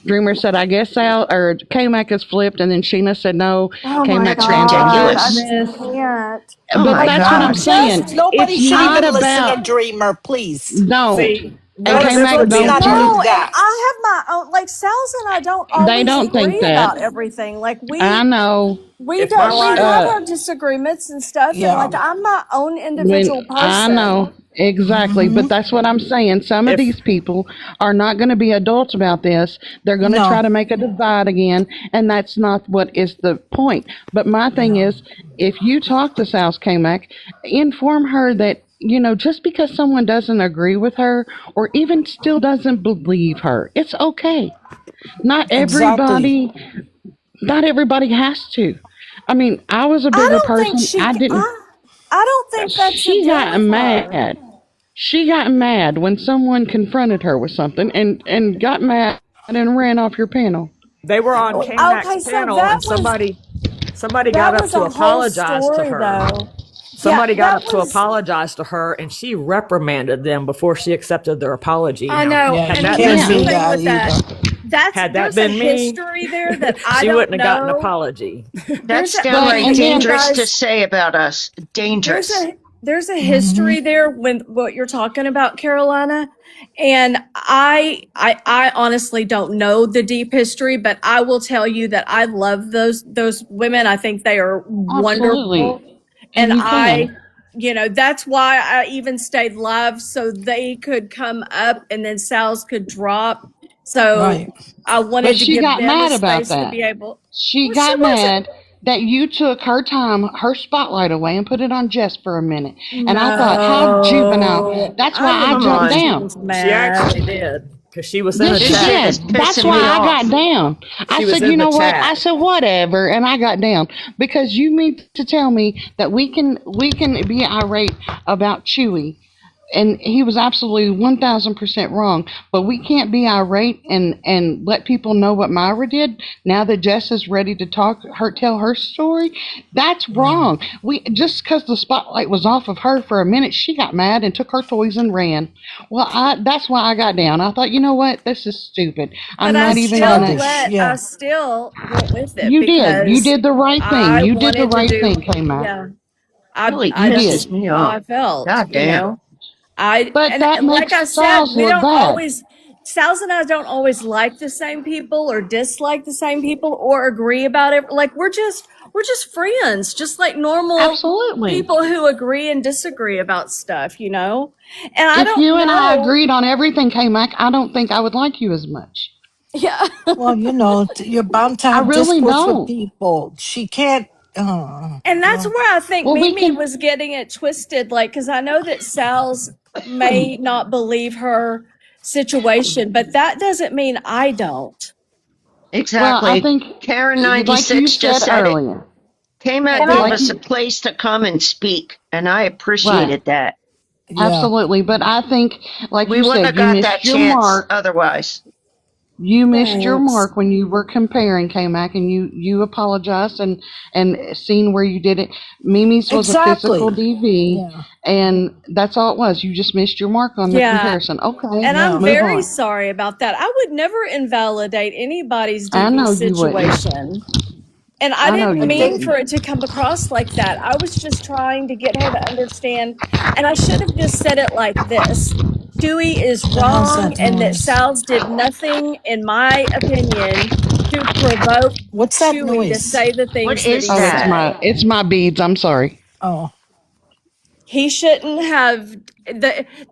Dreamer said, "I guess Sal or K Mac is flipped," and then Sheena said, "No, Oh K my Mac That's stands on God. I ridiculous. just business." can't. Oh But my Like, that's what I'm God. saying. Nobody It's should not even listen to about Dreamer, please. don't. See, And none K of this Mac, would Let's be don't not you? do no, and that. I have my own, like, Sal's and I don't They always don't think agree that. about everything. Like, I know. if my we wife. have Uh, our disagreements and stuff. And like, Yeah. I'm my own When individual I person. know exactly, Hmm. but that's what I'm saying. Some of If these people are not going to be adults about this. They're going to try No. to make a divide again, and that's not what is the point. But my thing No. is, if you talk to Sal Kamak, inform her that just because someone doesn't agree with her or even still doesn't believe her, it's okay. Not Exactly. everybody, not everybody has to. I mean, I was a I bigger don't think person. I didn't. I don't think that's a She deal got with her. mad. She got mad when someone confronted her with something and got mad and ran off your panel. they were on K-Mac's Okay, so panel and somebody got that up was to a whole apologize to story her. though. Yeah, Somebody got that up to was. apologize to her and she reprimanded them before she accepted their apology. I Now, know, Yeah, had you and that can't been here's the do thing me, that with that. either. had that There's a been me, history there that I she don't wouldn't have gotten an know. apology. There's That's a But downright and listen, you then dangerous to guys. say about us. There's Dangerous. a Hmm. history there when what you're talking about, Carolina, and I honestly don't know the deep history, but I will tell you that I love those women. I think they are wonderful, absolutely, and and you can. that's why I even stayed live so they could come up and then Sal's could drop. So Right. I But wanted to she give got them a mad about space to that. be able. She Well, she got wasn't. mad that you took her time, her spotlight away and put it on Jess for a minute. And I thought, how juvenile. No, That's I why I didn't Come jumped think on. she down. was She actually mad. did because she was in Yes, a she This shit chat. is did. That's pissing why me I off. got down. I She was said, in you the know what? I chat. said, whatever. And I got down because you mean to tell me that we can be irate about Chewy and he was absolutely 1000% wrong. But we can't be irate and let people know what Myra did now that Jess is ready to tell her story. That's wrong. We just because the spotlight was off of her for a minute, she got mad and took her toys and ran. Well, that's why I got down. I thought, you know what, this is stupid. I'm But I not It's even still gonna. childish. let, I Yeah. still went with it You did. You because did the right thing. I You did the wanted to right do, thing, K Mac. yeah, Really You that's did. pisses me how off. I felt, God damn. But and that like I makes said, Styles we look don't bad. always, Sal's and I don't always like the same people or dislike the same people or agree about it. Like we're just friends, just like normal Absolutely. people who agree and disagree about stuff, you know? And I If don't you and I know. agreed on everything, K Mac, I don't think I would like you as much. Yeah. Well, you're bound to I have really discourse with don't. people. She can't. And that's Well, where I think Well, we Mimi can. was getting it twisted. Like, because I know that Sal's may not believe her situation, but that doesn't mean I don't. Well, I Exactly. think, Karen like you 96 just said said it. earlier, K-Mac And gave I, like us a you, place to come and speak, and I right, appreciated that. yeah. absolutely. But I think, like We you wouldn't said, have got that chance otherwise. You missed your thanks. mark when you were comparing, K-Mac, and you apologized and seen where you did it. Mimi's was a physical Exactly. DV, Yeah. and that's all it was. You just missed your mark on the Yeah. comparison. Okay, And I'm Yeah. move very on. sorry about that. I would never invalidate anybody's I DV know you wouldn't. situation. And I I know didn't I you mean think for wouldn't. it to come across like that. I was just trying to get her to understand. And I should have just said it like this: Chewy is the hell's wrong, that and that noise? Sal's did nothing, in my opinion, to provoke What's that Chewy to noise? say the What things that is he Oh, that? said. it's my beads. I'm sorry. Oh. He shouldn't have.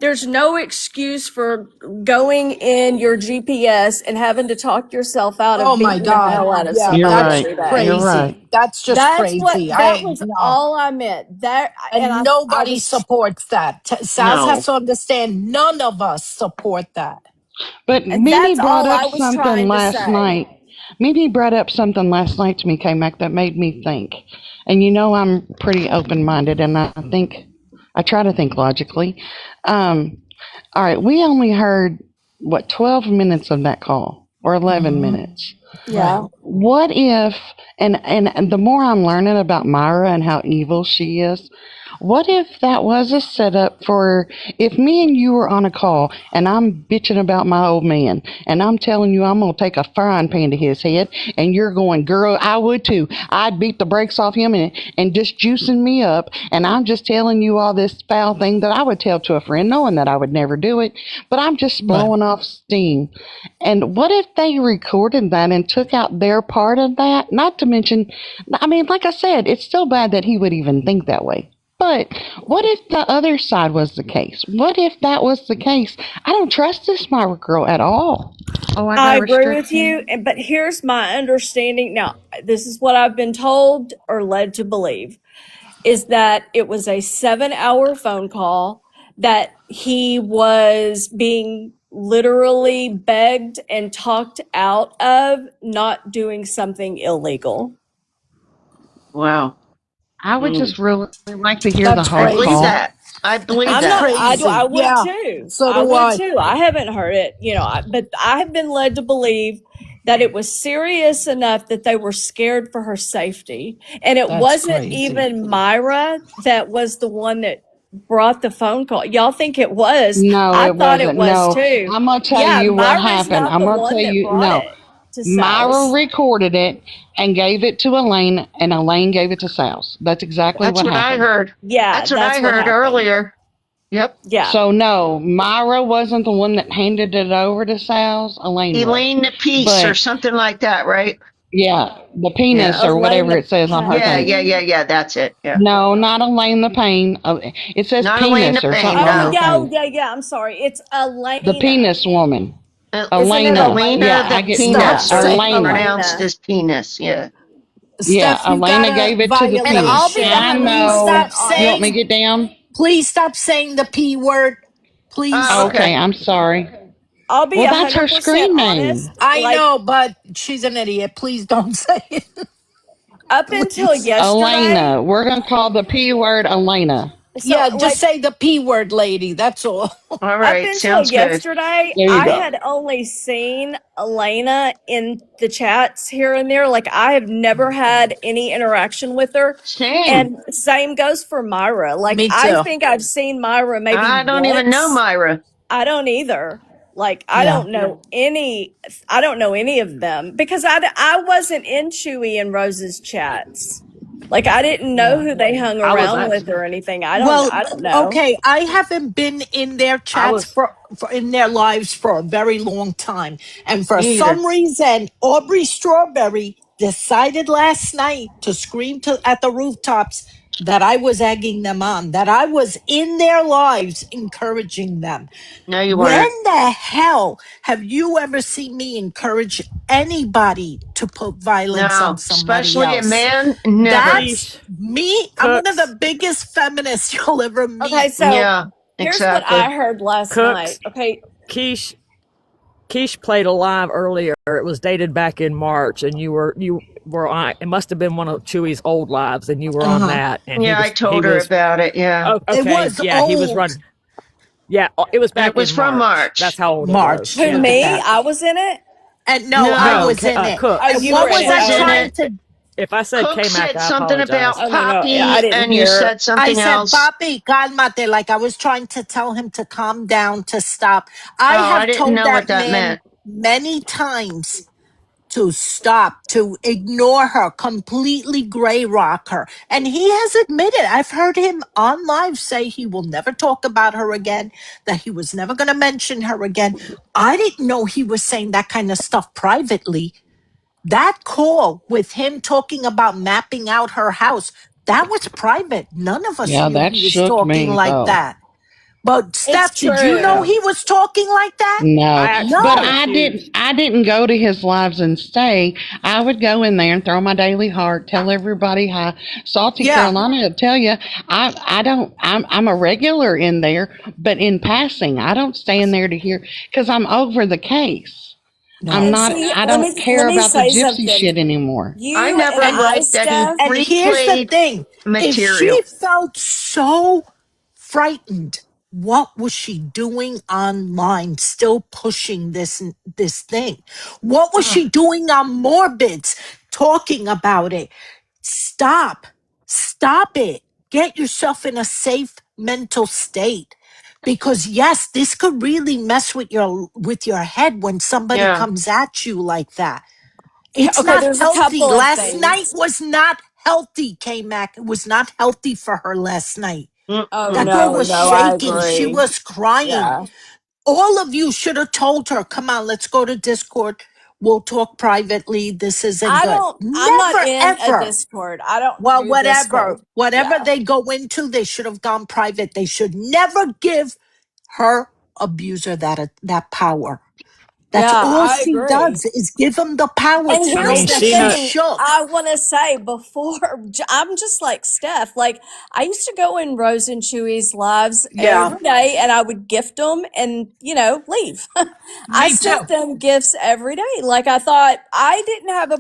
There's no excuse for going in your GPS and having to talk yourself out Oh of my beating the God. hell out of Yeah, You're somebody that's right. every day. You're right. crazy. That's just crazy. That I was no. all I meant. That And I nobody was supports that. Saz has No. to understand none of us support that. But Mimi that's brought all up I was something trying to last say. night. Mimi brought up something last night to me, K-Mac, that made me think. And you know I'm pretty open-minded, and I try to think logically. All right, we only heard, 12 minutes of that call, or 11 Hmm. minutes. Right. Yeah. What if, and the more I'm learning about Myra and how evil she is, what if that was a setup for, if me and you were on a call and I'm bitching about my old man and I'm telling you I'm going to take a frying pan to his head and you're going, girl, I would too. I'd beat the brakes off him and just juicing me up. And I'm just telling you all this foul thing that I would tell to a friend knowing that I would never do it, but I'm just Right. blowing off steam. And what if they recorded that and took out their part of that? Not to mention, I mean, like I said, it's still bad that he would even think that way. But what if the other side was the case? What if that was the case? I don't trust this Myra girl at all. Oh, I got I a agree with you, restriction. but here's my understanding. Now, this is what I've been told or led to believe, is that it was a 7-hour phone call, that he was being literally begged and talked out of not doing something illegal. Wow. I would just really like to hear the That's I whole believe crazy. call. that. I believe I'm That's that. not, I crazy. would Yeah. too. So I do would I. too. I haven't heard it, but I have been led to believe that it was serious enough that they were scared for her safety. And it That's wasn't crazy. even Myra that was the one that brought the phone call. Y'all think it was? No, I it thought it wasn't. was No, too. I'm going to tell Yeah, you what Myra's happened. not I'm the going to tell one that you, brought no. it to Myra Sal's. recorded it and gave it to Elaine, and Elaine gave it to Sals. That's exactly That's what what I happened. heard. Yeah, That's what I that's what heard happened. earlier. Yep. Yeah. So no, Myra wasn't the one that handed it over to Sal's. Elaine was. Elaine the Peace or But something like that, right? yeah, the Yeah. penis or whatever Elena it says on her thing. Payne. Yeah. That's it. Yeah. No, not Elaine the pain. It says Not Elaine the penis or Pain, something on her Oh, no. yeah, oh, thing. yeah, yeah. I'm sorry. It's The Elena. penis woman. Isn't it Elena. Elena Yeah, I Elena? the get Stop Yeah, Penis, or saying. Elena. pronounced Elena. as penis. Yeah. Yeah, Steph, you got Elena a gave it to the And penis. I'll be violation. I Please 100% stop know. You want me to honest. saying. get down? Please stop saying the P word. Please. Okay, Okay. I'm sorry. I'll be Well, that's her 100% screen name. honest. I Like, know, but she's an idiot. Please don't say it. up until Please. yesterday, Elena. We're going to call the P word Elena. So, Yeah, just like, say the P word, lady. That's all. All up right, until sounds good. yesterday, There you I go. had only seen Elena in the chats here and there. Like, I have never had any interaction with her. Same. And same goes for Myra. Like, Me I too. think I've seen Myra maybe I don't even know once. Myra. I don't either. Like, Yeah. I don't know any of them because I wasn't in Chewy and Rose's chats. Like, I didn't know Yeah. who they hung I was around with actually or anything. Well, I don't know. okay, I haven't been in their I chats was for in their lives for a very long time. And for Me either. some reason, Aubrey Strawberry decided last night to scream at the rooftops that I was egging them on, that I was in their lives encouraging them. No, you When weren't. the hell have you ever seen me encourage anybody to put violence on No, somebody especially a else? man. Never. That's Keish me. I'm one of Cooks the biggest feminists you'll ever Okay, meet. so Yeah, here's what I exactly. heard last night. Cooks Okay, Keish Keish played a live earlier. It was dated back in March, and you were on. It must have been one of Chewy's old lives, and you were on Uh-huh. that. And Yeah, I he told her was about it. Yeah. oh, It okay. was Yeah, he was old running. Yeah, it was And it back was in from March. That's March. how old it was. March. who, Yeah. Look at me? that. I was in it. And no, I No, No, was in it. Oh, And Cooks. you were what Cooks in was it. I was in Oh, trying it. to If I said Cook K Mac, said I something apologize. about oh no, no, yeah, Poppy, I didn't and you hear it. said I something said, else. Papi, calmate. Like I was trying to tell him to calm down, to stop. I Oh, I have didn't told know what that that man meant. many times to stop, to ignore her, completely gray rock her. And he has admitted, I've heard him on live say he will never talk about her again, that he was never going to mention her again. I didn't know he was saying that kind of stuff privately. That call with him talking about mapping out her house, that was private. None of us Yeah, knew that he was shook talking me like though. that. But It's Steph, did you know true. he was talking like that? No, I actually but got No. accused. I didn't go to his lives and stay. I would go in there and throw my daily heart, tell everybody hi. Salty Yeah. Carolina will tell you, I don't, I'm a regular in there, but in passing, I don't stay in there to hear, because I'm over the case. I'm No. And not, see, I let don't me let care me about the say gypsy something. shit anymore. I You never and And I, liked that he Steph. and here's the replayed thing. If she material. felt so frightened, what was she doing online still pushing this thing? What was Ugh, she doing on Morbids talking about it? Stop. Stop it. Get yourself in a safe mental state. Because yes, this could really mess with your head when somebody yeah. comes at you like that. It's Okay, not there's a healthy. couple of Last night things. was not healthy, K Mac. It was not healthy for her last night. Oh That Mm-mm. girl no, was no, I shaking. She agree. was crying. Yeah, All of you should have told her, come on, let's go to Discord. We'll talk privately. This isn't I good. don't. I'm not Never, in a ever. Discord. I don't Well, do Discord. whatever Yeah, they go into, they should have gone private. They should never give her abuser that power. That's yeah, all I she agree. does is give him the power And to I know here's mean, the that she she's had. thing shook. I want to say before I'm just like Steph. Like, I used to go in Rose and Chewy's lives Yeah, every day and I would gift them and, leave. I me sent too. them gifts every day. Like, I thought I didn't have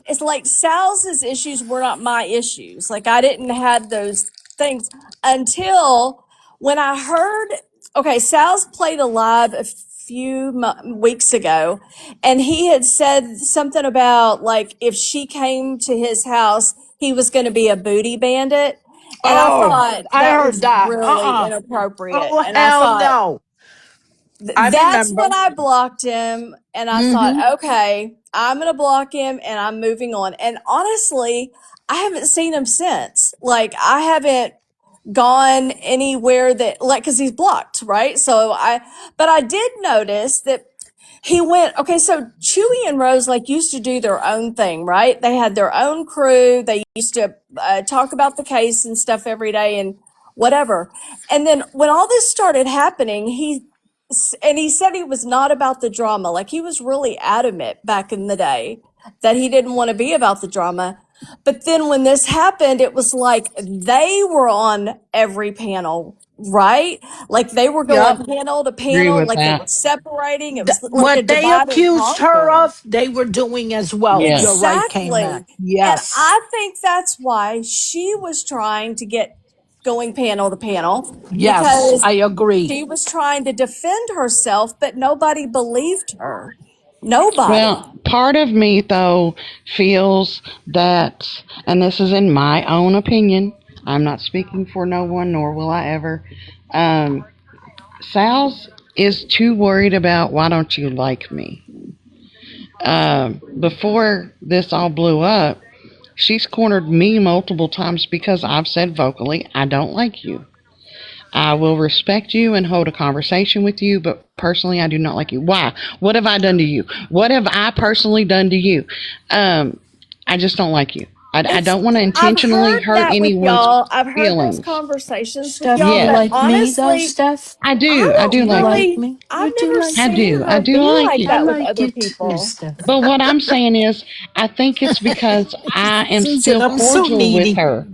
it's like Sal's issues were not my issues. Like, I didn't have those things until when I heard, okay, Sal's played a live a few weeks ago and he had said something about like if she came to his house, he was going to be a booty bandit. And I Oh, thought I that heard was that. really inappropriate. Oh, And I hell thought, no. I that's remember. when I blocked him. And I thought, Hmm. okay, I'm going to block him and I'm moving on. And honestly, I haven't seen him since. Like, I haven't gone anywhere that, like, because he's blocked, right? But I did notice that he went, okay, so Chewy and Rose like used to do their own thing, right? They had their own crew. They used to talk about the case and stuff every day and whatever. And then when all this started happening, he said he was not about the drama. Like, he was really adamant back in the day that he didn't want to be about the drama. But then when this happened, it was like they were on every panel, right? Like, they were Yep. going panel to Agree panel, with like they were that. separating. It was like a What they divide and accused her conquer. of, they were doing as well. Yes. You're right, K Exactly. Mac. And Yes. I think that's why she was trying to get going panel to panel Yes, because I agree. she was trying to defend herself, but nobody believed her. Nobody. Well, part of me, though, feels that, and this is in my own opinion, I'm not speaking for no one, nor will I ever. Um, Sal's is too worried about why don't you like me. Before this all blew up, she's cornered me multiple times because I've said vocally, I don't like you. I will respect you and hold a conversation with you, but personally, I do not like you. Why? What have I done to you? What have I personally done to you? I just don't like you. I don't want to I've intentionally heard hurt that with anyone's y'all. I've heard those feelings. conversations with Steph, y'all, you but Yes, like me though, honestly, Steph? I I do. I Do do don't you like you. like really, me? I've I do never like I you. seen do. I her do be like like you. I that with like other you too, people. Steph. But what I'm saying is, I think it's because I am Susan, still I'm so cordial with needy. her.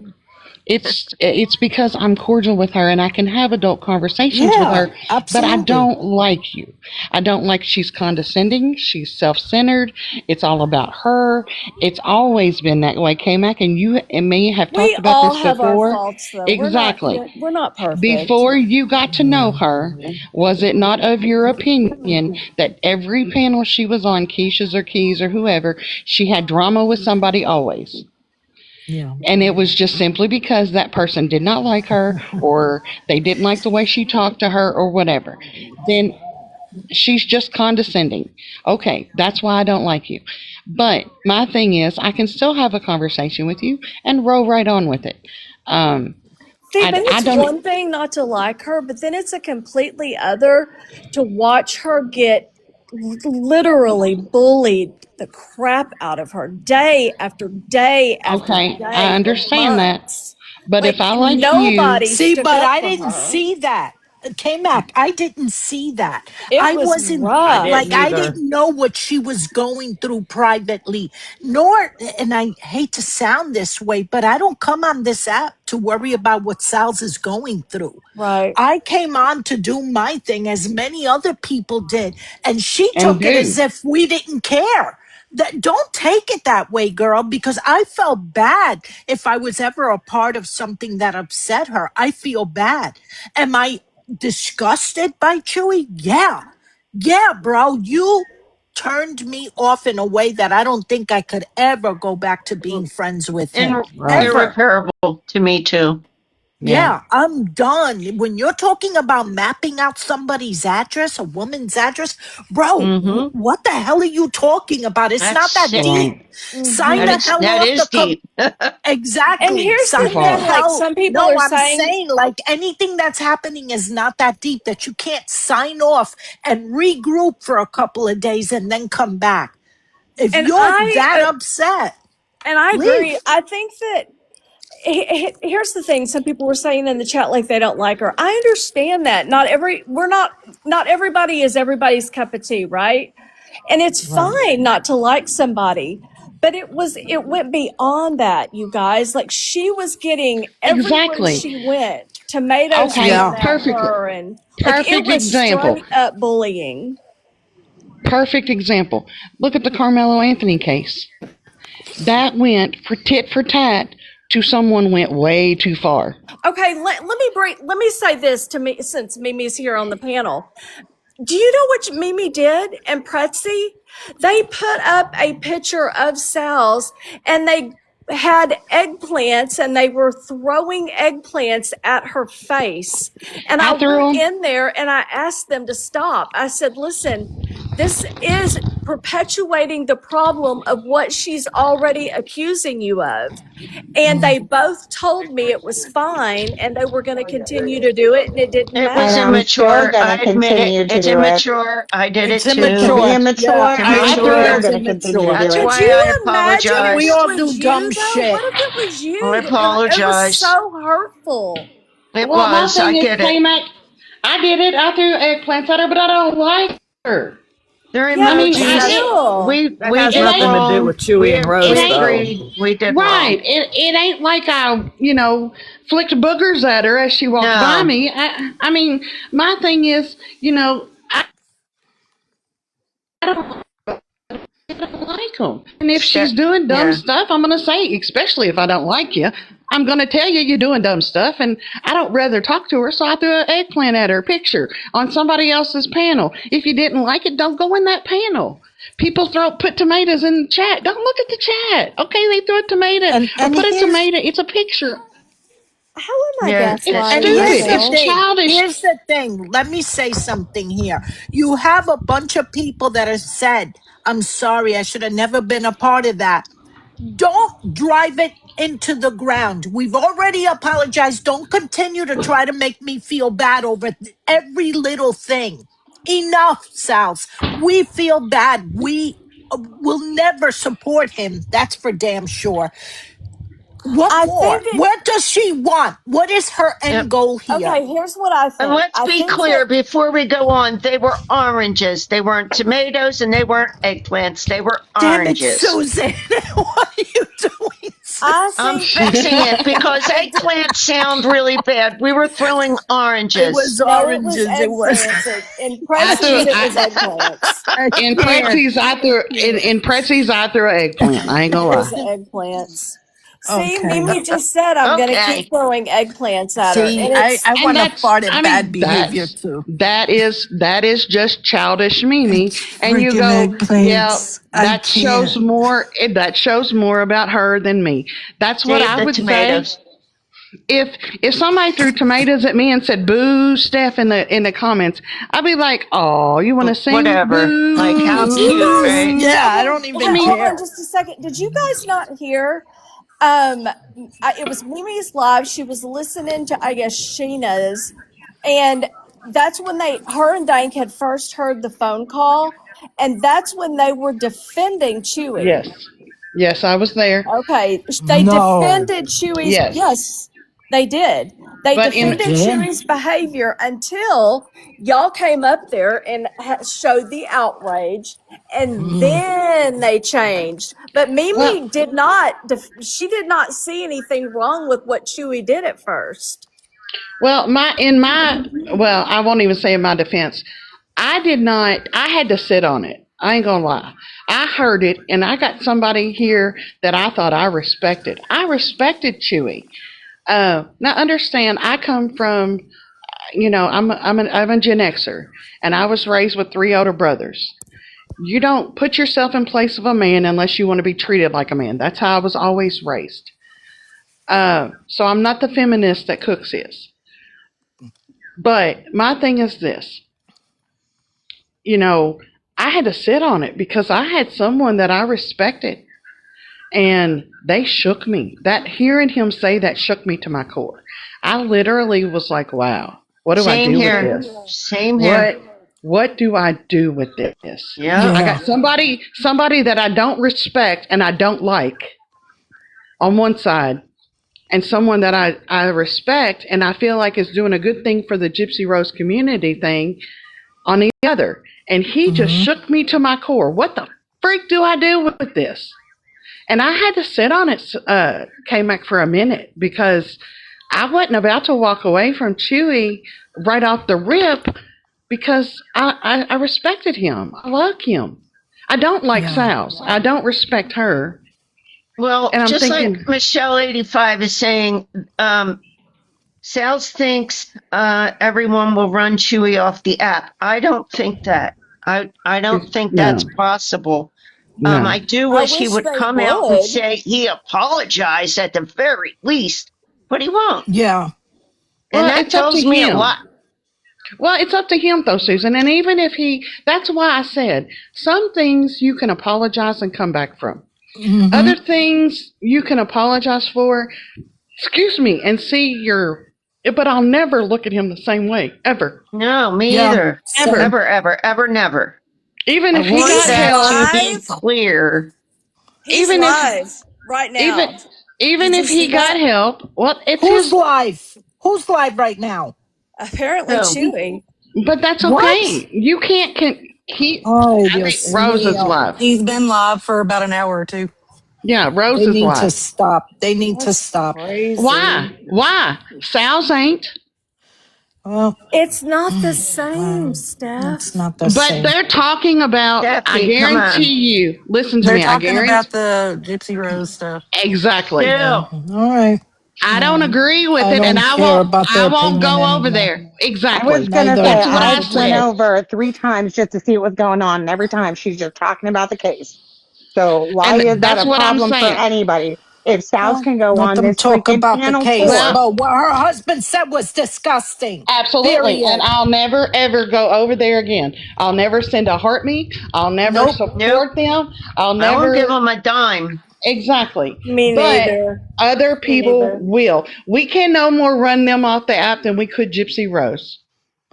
It's because I'm cordial with her and I can have adult conversations with Yeah, her, but I absolutely. don't like you. I don't like she's condescending, she's self-centered, it's all about her. It's always been that way, K-Mac, and you and me have We talked about all this have our before. faults, though. Exactly. We're not perfect. Before you got to know her, was it not of your opinion that every panel she was on, Keisha's or Keys or whoever, she had drama with somebody always? Yeah. And it was just simply because that person did not like her or they didn't like the way she talked to her or whatever. Then she's just condescending. Okay, that's why I don't like you. But my thing is, I can still have a conversation with you and roll right on with it. Um, See, but I it's don't. one thing not to like her, but then it's a completely other to watch her get literally bullied the crap out of her day after day after Okay, I day for understand that. months. But if Like I like you, nobody See, stood but up I for didn't her. see that. K-Mac, I didn't see that. It I was wasn't I rough. didn't like, I either. didn't know what she was going through privately, nor, and I hate to sound this way, but I don't come on this app to worry about what Sal's is going through. Right. I came on to do my thing as many other people did, and she and took it as do. if we didn't care. That don't take it that way, girl, because I felt bad if I was ever a part of something that upset her. I feel bad. Am I disgusted by Chewy? Yeah. Yeah, bro. You turned me off in a way that I don't think I could ever go back to being friends with him. Right. Ever. Irreparable to me too. Yeah. Yeah, I'm done. When you're talking about mapping out somebody's address, a woman's address, bro, Mm-hmm. what the hell are you talking about? It's That's not that sick. deep. Right. Sign the hell That off is the deep. And exactly. here's Too the Sign the thing, far. like hell. some people No, are I'm saying, saying like anything that's happening is not that deep that you can't sign off and regroup for a couple of days and then come back. If and you're that upset, I agree. leave. I think that here's the thing, some people were saying in the chat like they don't like her. I understand that not everybody is everybody's cup of tea, right? And it's Right. fine not to like somebody, but it went beyond that, you guys. Like she was getting everywhere Exactly. she went, tomatoes Okay. thrown Yeah. at Perfect. her, and like it Perfect was example. straight up bullying. Perfect example. Look at the Carmelo Anthony case. That went for tit for tat to someone went way too far. Okay, let me say this to me, since Mimi's here on the panel. Do you know what Mimi did and Pretzi? They put up a picture of Sal's and they had eggplants and they were throwing eggplants at her face. And I I threw went them. in there and I asked them to stop. I said, listen, this is perpetuating the problem of what she's already accusing you of. And they both told me it was fine and they were going to continue to do it and it didn't It was And matter. I'm still immature. going to I admit it. continue to It's do it. immature. I did It's it To too. be immature. Yeah, immature, It's I I'm agree. still immature. It's going to continue to immature. That's do it. Could why I you imagine if We apologize. all it do was you dumb though? What shit. if it was I you? It was apologize. so hurtful. It Well, my was. I thing is, get it. K-Mac, I did it. I threw eggplants at her, but I don't like her. They're Yeah, I but mean, emojis. still. That We has it did nothing ain't. to do wrong. with Chewy and It Rose, We ain't. though. agreed. We did Right. wrong. It ain't like I, flicked boogers at her as she walked by No. me. I mean, my thing is, I don't like them. And if she's Step. doing dumb Yeah. stuff, I'm going to say, especially if I don't like you, I'm going to tell you you're doing dumb stuff, and I don't rather talk to her, so I threw an eggplant at her picture on somebody else's panel. If you didn't like it, don't go in that panel. People put tomatoes in the chat. Don't look at the chat. Okay, they threw a tomato or And put a here's tomato. It's a picture. How am I Yeah, It's it's And gaslighting here's stupid. the It's myself? thing. childish. Here's the thing. Let me say something here. You have a bunch of people that have said, I'm sorry, I should have never been a part of that. Don't drive it into the ground. We've already apologized. Don't continue to try to make me feel bad over every little thing. Enough, Sals. We feel bad. We will never support him. That's for damn sure. What I think more? it, What does she want? What is her yep. end goal here? okay, here's what I And think. let's I be think that clear before we go on. They were oranges. They weren't tomatoes and they weren't eggplants. They were Damn it, oranges. Susan. What are you doing, I Susan? I'm think fixing it because eggplants sound really bad. We were throwing It oranges. was no, it was oranges. It was eggplants. In I threw Pretzies, it was I, eggplants. in eggplant. Pretzies. In Pretzies. I threw an eggplant. I ain't gonna It was lie. eggplants. See, Okay. Mimi just said I'm going to keep Okay. throwing eggplants at her, See, and it's I And want to that's, part I at bad mean, behavior too. that is just childish Mimi. It's And you freaking go, yeah, eggplants. I can't. that shows more about her than me. That's what Save I the would say. tomatoes. If somebody threw tomatoes at me and said boo Steph in the comments, I'd be like, oh, you want to sing Whatever. Like, how did you cute, boo? guys? right? Yeah, I Well, don't even hold on care. just a second. Did you guys not hear? Um, it was Mimi's live. She was listening to, I guess, Sheena's, and that's when her and Dank had first heard the phone call, and that's when they were defending Chewy. Yes. Yes, I was there. Okay, they No, defended Chewy's. Yes. Yes, they did. They But they in defended did. Chewy's behavior until y'all came up there and showed the outrage, and Mm. then they changed. But well, Mimi did not. She did not see anything wrong with what Chewy did at first. well, I won't even say in my defense. I did not. I had to sit on it. I ain't gonna lie. I heard it, and I got somebody here that I thought I respected. I respected Chewy. Now understand, I come from, I'm a Gen Xer, and I was raised with three older brothers. You don't put yourself in place of a man unless you want to be treated like a man. That's how I was always raised. So I'm not the feminist that Cooks is. But my thing is this, I had to sit on it because I had someone that I respected, and they shook me. That hearing him say that shook me to my core. I literally was like, wow, what do I Same do here. with this? Same here. What do I do with this? Yeah. I Yeah. got somebody that I don't respect and I don't like on one side, and someone that I respect and I feel like is doing a good thing for the Gypsy Rose community thing on the other. And he just Hmm. shook me to my core. What the freak do I do with this? And I had to sit on it, K-Mac, for a minute because I wasn't about to walk away from Chewy right off the rip because I respected him. I like him. I don't like Yeah. Sal's. I don't respect her. Well, And I'm just thinking, like Michelle 85 is saying, Sales thinks everyone will run Chewy off the app. I don't think that. I don't think that's no, possible. no. I do I wish he wish would they come out and would. say he apologized at the very least, but he won't. Yeah. And Well, that it's up to tells me a him. lot. Well, it's up to him though, Susan. And even if that's why I said some things you can apologize and come back from. Hmm. Other things you can apologize for, excuse me, and see but I'll never look at him the same way, ever. No, me Yeah. either. Ever. Same. Ever, never. Even I if he want got that help, to be clear. He's even live right now. even Did you if see he got that? help, well, it's Who's his, live? Who's live right now? Apparently, No. Chewy. but that's What? okay. You can't, Oh, I think Dios Rose is mío. live. He's been live for about an hour or two. Yeah, Rose They is need to live. stop. They need to That's stop. crazy. Why? Sal's ain't. Well, It's not the same, it's Steph. not the But same. they're talking about, I Daphne, come on. guarantee you, listen to They're me, I talking guarantee, about the Gypsy Rose stuff. exactly. Still. All right. I don't agree with I it, and don't care about their I won't opinion go over anymore. there. I was Exactly. gonna say Neither. That's what I I went said. over 3 times just to see what's going on, and every time she's just talking about the case. So why And is that that's a what I'm problem for saying. anybody? If Styles Well, can go Let on them this talk freaking about the panel case. tour, Well, But what her husband said was disgusting. absolutely. And Period. I'll never ever go over there again. I'll never send a heartbeat. I'll never Nope. Nope. support them. I'll I won't give never. them a dime. Exactly. me But neither. other Me people neither. will. We can no more run them off the app than we could Gypsy Rose.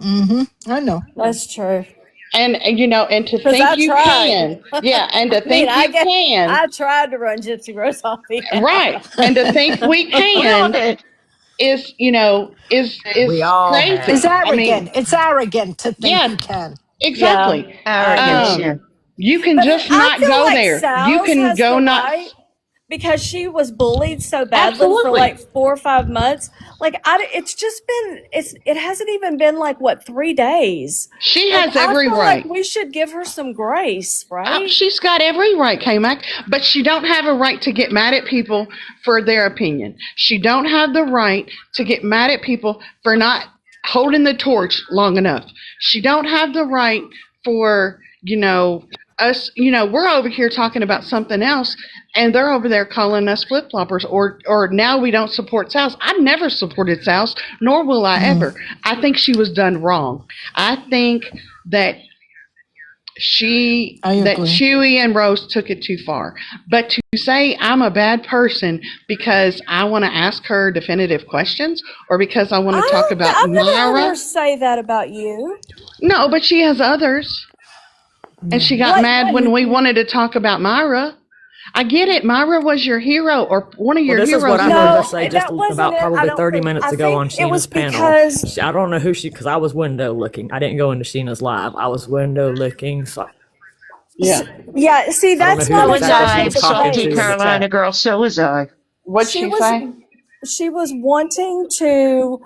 I know. That's true. And and to Because think I you tried. can. Yeah, and to I mean, think you can. I tried to run Gypsy Rose off the Right. app. And to think we We all can did. is, We is all It's have. crazy. I arrogant. mean, It's arrogant to think yeah, you can. Yeah, exactly. I Arrogance, agree. yeah. You can But just I not feel go like there. You Sal's can has go the not. right because she was bullied so badly for Absolutely. like 4 or 5 months. Like it's just been it hasn't even been like what 3 days. She Like has I every feel like right. we should give her some grace, right? She's got every right, K-Mac, but she don't have a right to get mad at people for their opinion. She don't have the right to get mad at people for not holding the torch long enough. She don't have the right for, us, we're over here talking about something else and they're over there calling us flip-floppers or now we don't support Sal's. I never supported Sal's, nor will I ever. I think she was done wrong. I think that I agree. Chewy and Rose took it too far. But to say I'm a bad person because I want to ask her definitive questions or because I want to talk about I've never heard Myra, her say that about you. no, but she has others. And she got mad when we wanted to talk about Myra. I get it. Myra was your hero or one of Well, your this is what heroes. I heard her No, say just that wasn't about it. I probably don't 30 think. minutes I ago on think it was Sheena's panel. because I don't know who because I was window looking. I didn't go into Sheena's live. I was window looking. So Yeah. yeah. See, I don't know that's who not So a was exactly she I. was judgment talking Salty to in the place. Carolina chat. girl, so was I. What'd She she was say? she was wanting to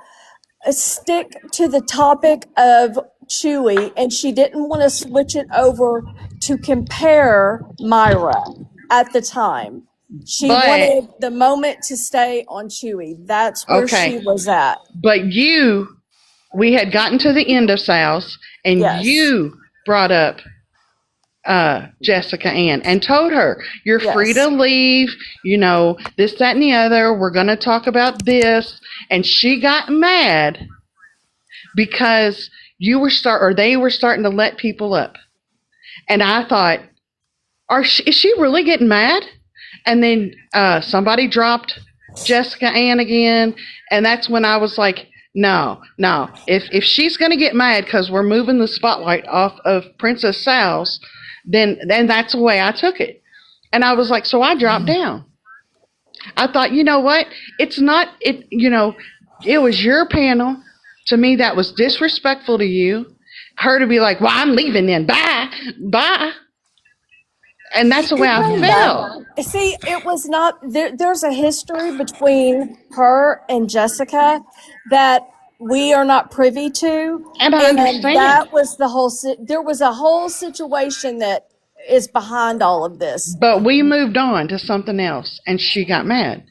stick to the topic of Chewy, and she didn't want to switch it over to compare Myra at the time. She But wanted the moment to stay on Chewy. That's where she okay. was at. But we had gotten to the end of Sal's and Yes. you brought up Jessica Ann and told her, you're free to Yes. leave, this, that, and the other. We're going to talk about this. And she got mad because they were starting to let people up. And I thought, is she really getting mad? And then somebody dropped Jessica Ann again. And that's when I was like, no. If she's going to get mad because we're moving the spotlight off of Princess Sal's, then that's the way I took it. And I was like, so I dropped down. I thought, you know what? It's not, it was your panel. To me, that was disrespectful to you. Her to be like, well, I'm leaving then. Bye. And that's the way I felt. See, it was not there's a history between her and Jessica that we are not privy to, And I understand. that was the whole there was a whole situation that is behind all of this. But we moved on to something else, and she got mad.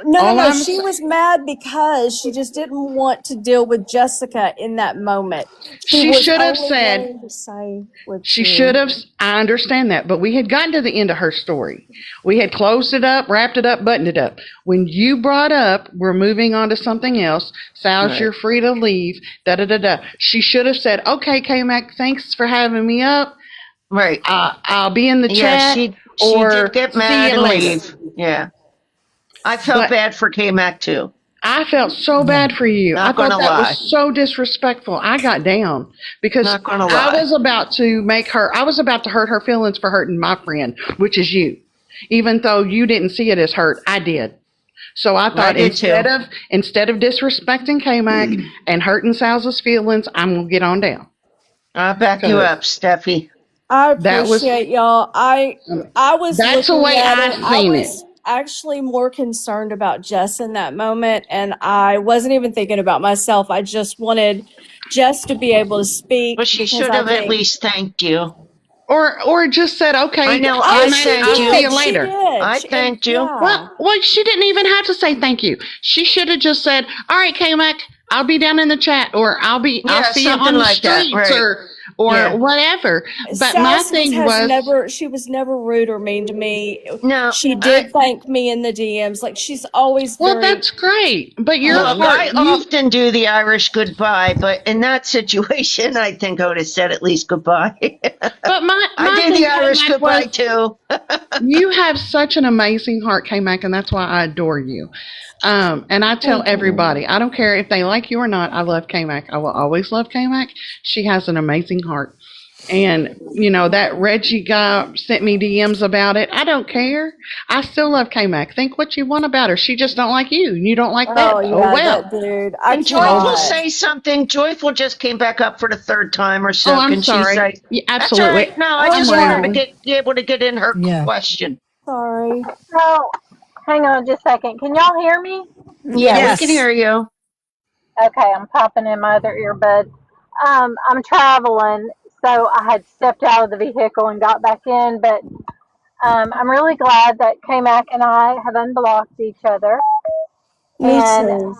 No. She was mad because she just didn't want to deal with Jessica in that moment. She was should have only said. wanting to say with She you. should have. I understand that, but we had gotten to the end of her story. We had closed it up, wrapped it up, buttoned it up. When you brought up, we're moving on to something else. Sal's, Right. you're free to leave. She should have said, "Okay, K-Mac, thanks for having me up. Right. I'll be in the Yeah, chat." she or did get see mad you and later. leave. Yeah. I felt But bad for K-Mac too. I felt so bad for you. Not I thought gonna that lie. was so disrespectful. I got down because Not gonna I lie. was about to hurt her feelings for hurting my friend, which is you. Even though you didn't see it as hurt, I did. So I thought did too. instead of disrespecting K-Mac and hurting Sal's feelings, I'm going to get on down. I'll back you up, Steffi. I That was- appreciate y'all. I was That's the looking way at I've it. I seen was actually more concerned about Jess in that moment, and I wasn't even thinking about myself. I just wanted Jess to be able to speak But she because should I have at think least thanked you. or just said, I okay, know Oh, I K-Mac, she thanked I'll see you. you did. She later. did. I And thanked you. yeah. Well, she didn't even have to say thank you. She should have just said, all right, K-Mac, I'll be down in the chat, or I'll Yeah, see you something on the like that. streets, Right. or Yeah. whatever. But my Sals thing has was, never, she was never rude or mean to me. No, She did thank me in the DMs. Like she's always well, very that's great. But your look, kind. heart, I often do the Irish goodbye, but in that situation, I think I would have said at least goodbye. but I my do the thing, Irish K-Mac, goodbye was too. you have such an amazing heart, K-Mac, and that's why I adore you. And I tell Thank you. everybody, I don't care if they like you or not, I love K-Mac. I will always love K-Mac. She has an amazing heart. And, that Reggie guy sent me DMs about it. I don't care. I still love K-Mac. Think what you want about her. She just don't like you, and you don't like Oh that. Oh, yeah, well. that dude. I And Joyful cannot. say something. Joyful just came back up for the third time or Oh, so. I'm Can she sorry. say? Yeah, That's all absolutely. right. No, I Oh I'm just want her yeah. to rambling. be able to get in her Yeah. question. Sorry. So, hang on just a second. Can y'all hear me? Yeah, we can Yes. Yes. hear you. Okay, I'm popping in my other earbud. I'm traveling, so I had stepped out of the vehicle and got back in, but I'm really glad that K-Mac and I have unblocked each other. Me And too.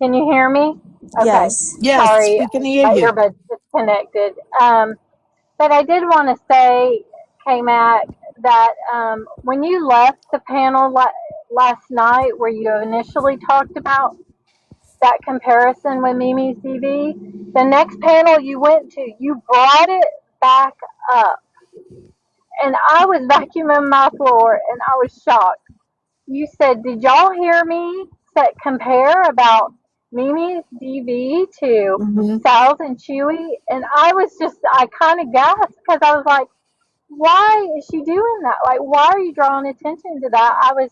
can you hear me? Okay, Yes. Yes, sorry, we can hear my you. earbud's disconnected. But I did want to say, K-Mac, that when you left the panel last night, where you initially talked about that comparison with Mimi's DV, the next panel you went to, you brought it back up. And I was vacuuming my floor and I was shocked. You said, did y'all hear me compare about Mimi's DV to Hmm. Sal's and Chewy? And I kind of gasped because I was like, why is she doing that? Like, why are you drawing attention to that? I was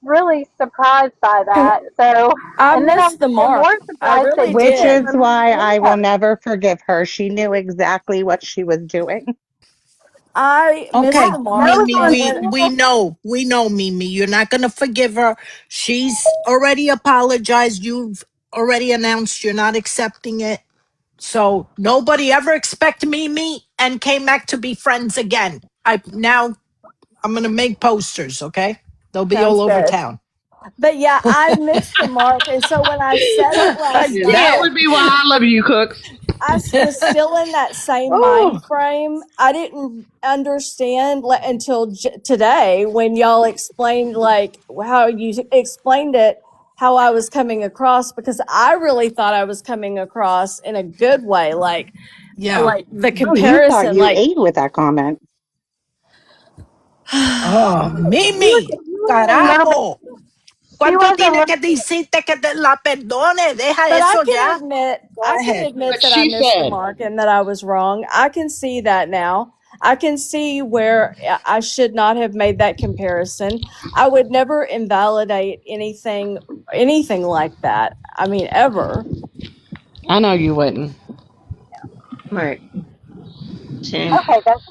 really surprised by that. So, I and then I was missed the even more mark. I surprised that really you didn't didn't did. remove I will him. never forgive her. She knew exactly what she was doing. I missed Yeah, the Okay, that mark. was Mimi, on And we when we camera. know, we know, Mimi. You're not gonna forgive her. She's already apologized. You've already announced you're not accepting it. So nobody ever expect Mimi and K-Mac to be friends again. I'm gonna make posters, okay? They'll be all sounds over good. town. But yeah, I missed the mark. And so when I said it I last That night, did. would be why I love you, Cooks. was still in that same Oh, mind frame. I didn't understand until today when y'all explained like how you explained it, how I was coming across, because I really thought I was coming across in a good way, Yeah. like the Oh, you thought comparison, you like ate with that comment. Oh, Mimi, No, but carajo. she ¿Cuánto wasn't tiene que really. decirte que te la perdone? Deja but eso ya. Go I can ahead. admit what that I she missed the said. mark and that I was wrong. I can see that now. I can see where I should not have made that comparison. I would never invalidate anything like that. I mean, ever. I know you wouldn't. Right. See. Okay, that's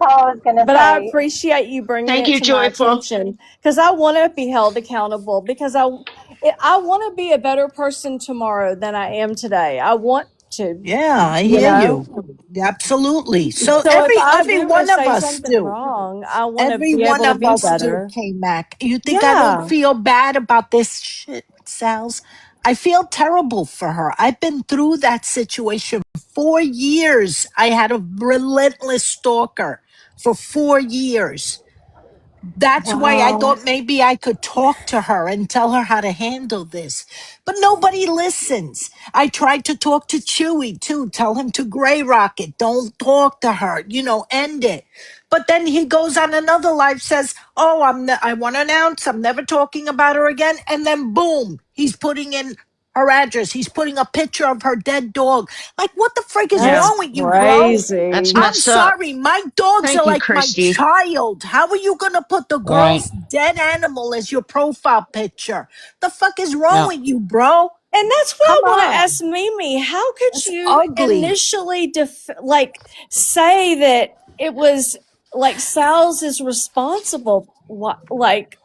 all I was gonna But I say. appreciate you bringing Thank it you, to my Joyful. attention because I want to be held accountable because I want to be a better person tomorrow than I am today. I want to, Yeah, I you hear know. you. Absolutely. So So if I every do one of say us something do. wrong, I want to Every be one able to of be us do, better. K Mac. You think I don't Yeah. feel bad about this shit, Sal's? I feel terrible for her. I've been through that situation 4 years. I had a relentless stalker for 4 years. That's why I Wow. thought maybe I could talk to her and tell her how to handle this. But nobody listens. I tried to talk to Chewy too, tell him to gray rock it. Don't talk to her, end it. But then he goes on another live, says, "Oh, I want to announce I'm never talking about her again." And then boom, he's putting in her address. He's putting a picture of her dead dog. Like, what the frick is Yeah. wrong That's with you, bro? That's crazy. I'm messed up. sorry, my dogs are Thank you, like my Christy. child. How are you gonna put the Right. girl's dead animal as your profile picture? The fuck is wrong Yeah. with you, bro? And that's what Come I want to on. ask Mimi. How could That's you ugly. initially say that it was like Sal's is responsible? What, like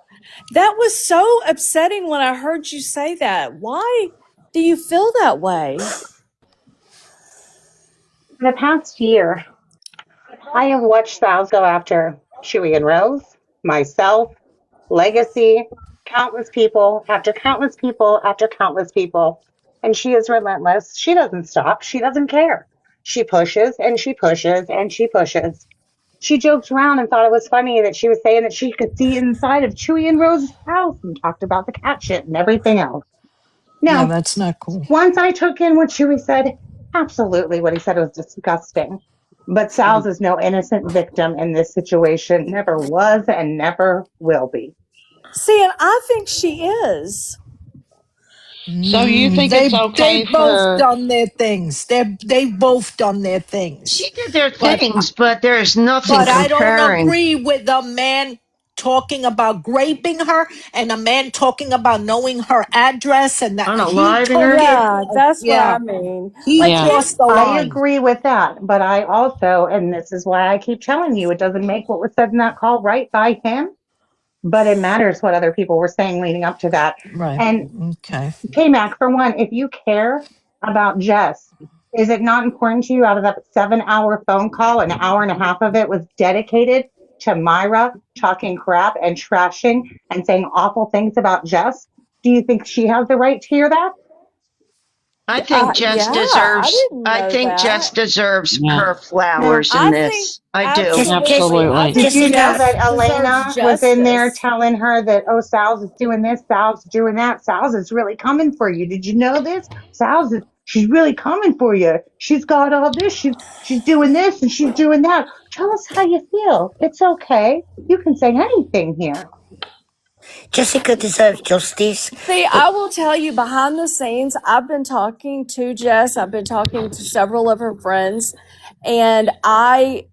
that was so upsetting when I heard you say that. Why do you feel that way? The past year, I have watched Styles go after Chewy and Rose, myself, Legacy, countless people after countless people after countless people. And she is relentless. She doesn't stop. She doesn't care. She pushes and she pushes and she pushes. She joked around and thought it was funny that she was saying that she could see inside of Chewy and Rose's house and talked about the cat shit and everything else. Yeah, Now, that's not cool. once I took in what Chewy said, absolutely what he said was disgusting. But Sal's is no innocent victim in this situation, never was and never will be. See, and I think she is. So you think it's okay They've both for done their things. They've both done their things. She did their But things, but there's nothing but I don't comparing. agree with a man talking about raping her and a man talking about knowing her address and that he Unaliving took her. it. Yeah, that's what Yeah, I mean. he Like, yeah? crossed the I line. agree with that, but I also, and this is why I keep telling you, it doesn't make what was said in that call right by him, but it matters what other people were saying leading up to that. Right. And Okay. K-Mac, for one, if you care about Jess, is it not important to you out of that 7-hour phone call, an hour and a half of it was dedicated to Myra talking crap and trashing and saying awful things about Jess? Do you think she has the right to hear that? yeah, I didn't I know think Jess that. deserves Yeah, her Now, flowers in I think this. I do. absolutely. I absolutely. did think you know Jess that deserves Elena was in there justice. telling her that, oh, Sal's is doing this, Sal's doing that, Sal's is really coming for you. Did you know this? She's really coming for you. She's got all this. She's doing this and she's doing that. Tell us how you feel. It's okay. You can say anything here. Jessica deserves justice. See, But I will tell you behind the scenes, I've been talking to Jess, I've been talking to several of her friends, and I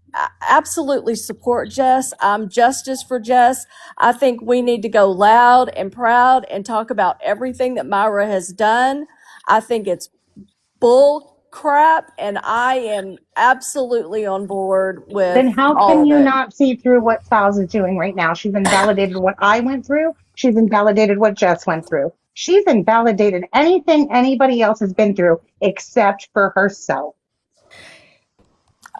absolutely support Jess. I'm justice for Jess. I think we need to go loud and proud and talk about everything that Myra has done. I think it's bull crap, and I am absolutely on board with Then how all can of you it. not see through what Sal's is doing right now? She's invalidated what I went through. She's invalidated what Jess went through. She's invalidated anything anybody else has been through except for herself.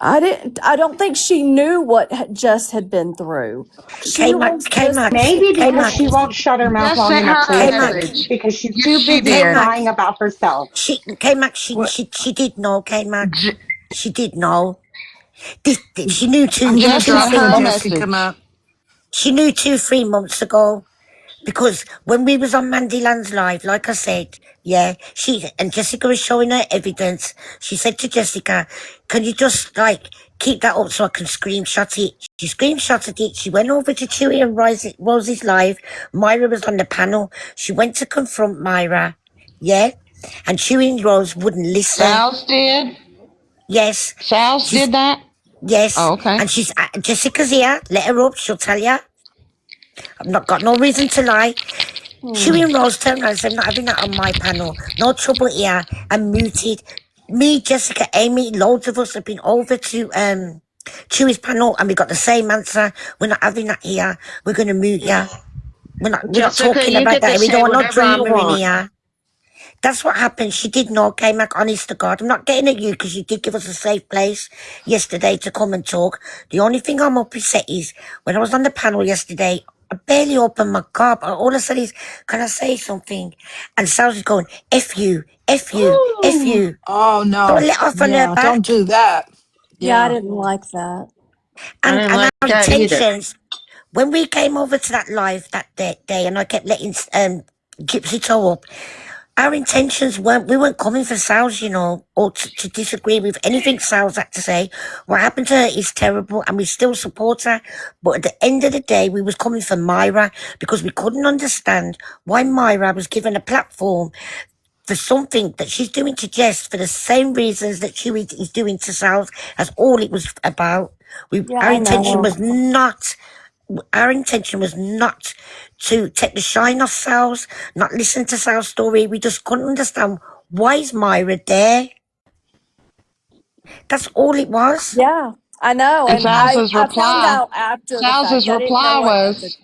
I don't think she knew what Jess had been through. She was just Maybe because K-Mac, she won't shut her mouth Just long sent enough her to a K-Mac, listen message. because she's Yes, too she busy did. K-Mac, crying about herself. K-Mac, What? she did know, K-Mac. She did know. She knew I'm gonna Just two, sent try 3 her see a Jess months. could come message. up. She knew 2, 3 months ago. Because when we was on Mandy Land's live, like I said, yeah, and Jessica was showing her evidence. She said to Jessica, can you just like keep that up so I can screenshot it? She screenshotted it. She went over to Chewy and Rose's live. Myra was on the panel. She went to confront Myra, yeah, and Chewy and Rose wouldn't listen. Sal's did? Yes, Sal's she's did that? yes, Oh, okay. and she's Jessica's here. Let her up. She'll tell you. I've not got no reason to lie. Chewy and Rose turned around and said, I'm not having that on my panel. No trouble here. And muted. Me, Jessica, Amy, loads of us have been over to Chewy's panel and we got the same answer. We're not having that here. We're going to mute you. We're not Jessica, talking you about get to that. We don't say want no whatever you drama in want. here. That's what happened. She did know, K-Mac, honest to God. I'm not getting at you because you did give us a safe place yesterday to come and talk. The only thing I'm upset is when I was on the panel yesterday, I barely opened my gob. All I said is, can I say something? And Sal was going, F you, F you, F you. Oh So I no. let off on her Yeah, don't back. do that. yeah, I Yeah. didn't like that. I And didn't like our that either. intentions, when we came over to that live that day and I kept letting Gypsy toe up, our intentions we weren't coming for Sal's, you know, or to disagree with anything Sal's had to say. What happened to her is terrible and we still support her. But at the end of the day, we was coming for Myra because we couldn't understand why Myra was given a platform for something that she's doing to Jess for the same reasons that she is doing to Sal's. That's all it was about. Yeah, Our I intention know. was not to take the shine off Sal's, not listen to Sal's story. We just couldn't understand why is Myra there. That's all it was. Yeah, I know. And And Sal's I found reply, out after the Sal's fact. I didn't know reply what happened. was,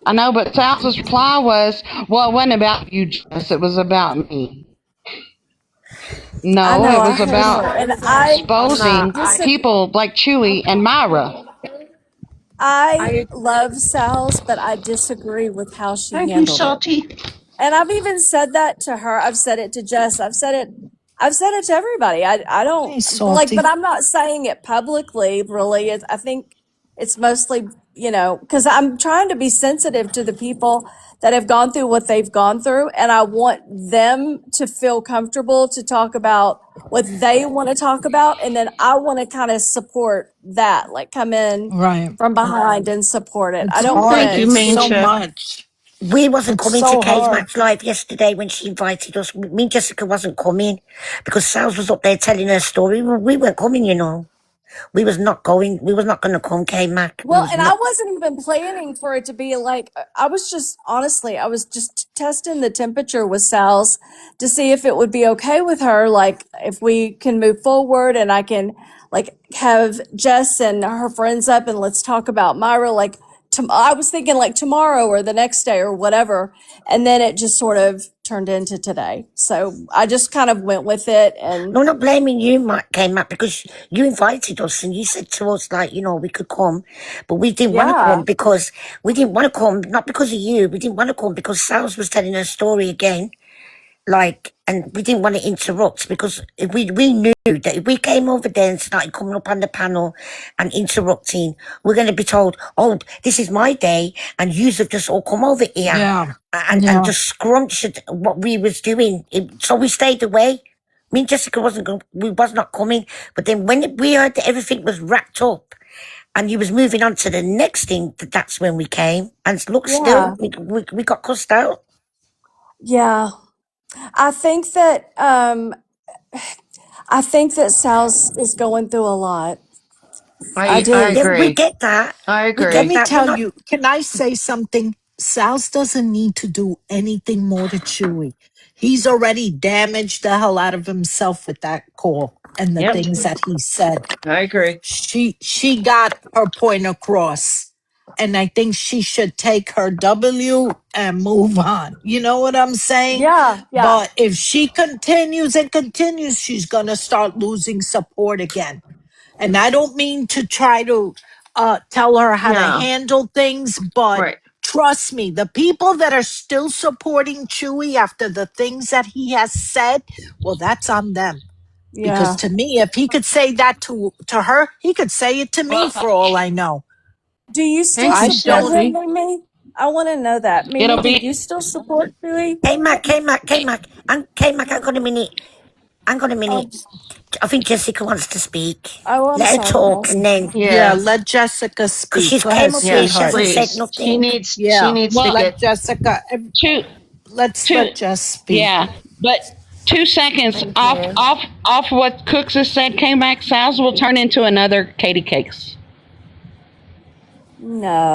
I know, but Sal's reply was, well, it wasn't about you, Jess. It was about me. I No, know it I was heard about her, and exposing people like Chewy and Myra. I love Sal's, but I disagree with how she Thank you, handled it. Salty. And I've even said that to her. I've said it to Jess. I've said it to everybody. I don't Hey, like, but Salty. I'm not saying it publicly, really. I think it's mostly, because I'm trying to be sensitive to the people that have gone through what they've gone through. And I want them to feel comfortable to talk about what they want to talk about. And then I want to kind of support that, like come in Right. from behind and support it. I It's don't hard. Thank want you, It's to. so Mancha. much. We wasn't It's coming to so K's hard. Match Live yesterday when she invited us. Me and Jessica wasn't coming because Sals was up there telling her story. We weren't coming, you know. We was not going. We was not going to come, K Mac. We Well, was and I not. wasn't even planning for it to be like, I was just, honestly, I was just testing the temperature with Sal's to see if it would be okay with her. Like, if we can move forward and I can, like, have Jess and her friends up and let's talk about Myra. Like, I was thinking like tomorrow or the next day or whatever. And then it just sort of turned into today. So I just kind of went with it. And No, not blaming you, K Mac, because you invited us and you said to us like, you know, we could come, but we didn't want to come yeah, because we didn't want to come, not because of you. We didn't want to come because Sals was telling her story again. Like, and we didn't want to interrupt because if we knew that if we came over there and started coming up on the panel and interrupting, we're going to be told, oh, this is my day and yous have just all come over here Yeah. and Yeah. just scrunched what we was doing. So we stayed away. Me and Jessica we was not coming. But then when we heard that everything was wrapped up and you was moving on to the next thing, that's when we came. And look, still, yeah, we got cussed out. yeah. I think that Sal's is going through a lot. I I do. Yeah, we agree. get that. I We Let get agree. me that. We're tell not. you, can I say something? Sal's doesn't need to do anything more to Chewy. He's already damaged the hell out of himself with that call and the Yep, things that he said. I agree. She got her point across. And I think she should take her W and move on. You know what I'm saying? Yeah, yeah, But if she continues and continues, she's gonna start losing support again. And I don't mean to try to tell her how to No, handle things, but right. trust me, the people that are still supporting Chewy after the things that he has said, well, that's on them. Because yeah. to me, if he could say that to her, he could say it to me for all I know. Do you still Thank you, I support don't. him, Steffi. Mimi? I want to know that. Mimi, It'll do you be still support Chewy? K-Mac, and K-Mac, hang on a minute. Hang on a minute. Um, I think Jessica wants to speak. oh, I'm Let her sorry, talk guys. and then, Yeah, Yeah, let Jessica because speak. she's Go ahead, came up here, she yes, sweetheart. hasn't said please. She nothing. needs she Yeah, needs to well, let get. Jessica. two, Let's two, let Jess speak. yeah, but 2 seconds Thank off, you. off what Cooks has said. Came back. Sal's will turn into another Katie Cakes.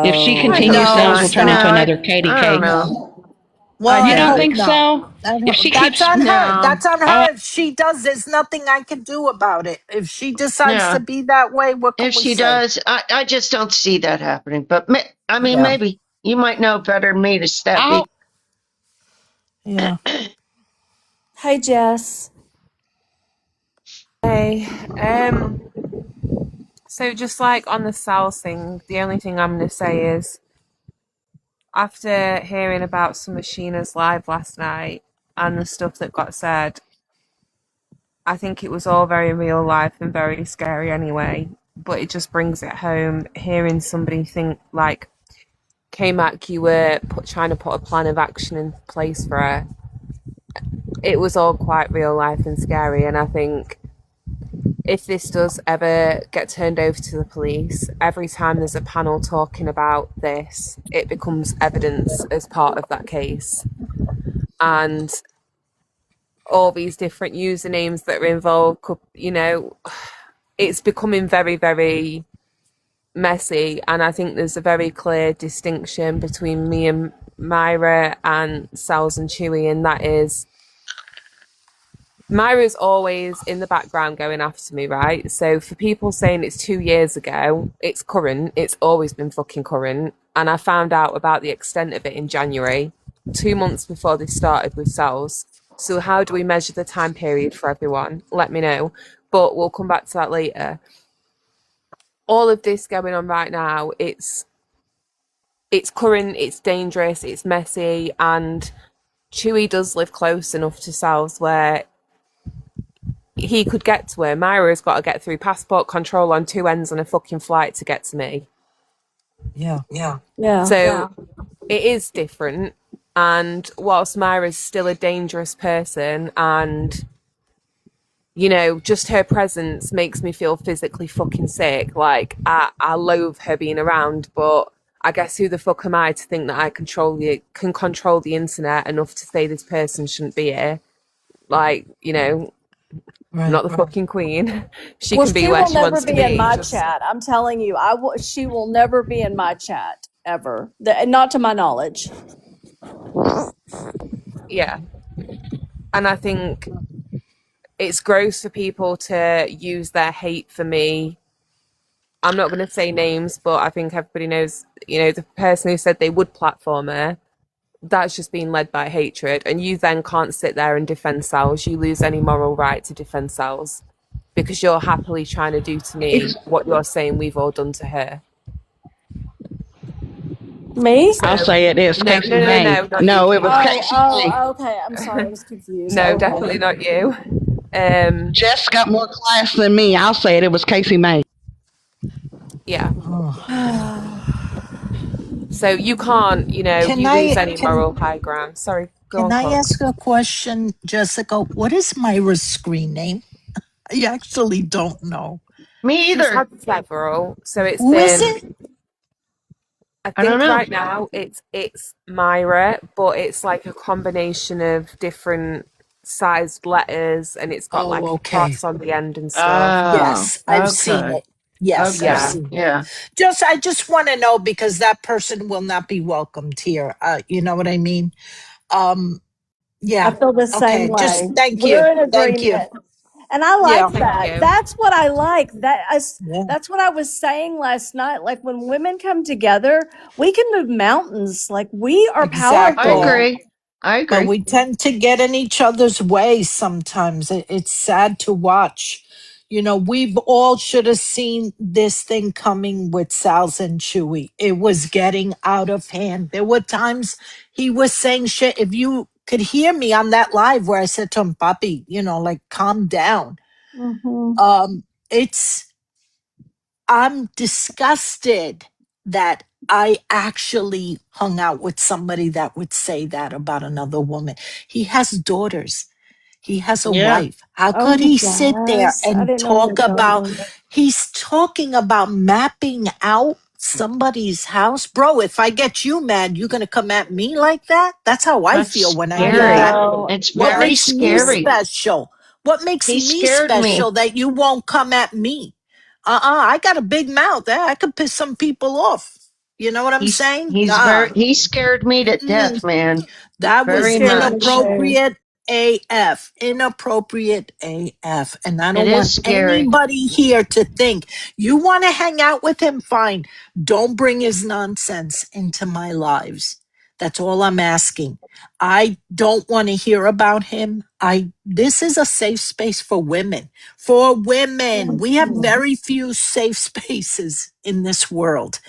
If she I No. hope continues, No, Sal's will not. turn No, into stop. another Katie I don't Cakes. know. No. Well, I You I don't doubt hope it. think not. so? If she That's keeps, on her. No, That's on oh, her. If she does, there's nothing I can do about it. If she decides to yeah. be that way, what If can we she say? does, I just don't see that happening. But I mean, Yeah. maybe you might know better than me, to I Steffi. hope Yeah. Hey, Jess. Hey, so just like on the Sal's thing, the only thing I'm going to say is after hearing about some of Sheena's live last night and the stuff that got said, I think it was all very real life and very scary anyway. But it just brings it home hearing somebody think like, K-Mac, you were trying to put a plan of action in place for her. It was all quite real life and scary, and I think if this does ever get turned over to the police, every time there's a panel talking about this, it becomes evidence as part of that case. And all these different usernames that are involved, it's becoming very, very messy. And I think there's a very clear distinction between me and Myra and Sal's and Chewy, and that is Myra's always in the background going after me, right? So for people saying it's 2 years ago, it's current. It's always been fucking current. And I found out about the extent of it in January, 2 months before this started with Sal's. So how do we measure the time period for everyone? Let me know. But we'll come back to that later. All of this going on right now, it's current, it's dangerous, it's messy, and Chewie does live close enough to Sal's where he could get to her. Myra's got to get through passport control on two ends on a fucking flight to get to me. Yeah. Yeah. So it is different. And whilst Myra's still a dangerous person, and you know, just her presence makes me feel physically fucking sick. Like I loathe her being around, but I guess who the fuck am I to think that I can control the internet enough to say this person shouldn't be here? Like, you know, I'm not the fucking queen. She Well, can be she where will she never wants to be in be. my Just, chat. I'm telling you, she will never be in my chat ever. Not to my knowledge. yeah. And I think it's gross for people to use their hate for me. I'm not going to say names, but I think everybody knows, you know, the person who said they would platform her, that's just being led by hatred. And you then can't sit there and defend Sal's. You lose any moral right to defend Sal's because you're happily trying to do to me what you're saying we've all done to her. Me? So, I'll say it is no, Casey May. not you, No, it was Keith. Casey May. Okay. I'm sorry. I was confused. No, Okay. definitely not you. Jess got more class than me. I'll say it. It was Casey May. Yeah. Oh. So you can't, you know, Can you lose I any can moral high ground. Sorry, go can on, I Cook. ask a question, Jessica? What is Myra's screen name? I actually don't know. Me She's either. had several, so it's Who is been. it? I I don't think know. right now it's Myra, but it's like a combination of different sized letters, and it's got like Oh, a okay. cross on the end and stuff. Oh, Yes, I've seen okay. it. Yes, I've Okay. Yeah, seen it. Yeah. I just want to know because that person will not be welcomed here. You know what I mean? I Yeah. feel the same Okay. way. Just thank you. We're in Thank you. agreement. And I Yeah. like thank that. you. That's what I like. Yeah. That's what I was saying last night. Like when women come together, we can move mountains. Like we are I Exactly. powerful. agree. I But agree. we tend to get in each other's way sometimes. It's sad to watch. You know, we've all should have seen this thing coming with Sal's and Chewy. It was getting out of hand. There were times he was saying shit. If you could hear me on that live where I said to him, Papi, you know, like calm down. Mm-hmm. I'm disgusted that I actually hung out with somebody that would say that about another woman. He has daughters. He has a Yeah. wife. How Oh, could he he sit there does. I and didn't know he talk had about, daughters. he's talking about mapping out somebody's house? Bro, if I get you mad, you're going to come at me like that? That's how I That's feel when I I hear scary. that. know. It's What very Yes. makes me scary. special? What makes He me scared me. special that you won't come at me? I got a big mouth. I could piss some people off. You know what I'm saying? He scared me to death, man. That He was Very scared me much. too. inappropriate AF. Inappropriate AF. And I It don't is want scary. anybody here to think you want to hang out with him, fine. Don't bring his nonsense into my lives. That's all I'm asking. I don't want to hear about him. This is a safe space for women. For women. We have Mhm. very few safe spaces in this world.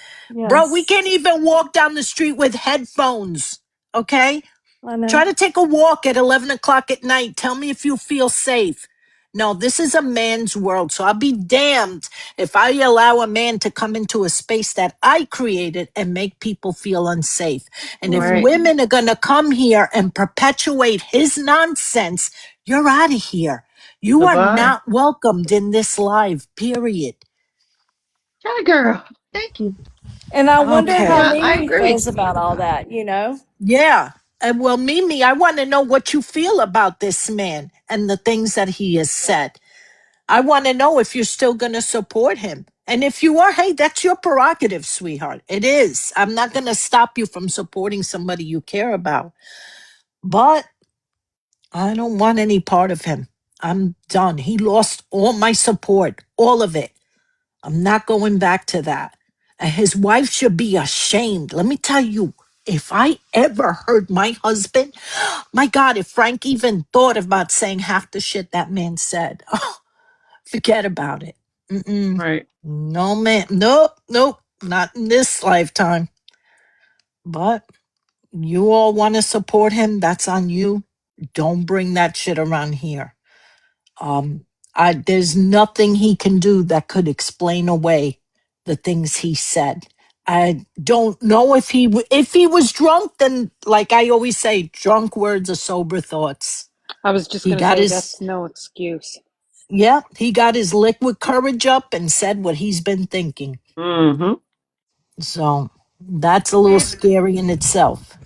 Bro, we Yes. can't even walk down the street with headphones. Okay? I know. Try to take a walk at 11 o'clock at night. Tell me if you feel safe. No, this is a man's world. So I'll be damned if I allow a man to come into a space that I created and make people feel unsafe. And if Right. women are going to come here and perpetuate his nonsense, you're out of here. You are Bye-bye. not welcomed in this live, period. Yeah, girl. Thank you. And I wonder how Okay. Yeah, I Mimi agree. feels about all that, you know? Yeah. And well, Mimi, I want to know what you feel about this man and the things that he has said. I want to know if you're still going to support him. And if you are, hey, that's your prerogative, sweetheart. It is. I'm not going to stop you from supporting somebody you care about. But I don't want any part of him. I'm done. He lost all my support, all of it. I'm not going back to that. And his wife should be ashamed. Let me tell you. If I ever heard my husband, my God, if Frank even thought about saying half the shit that man said, oh, forget about it. Mm-mm. Right. No, man. Nope, nope. Not in this lifetime. But you all want to support him, that's on you. Don't bring that shit around here. Um, there's nothing he can do that could explain away the things he said. I don't know if he was drunk. Then, like I always say, drunk words are sober thoughts. I was just He going to got say his that's no excuse. Yeah, he got his liquid courage up and said what he's been thinking. Mm-hmm. So that's a little scary in itself.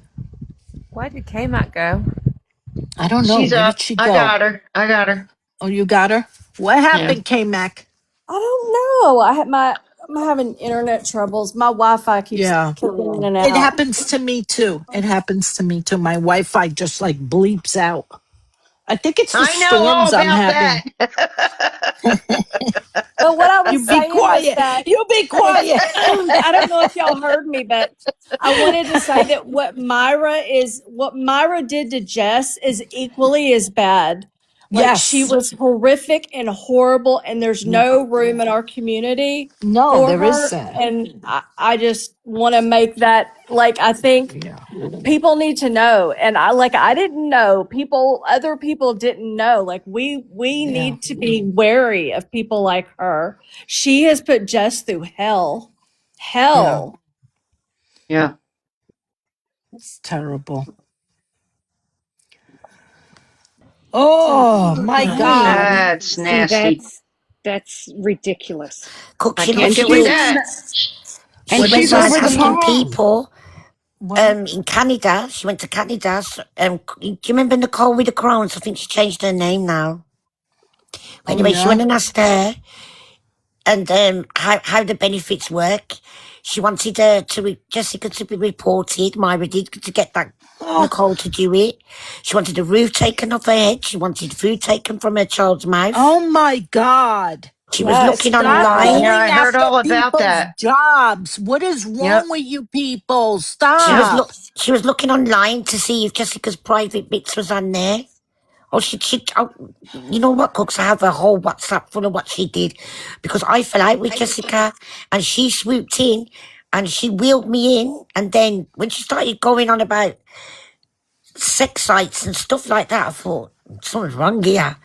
Where did K-Mac go? I don't know. She's Where up. did she I go? got her. I got her. Oh, you got her? What Yeah. happened, K-Mac? I don't know. I'm having internet troubles. My Wi-Fi keeps Yeah. kicking in and It out. happens to me too. It happens to me too. My Wi-Fi just like bleeps out. I think it's the I know all storms I'm about having. that. But what I You was be saying was quiet. that You be quiet. I don't know if y'all heard me, but I wanted to say that what Myra did to Jess is equally as bad. Like she Yes. was horrific and horrible, and there's Yeah. no room in our community No, for there her. isn't. And I just want to make that like I think Yeah. people need to know. And I didn't know. Other people didn't know. Like we Yeah. need to be wary of people like her. She has put Jess through hell. Yeah. Hell. Yeah. It's terrible. Oh my Mm. God. That's See, nasty. that's ridiculous. I Cooks, can't she get with was that. she And went she's around over the asking pond. people What? in Canada. She went to Canada. Do you remember Nicole with the Crowns? I think she changed her name now. But Oh anyway, she yeah. went and asked her and how the benefits work. She wanted Jessica to be reported. Myra did to get that Oh, Nicole to do it. She wanted a roof taken off her head. She wanted food taken from her child's mouth. oh my God. She was looking Yes. Stop online. Yeah, going I heard after all about people's that. jobs. What is Yep. wrong with you people? She was Yep. Stop. she was looking online to see if Jessica's private bits was on there. Oh, you know what, Cooks? I have a whole WhatsApp full of what she did because I fell out with Jessica and she swooped in and she wheeled me in. And then when she started going on about sex sites and stuff like that, I thought, something's wrong here.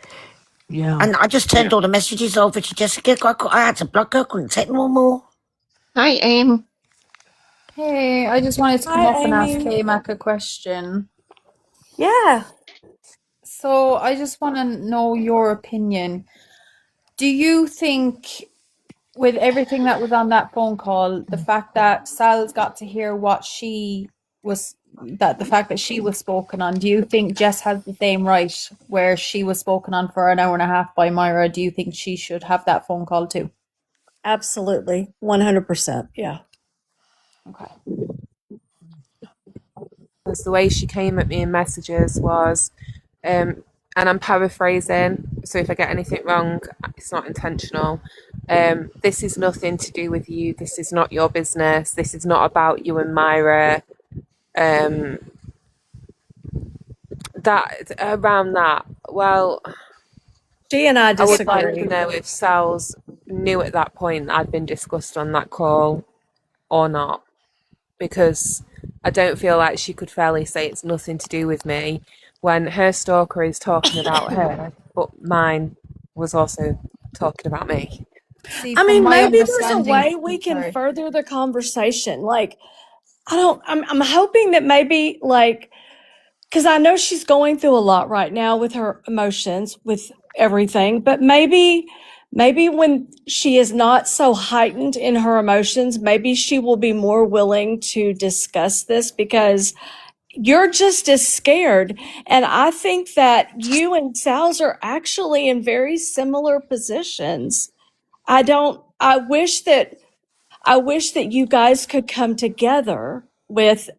Yeah. And I just turned all the messages over to Jessica. I had to block her, couldn't take no more. Hi, Aim. Hey, I just wanted to come Hi, up and ask Amy. K-Mac a question. Yeah. So I just want to know your opinion. Do you think, with everything that was on that phone call, the fact that Sal's got to hear the fact that she was spoken on, do you think Jess has the same right where she was spoken on for an hour and a half by Myra? Do you think she should have that phone call too? Absolutely. 100%. Yeah. Okay. Because the way she came at me in messages was, and I'm paraphrasing, so if I get anything wrong, it's not intentional. This is nothing to do with you. This is not your business. This is not about you and Myra. That around that. Well, She and I I would like to disagree. know if Sal's knew at that point I'd been discussed on that call or not, because I don't feel like she could fairly say it's nothing to do with me when her stalker is talking about her, but mine was also talking about me. See, I from mean, my maybe there's a understanding, way we can sorry. further the conversation. Like, I'm hoping that maybe, like, because I know she's going through a lot right now with her emotions, with everything, but maybe when she is not so heightened in her emotions, maybe she will be more willing to discuss this because you're just as scared. And I think that you and Sal's are actually in very similar positions. I wish that you guys could come together with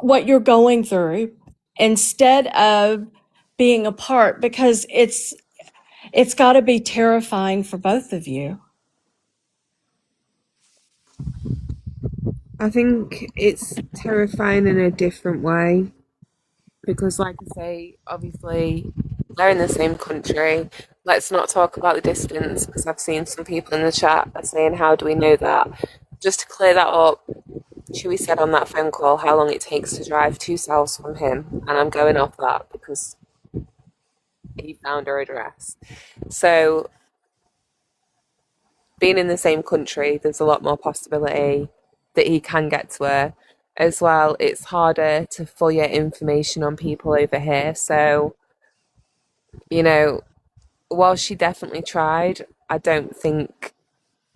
what you're going through instead of being apart because it's got to be terrifying for both of you. I think it's terrifying in a different way because, like I say, obviously they're in the same country. Let's not talk about the distance because I've seen some people in the chat are saying, "How do we know that?" Just to clear that up, Chewy said on that phone call how long it takes to drive 2 souths from him, and I'm going off that because he found her address. So, being in the same country, there's a lot more possibility that he can get to her. As well, it's harder to FOIA information on people over here. So, you know, while she definitely tried, I don't think,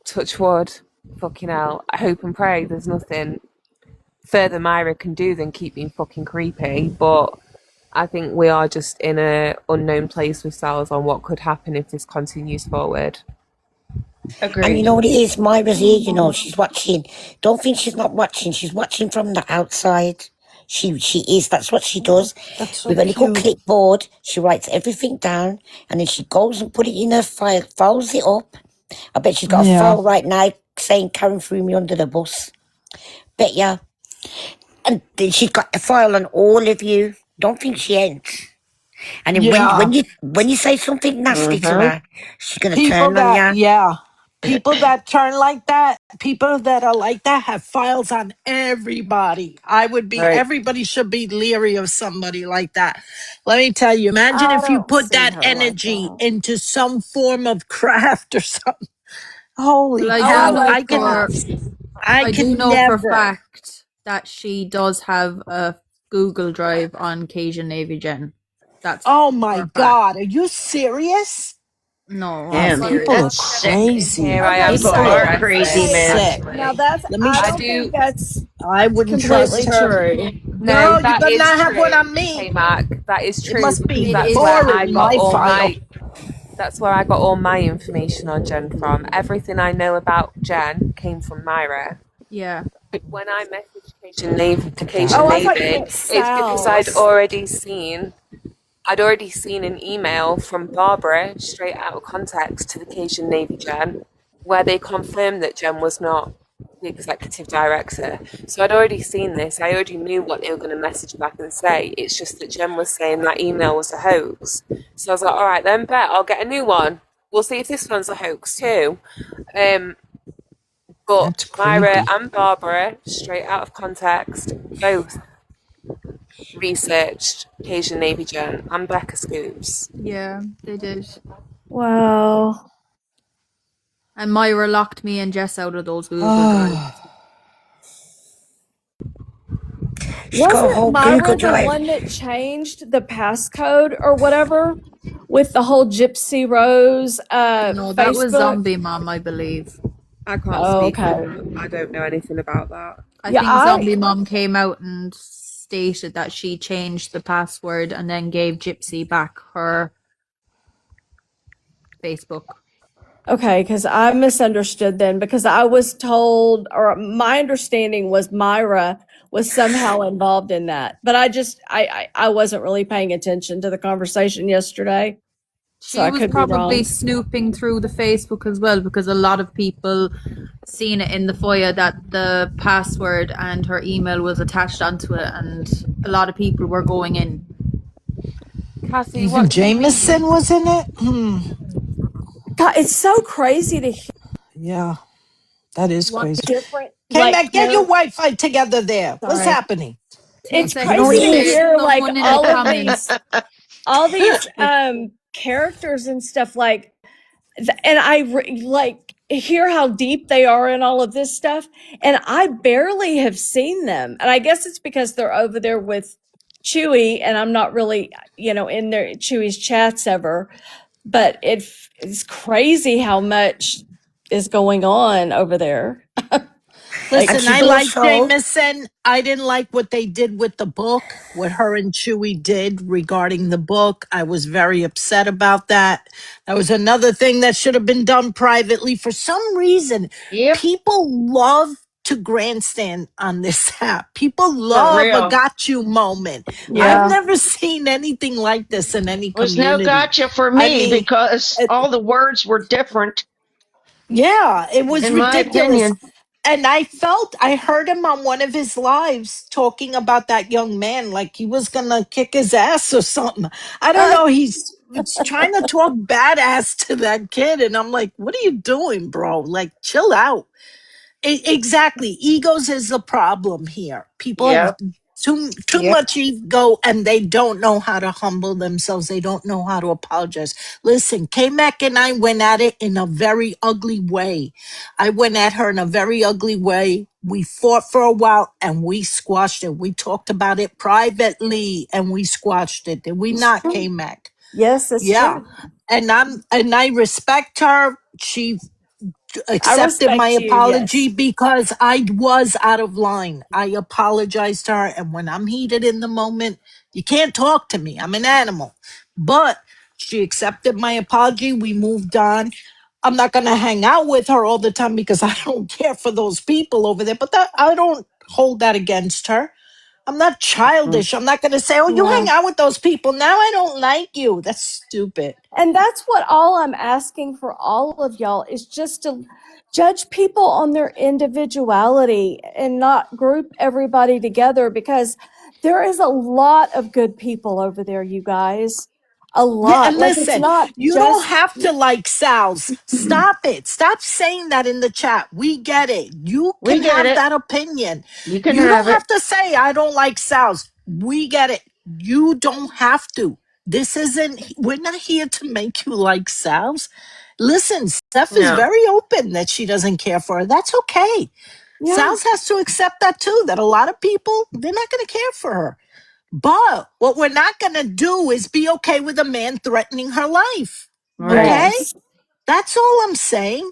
touch wood, fucking hell, I hope and pray there's nothing further Myra can do than keep being fucking creepy. But I think we are just in a unknown place with Sal's on what could happen if this continues forward. And you know what it is? Myra's here, you know, she's watching. Don't think she's not watching. She's watching from the outside. She is. That's what she does. That's so With a little cute. clipboard, she writes everything down, and then she goes and put it in her file, files it up. I bet she's got a Yeah. file right now saying Karen threw me under the bus. Bet ya. And then she's got a file on all of you. Don't think she ain't. And then Yeah. when you say something nasty to her, she's gonna People turn on that, you. yeah. People that turn like that, people that are like that have files on everybody. Right. Everybody should be leery of somebody like that. Let me tell you, imagine I if you don't put see that her like energy that. into some form of craft or something. Well, Holy I Oh do cow. my know gosh. I Could do know for a never. fact that she does have a Google Drive on Cajun Navy Gen. That's Oh for my a fact. God. Are you serious? No, I'm Damn. People are serious. That's crazy. here I am Okay, People People so are are so crazy, aggressive, man. okay, sick. now actually. that's Let me, I I don't do. think that's I wouldn't completely trust her. true. No, Girl, you that better is not have one true, on me. K Mac. That is It true must because be It that's is where stored I in true. got my all file. my that's where I got all my information on Jen from. Everything I know about Jen came from Myra. Yeah. When I messaged Cation Navy, Look at Cation Oh, that. I thought you Navy, meant it's because I'd Sal's. already seen an email from Barbara straight out of context to the Cation Navy Jen, where they confirmed that Jen was not the executive director. So I'd already seen this. I already knew what they were going to message back and say. It's just that Jen was saying that email was a hoax. So I was like, all right, then bet I'll get a new one. We'll see if this one's a hoax too. But That's Myra creepy. and Barbara, straight out of context, both researched Cajun Navy Jen and Becca Scoops. Yeah, they did. Wow. And Myra locked me and Jess out of those Google Oh, Drives. She's got a Wasn't whole Google Myra the Drive. one that changed the passcode or whatever with the whole Gypsy Rose No, that was Facebook? Zombie Mom, I believe. I can't Oh, speak okay. for them. I don't know anything about that. I Yeah, think Zombie Mom came out and stated that she changed the password and then gave Gypsy back her Facebook. okay, because I misunderstood then because I was told, or my understanding was Myra was somehow involved in that. But I wasn't really paying attention to the conversation yesterday. So She I was could be probably wrong. snooping through the Facebook as well because a lot of people seen it in the FOIA that the password and her email was attached onto it, and a lot of people were going in. Cassie, even what do you Jameson mean? was in it? God, it's so crazy to hear Yeah, that is What? crazy. different K-Mac, get your character. Wi-Fi together there. What's Sorry. happening? Two It's You know seconds. what crazy it to is? There's hear like someone in the all of comments. these characters and stuff and I like hear how deep they are in all of this stuff, and I barely have seen them. And I guess it's because they're over there with Chewy, and I'm not really, in their Chewy's chats ever. But it's crazy how much is going on over there. Like, And Listen, I she's like also Jameson. I didn't like what they did with the book, what her and Chewy did regarding the book. I was very upset about that. That was another thing that should have been done privately. For some reason, Yep. people love to grandstand on this app. People For love a real. got you moment. I've yeah. never seen anything like this in any Was no community. gotcha for I me mean, because it, all the words were different, yeah, it was in my ridiculous. opinion. And I heard him on one of his lives talking about that young man like he was gonna kick his ass or something. I don't know. He's trying to talk badass to that kid, and I'm like, what are you doing, bro? Like, chill out. Exactly. Egos is the problem here. People have Yep. too much ego and they don't know how to humble themselves. They don't know how to apologize. Listen, K-Mac and I went at it in a very ugly way. I went at her in a very ugly way. We fought for a while and we squashed it. We talked about it privately and we squashed it. Did we It's not, true. K-Mac? Yes, it's Yeah. true. And I respect her. She I accepted my respect you. apology Yes. because I was out of line. I apologized to her. And when I'm heated in the moment, you can't talk to me. I'm an animal. But she accepted my apology. We moved on. I'm not going to hang out with her all the time because I don't care for those people over there. But that, I don't hold that against her. I'm not childish. I'm not going to say, oh, you Yeah. hang out with those people. Now I don't like you. That's stupid. And that's what all I'm asking for all of y'all is just to judge people on their individuality and not group everybody together, because there is a lot of good people over there, you guys. A Yeah, and lot. Like, it's listen, not you don't just have to like Sal's. Stop it. Stop saying that in the chat. We get it. You We can get have it. that opinion. You can You have don't it. have to say, I don't like Sal's. We get it. You don't have to. This isn't, we're not here to make you like Sal's. Listen, Steph is No. very open that she doesn't care for her. That's okay. yeah. Sal's has to accept that too, that a lot of people, they're not going to care for her. But what we're not going to do is be okay with a man threatening her life. Right. Okay? Yes. That's all I'm saying.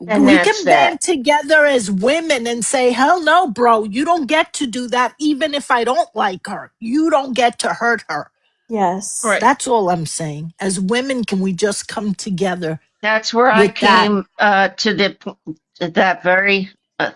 And We that's can that. band together as women and say, hell no, bro, you don't get to do that even if I don't like her. You don't get to hurt her. Yes. Right. That's all I'm saying. As women, can we just come together That's where I with that? came to that very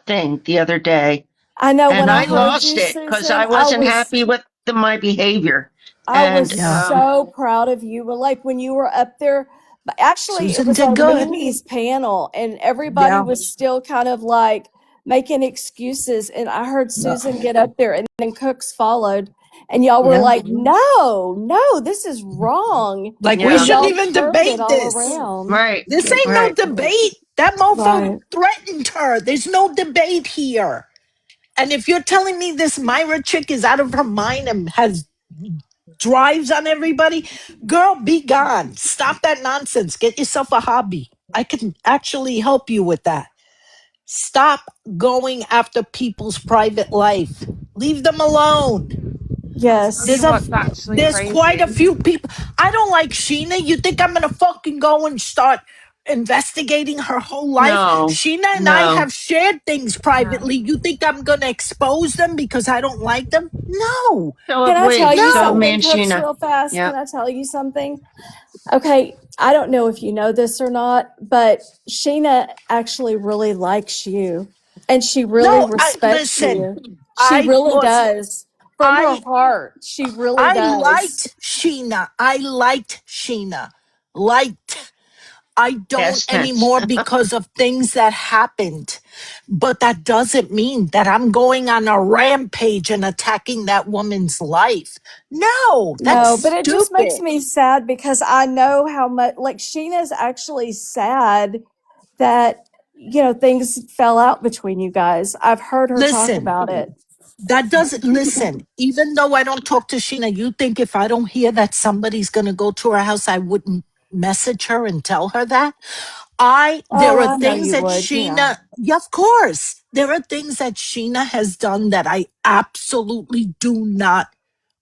thing the other day. I know when And I I heard lost you, it because Susan, I wasn't happy with my behavior. I was And Yeah. so proud of you. Well, like when you were up there, but actually it Susan was did on good. Mimi's panel and everybody Yeah. was still kind of like making excuses. And I heard Yeah. Susan get up there and then Cooks followed. And y'all were Yeah. like, no, this is wrong. Like, we And yeah, shouldn't y'all even turned it debate all this. around. right, This ain't no right. debate. That mofo Right. threatened her. There's no debate here. And if you're telling me this Myra chick is out of her mind and has drives on everybody, girl, be gone. Stop that nonsense. Get yourself a hobby. I can actually help you with that. Stop going after people's private life. Leave them alone. I'll tell Yes. you what's actually There's quite a crazy. few people. I don't like Sheena. You think I'm gonna fucking go and start investigating her whole life? No, Sheena and I no. have shared things No. privately. You think I'm gonna expose them because I don't like them? No, So Can have I tell we. you So me no. something, and Cooks, Sheena. real fast? Can Yep. I tell you something? Okay, I don't know if you know this or not, but Sheena actually really likes you and she really No, I respects listen. you. She really Listen. does. From her I heart, she really I does. liked Sheena. I liked Sheena. Liked. I don't Past tense. anymore because of things that happened. But that doesn't mean that I'm going on a rampage and attacking that woman's life. No, that's No, but it just makes stupid. me sad because I know how much, like, Sheena's actually sad that, things fell out between you guys. I've heard her talk Listen, about it. that doesn't listen. Even though I don't talk to Sheena, you think if I don't hear that somebody's going to go to her house, I wouldn't message her and tell her that? There Oh, are I know things you that would. Yeah. Sheena, yeah, of course, there are things that Sheena has done that I absolutely do not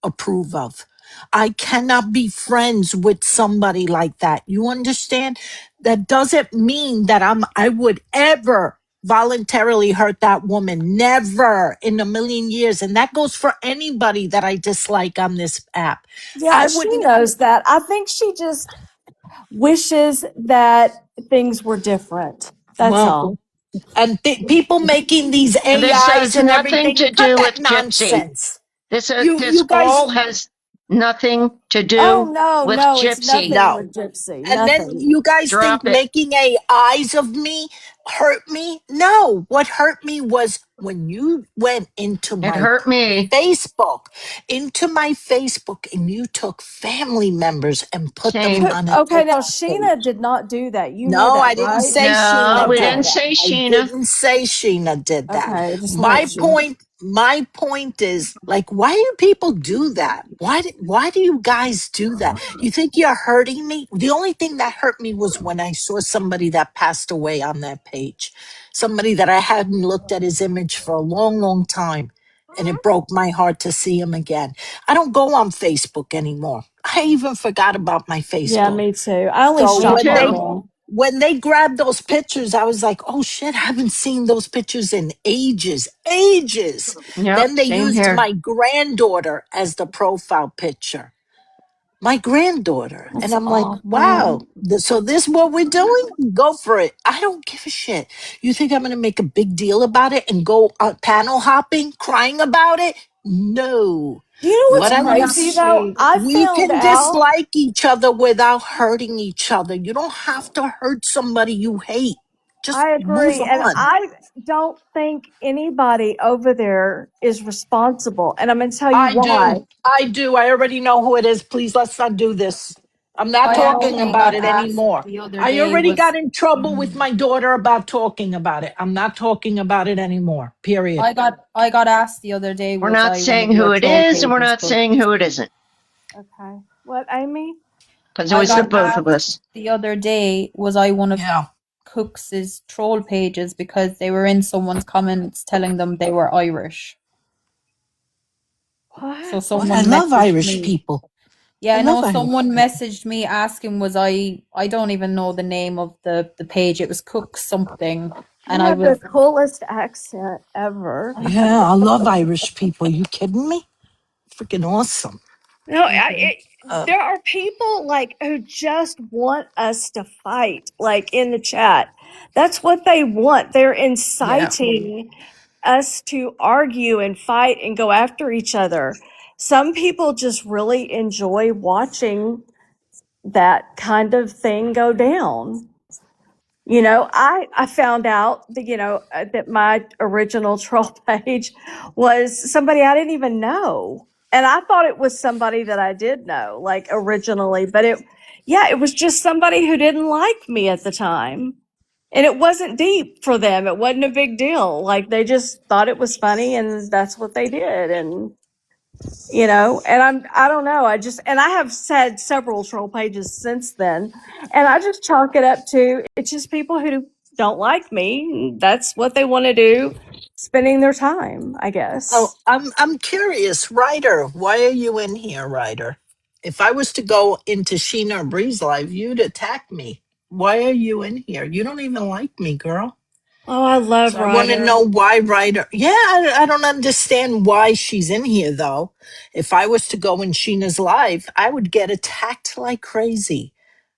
approve of. I cannot be friends with somebody like that. You understand? That doesn't mean that I would ever voluntarily hurt that woman. Never in a million years. And that goes for anybody that I dislike on this app. Yeah, I she wouldn't, knows that. I think she just wishes that things were different. That's well, all. and people making these And this AIs has and nothing everything. to Cut do that with Gypsy. nonsense. This You this guys, all has Nothing to Oh do no, with no, it's Gypsy. nothing No. with Gypsy. And then Nothing. you guys think Drop it. making a eyes of me hurt me? No, what hurt me was when you went into It my hurt me. Facebook, and you took family members and put them Same. on a Okay, now TikTok Sheena page. did not do that. You know No, that, I didn't right? say No, Sheena we did didn't Okay. that. say I Sheena. didn't say Sheena did that. Okay, just make sure. My point is, like, why do people do that? Why do you guys do that? You think you're hurting me? The only thing that hurt me was when I saw somebody that passed away on that page. Somebody that I hadn't looked at his image for a long, long time. And it broke my heart to see him again. I don't go on Facebook anymore. I even forgot about my Yeah, Facebook. me too. I only So Me shop too. online. when they grabbed those pictures, I was like, oh shit, I haven't seen those pictures in ages, ages. Then Yep, they same used here. my granddaughter as the profile picture. My granddaughter. And That's I'm like, wow. awful. So this what we're doing? Go for it. I don't give a shit. You think I'm going to make a big deal about it and go panel hopping, crying about it? No. Do you know What what's I'm going crazy though? to I we found can out. dislike each other without hurting each other. You don't have to hurt somebody you hate. Just I move agree. And on. I don't think anybody over there is responsible. And I'm going to tell you I do. why. I do. I already know who it is. Please let's not do this. I'm not I talking actually about got it asked anymore. the other I day already got was in trouble with my daughter about talking about it. I'm not talking about it anymore. Period. I got asked the other day We're was not I one of saying your who it troll is and we're pages, not but saying who it isn't Okay. What, Amy? because it I was the got both of asked us. the other day was I one of Yeah. Cooks's troll pages because they were in someone's comments telling them they were Irish. So What? What? I someone love messaged Irish me. people. I Yeah, no, love Irish someone people. messaged me asking was I don't even know the name of the page. It was Cook something You and I have the was coolest accent ever. Yeah, I love Irish people. You kidding me? Freaking awesome. No, okay. Uh, there are people like who just want us to fight, like in the chat. That's what they want. They're yeah. inciting us to argue and fight and go after each other. Some people just really enjoy watching that kind of thing go down. You know, I found out that, that my original troll page was somebody I didn't even know. And I thought it was somebody that I did know, like originally, but it was just somebody who didn't like me at the time. And it wasn't deep for them. It wasn't a big deal. Like they just thought it was funny and that's what they did. And and I don't know, and I have said several troll pages since then, and I just chalk it up to it's just people who don't like me. That's what they want to do, spending their time, I Oh, guess. I'm curious, Ryder. Why are you in here, Ryder? If I was to go into Sheena or Bree's live, you'd attack me. Why are you in here? You don't even like me, girl. Oh, I love So I want to Ryder. know why Ryder. Yeah, I don't understand why she's in here though. If I was to go in Sheena's live, I would get attacked like crazy.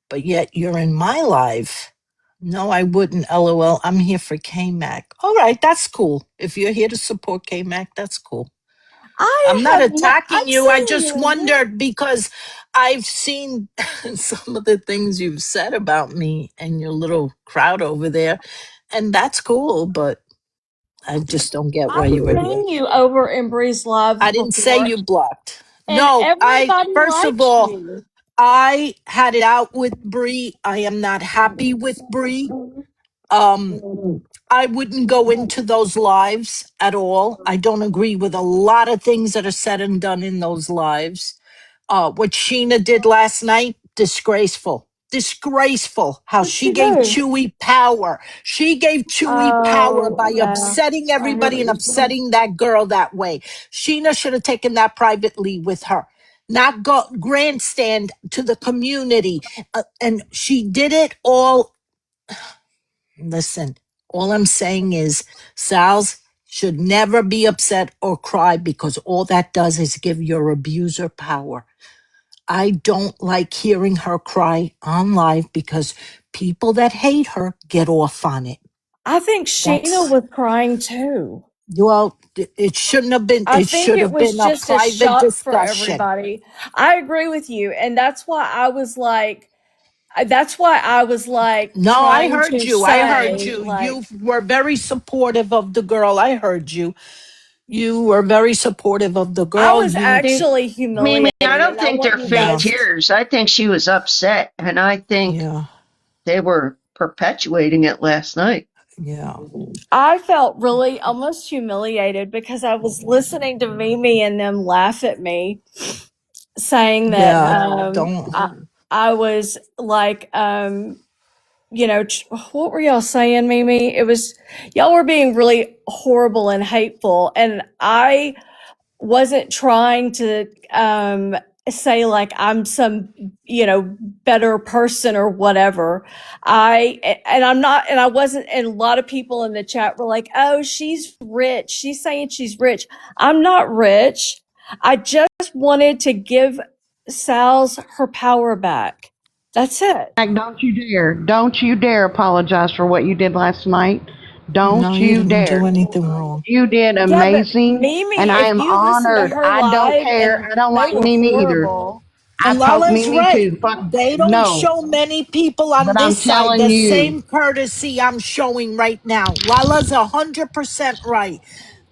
But yet you're in my live. No, I wouldn't. LOL. I'm here for K-Mac. All right, that's cool. If you're here to support K-Mac, that's cool. I'm not I'm attacking you. I saying just wondered because I've seen some of the things you've said about me and your little crowd over there. And that's cool, but I just don't get why I've you were here. seen you over in Bree's lives I didn't say before, you blocked. and No, everybody first of likes all, you. I had it out with Bree. I am not happy with Bree. Um, I wouldn't go into those lives at all. I don't agree with a lot of things that are said and done in those lives. What Sheena did last night, disgraceful. Disgraceful how What'd she she gave do? Chewy power. She gave Chewy power Oh, by yeah. upsetting I hear everybody what and you're saying. upsetting that girl that way. Sheena should have taken that privately with her, not go grandstand to the community. And she did it all. Listen, all I'm saying is Sal's should never be upset or cry because all that does is give your abuser power. I don't like hearing her cry on live because people that hate her get off on it. I think Sheena That's was crying too. Well, it shouldn't have been. I It think should it have was been a just a private shock for discussion. everybody. I agree with you. And that's why I was like No, I trying heard to you. I heard say, you. like, You were very supportive of the girl. I heard you. You were very supportive of the I girl. was You, See, actually Mimi, I humiliated. And don't I think want they're you fake yeah, guys to, tears. I think she was upset, and I think yeah, they were perpetuating it last night. yeah, I felt really almost humiliated because I was listening to Mimi and them laugh at me saying that yeah. Don't. I was like, what were y'all saying, Mimi? It was, y'all were being really horrible and hateful. And I wasn't trying to say like I'm some, better person or whatever. I'm not, and I wasn't, and a lot of people in the chat were like, oh, she's rich. She's saying she's rich. I'm not rich. I just wanted to give Sal's her power back. That's it. Don't you dare apologize for what you did last night. No, Don't you you didn't do dare. anything wrong. You did Yeah, but amazing, and Mimi, I if am you listen to honored. her I don't live, care. and I don't they like were Mimi either. horrible. And I poke Lala's Mimi right. too. Fuck They don't no. show many people on But I'm this side telling the you, same courtesy I'm showing right now. Lala's 100% right.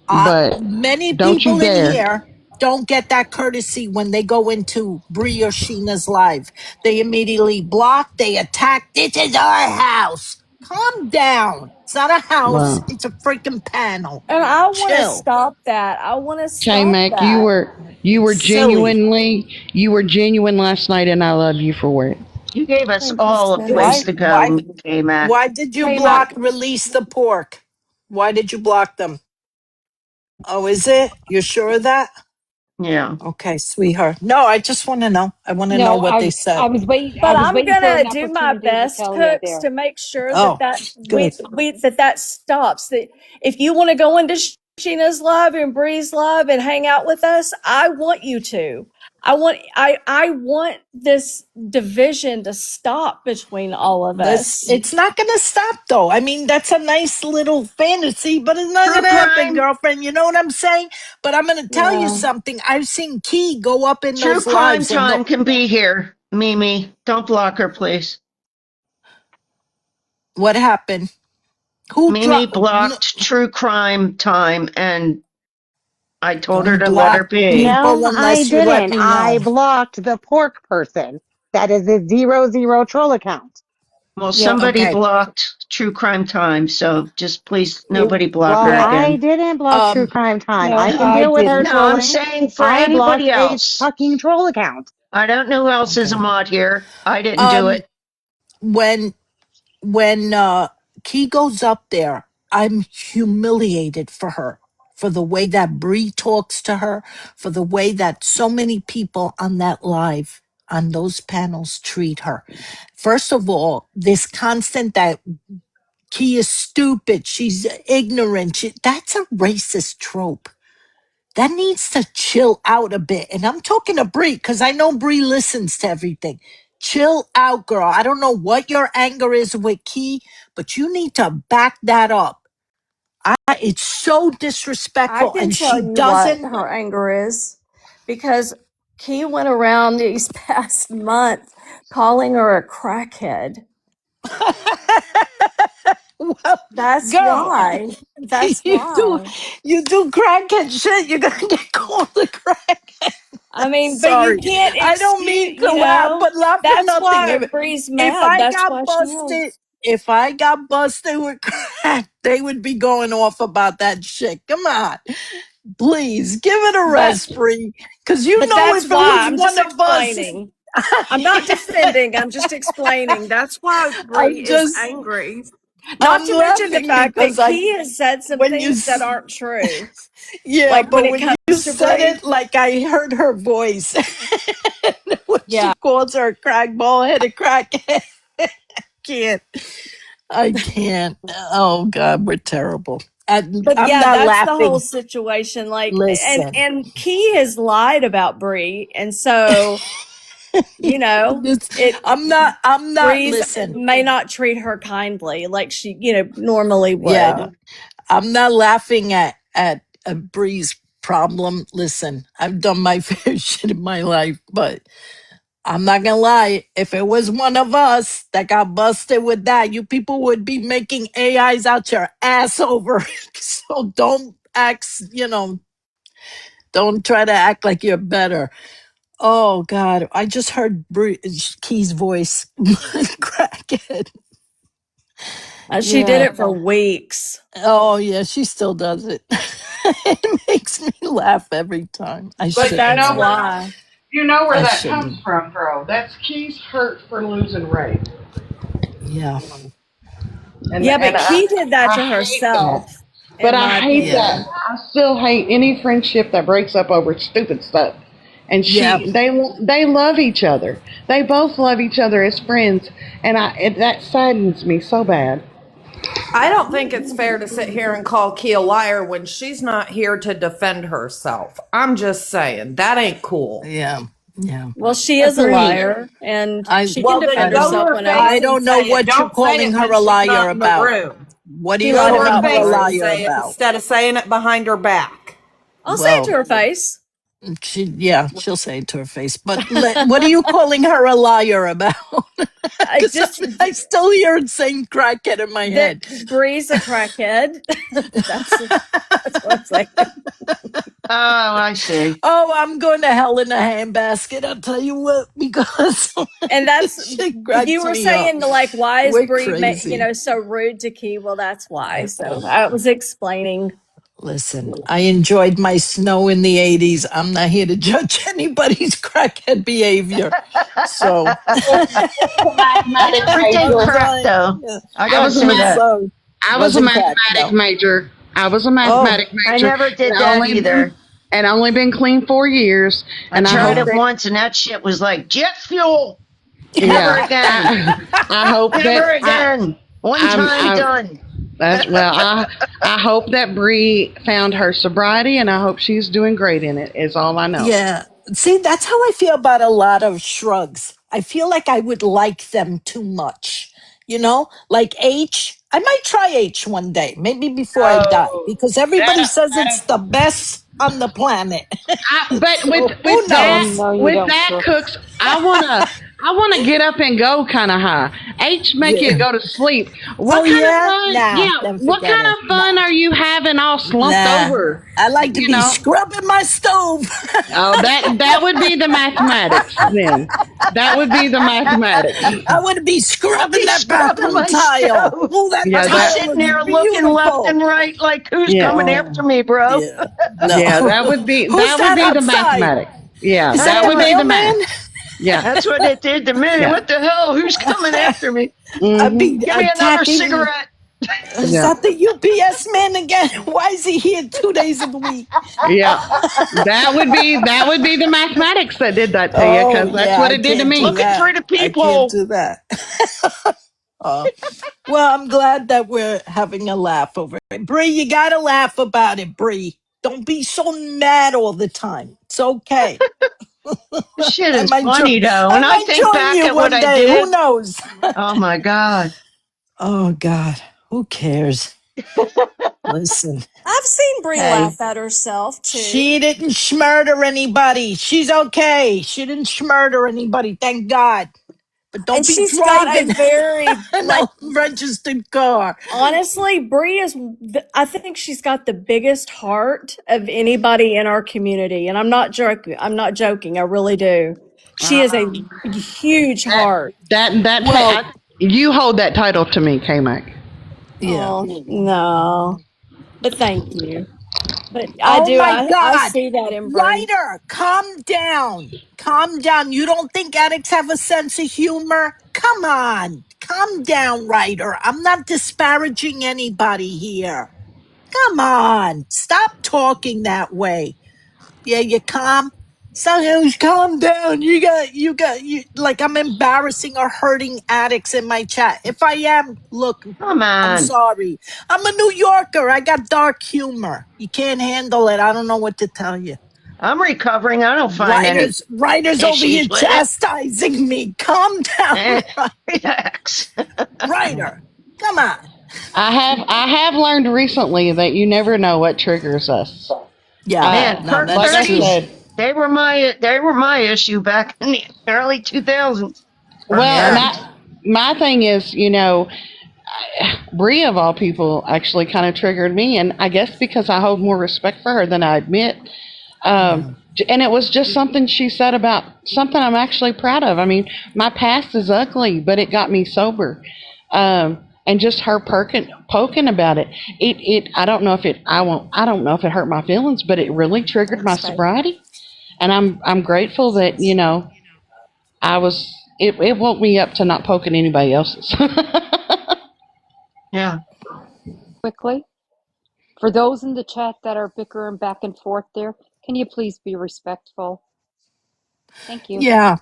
but Many don't you people in dare. here don't get that courtesy when they go into Brie or Sheena's live. They immediately block, they attack. This is our house. Calm down. It's not a house, Well, it's a freaking panel. And I want to Chill. stop that. I want to K stop Mac, that. Silly. you were genuine last night, and I love you for it. You gave us Thank you, all a Steph. place Why to why go, K-Mac. why did you K-Mac, block release the pork? Why did you block them? Oh, is it? You're sure of that? Yeah. Okay, sweetheart. No, I just want to know. I want to know No, what they said. I but was I'm waiting for an gonna do my opportunity to best, tell you Cooks, there. to make sure that Oh, that good. that stops. That if you want to go into Sheena's live and Bree's live and hang out with us, I want you to. I want this division to stop between all of This us. it's not gonna stop though. I mean, that's a nice little fantasy, but it's not True gonna happen, crime. girlfriend. You know what I'm saying? But I'm gonna tell you Yeah. something. I've seen Key go up in True those crime lives and go, time can be here, Mimi. Don't block her, please. what happened? Who Mimi dropped? blocked true crime time, and I told her Don't to let her block be. people No, I unless you let didn't. me I know. blocked the pork person. That is a 00 troll account. Well, Yep. somebody Okay. blocked true crime time, so just please, You nobody block her Well, Yeah. I again. didn't block True um Crime Time. No, I can I deal with her didn't. No, I'm trolling. saying for I blocked anybody a else. fucking troll account. I don't know who else is a okay. mod here. I didn't do Um it. when Key goes up there, I'm humiliated for her, for the way that Bree talks to her, for the way that so many people on that live, on those panels treat her. First of all, this constant that Key is stupid, she's ignorant, that's a racist trope. That needs to chill out a bit. And I'm talking to Bree because I know Bree listens to everything. Chill out, girl. I don't know what your anger is with Key, but you need to back that up. It's so I disrespectful, can and tell she you what doesn't. her anger is because Key went around these past month calling her a crackhead. Well, That's girl, why. That's you do why. you do crackhead shit. You're gonna get called a crackhead. I mean, but you Sorry, can't I don't mean excuse, to laugh, but laugh for that's nothing. why Bree's If mad. I That's got why she busted, is. if I got busted with crack, they would be going off about that shit. Come on, please give it a But rest, Bree, because you but know that's if it why was I'm just one of us, explaining. I'm not defending, I'm just explaining. That's why Bree I'm is just angry. Not I'm to mention the laughing fact that because I Key has said some when you things that aren't true. yeah, Like when but it when you comes to said Bree. it, like I heard her voice when Yeah. she calls her a crack ball headed crackhead. Can't. I can't. Oh God, we're terrible. And But I'm yeah, not that's the whole laughing. situation. Like, Listen, and Key has lied about Bree, and so This- it I'm not. Breeze Listen, may not treat her kindly like she normally yeah, would. I'm not laughing at Bree's problem. Listen, I've done my fair shit in my life, but I'm not gonna lie. If it was one of us that got busted with that, you people would be making AIs out your ass over. So don't act, don't try to act like you're better. Oh God, I just heard Key's voice. Crackhead. She did Yeah. it for weeks. Oh yeah, she still does it. It makes me laugh every time. I But shouldn't That's laugh. why. you know where I that comes shouldn't. from, bro. That's Key's hurt for losing Ray. Yeah. Yeah, but Key did that I to hate that. herself, But in I my hate Yeah. that. opinion. I still hate any friendship that breaks up over stupid stuff. And Yeah. they love each other. They both love each other as friends, and that saddens me so bad. I don't think it's fair to sit here and call Key a liar when she's not here to defend herself. I'm just saying, that ain't cool. Yeah. Yeah. Well, she is a Agreed. liar, and I she can Well, then defend go to herself her whenever. I face and don't know say it. what you're Don't say calling it her when a she's liar not in the about. room. What are you Go Go to calling her her about a face what? and liar say it about? instead of saying it behind her back. I'll say it to Well, her face. she'll say it to her face. But what are you calling her a liar about? I Because just I still hear it saying crackhead in my that head. Bree's a crackhead. that's what I'm saying. Oh, I see. Oh, I'm going to hell in a handbasket. I'll tell you what, because And that's she you cracks were me up. saying like, why is We're Bree, crazy. so rude to Key? Well, that's why. So I was explaining. Listen, I enjoyed my snow in the 80s. I'm not here to judge anybody's crackhead behavior. So As a I mathematics never did I'm major, crack sorry. though. Yeah. I I gotta was a say I'm math, that. sorry. I was a Wasn't crack, mathematics no. major. I was a Oh, mathematics I major, never and did that either. only been clean 4 years, I and I tried hope yeah. it that once and that shit was like jet fuel. Never yeah, again. I hope Never that again. One time I'm done. that's well, I hope that Bree found her sobriety, and I hope she's doing great in it. Is all I know. Yeah. See, that's how I feel about a lot of shrugs. I feel like I would like them too much. Like H. I might try H one day, maybe before I die, Oh, because everybody says that it's the best on the planet. but with So who Oh knows? no, you with don't, that Crooks. cooks, I wanna get up and go kind of high. H make you Yeah. go to sleep. Oh What kind of yeah? fun? Nah, Yeah, then what forget kind it. of fun Nah. are you having all slumped Nah. over? I like to You be know. scrubbing my stove. Oh, that would be the mathematics then. That would be the mathematics. I want to be I'll scrubbing be that scrubbing bathroom my tile. stove. Oh, that Yeah, I'll be that. tile sitting looks there looking left beautiful. and right like who's Yeah, coming Oh, after me, bro? yeah. yeah. No. That would be Who's that the outside? mathematics. Yeah, Is I that that the would know be it. the math. mailman? Yeah, That's what it did to me. yeah. What the hell? Who's coming after me? I'd Hmm. be Give me another attacking. cigarette. Is Yeah, that the UPS man again? Why is he here 2 days of the week? yeah. That would be the mathematics that did that to you, Oh, because that's yeah, what I it did to can't do me. Looking that. through the I can't peephole. do that. Oh, well, I'm glad that we're having a laugh over it. Bree, you got to laugh about it, Bree. Don't be so mad all the time. It's okay. Shit I is might join. funny though. I When I might think join back you at what one I day. Who did, knows? oh my God. Oh God, who cares? Listen, I've seen Bree Hey, laugh at herself too. she didn't schmurder anybody. She's okay. She didn't schmurder anybody. Thank God. But don't And be she's got a driving very, an unregistered car. honestly, Bree I think she's got the biggest heart of anybody in our community. And I'm not joking. I really do. She has a huge That heart. Well, you hold that title to me, K Mac. yeah. Oh, no. But thank you. But I Oh do. my I God. see that in Bree. Ryder, calm down. Calm down. You don't think addicts have a sense of humor? Come on. Calm down, Ryder. I'm not disparaging anybody here. Come on. Stop talking that way. Yeah, you calm. Somehow calm down. You like I'm embarrassing or hurting addicts in my chat. If I am, look, come I'm on. sorry. I'm a New Yorker. I got dark humor. You can't handle it. I don't know what to tell you. I'm recovering. I don't find any Writers over here issues with it. chastising me. Calm down, Relax. Writer. Come on. I have learned recently that you never know what triggers us. Yeah, Man, no, Like that's I true. Purdy's, said, they were my issue back in the early 2000s. well, and Yeah. my thing is, Brie of all people actually kind of triggered me, and I guess because I hold more respect for her than I admit. Yeah. And it was just something she said about something I'm actually proud of. I mean, my past is ugly, but it got me sober. And just her poking about it. I don't know if I don't know if it hurt my feelings, but it really triggered my Thanks, babe. sobriety. And I'm grateful that, it woke me up to not poking anybody else's. Yeah. Quickly, for those in the chat that are bickering back and forth there, can you please be respectful? Thank you. Yeah.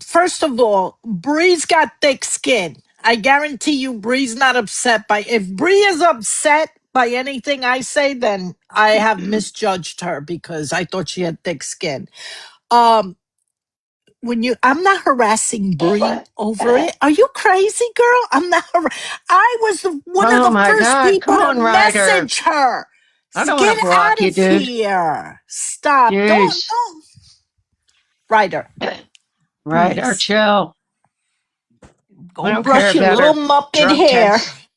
First of all, Bree's got thick skin. I guarantee you, Bree's not upset by. If Bree is upset by anything I say, then I have misjudged her because I thought she had thick skin. Um, I'm not harassing Bree over it. Are you crazy, girl? I'm not. I was one of Oh the my first God. people Come to on, Ryder. message her. I don't want Get to block out you, of dude. here! Stop! Jeez. Don't, Ryder. Ryder, Please chill. I go don't care brush your about little her Muppet drug hair. tests.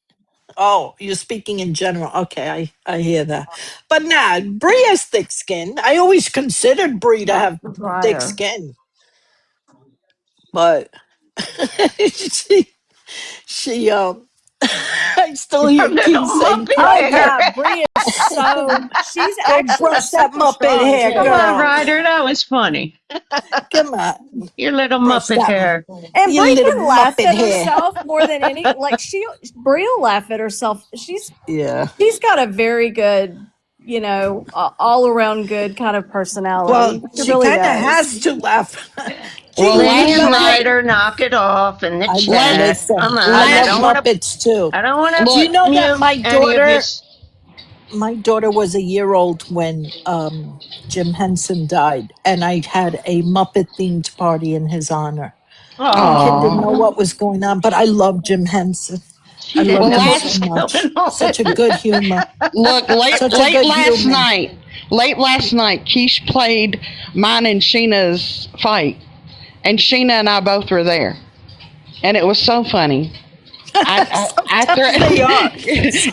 Oh, you're speaking in general. Okay, I hear that. But nah, Bree has thick skin. I always considered Bree to have thick Dryer. skin, but she I still Your hear little Key saying, Muppet Oh Tiger, yeah, hair. Bree is she's go actually brush that super Muppet strong hair, Come too. on, girl. Ryder. That was funny. Come on, Your little brush Muppet that hair. And your Bree little can laugh Muppet at hair. herself more than any like Bree will laugh at herself. Yeah. She's got a very good, all around good kind of Well, personality. She she really kind of does. has to laugh. Key, Well, you last Listen, love your. night, Ryder, knock it off in the I know. chat. Listen, Come I on. I love don't last want to. Muppets too. I don't want to Do you look, know that mute my any of daughter? his. My daughter was a year old when Jim Henson died, and I had a Muppet themed party in his honor. My kid didn't know Oh, what was going on, but I love Jim Henson. I she didn't loved well, know him what so was last going much. on. Such a good humor. Look, Such a good human. late last night, Keish played mine and Sheena's fight, and Sheena and I both were there, and it was so funny. Sometimes they are.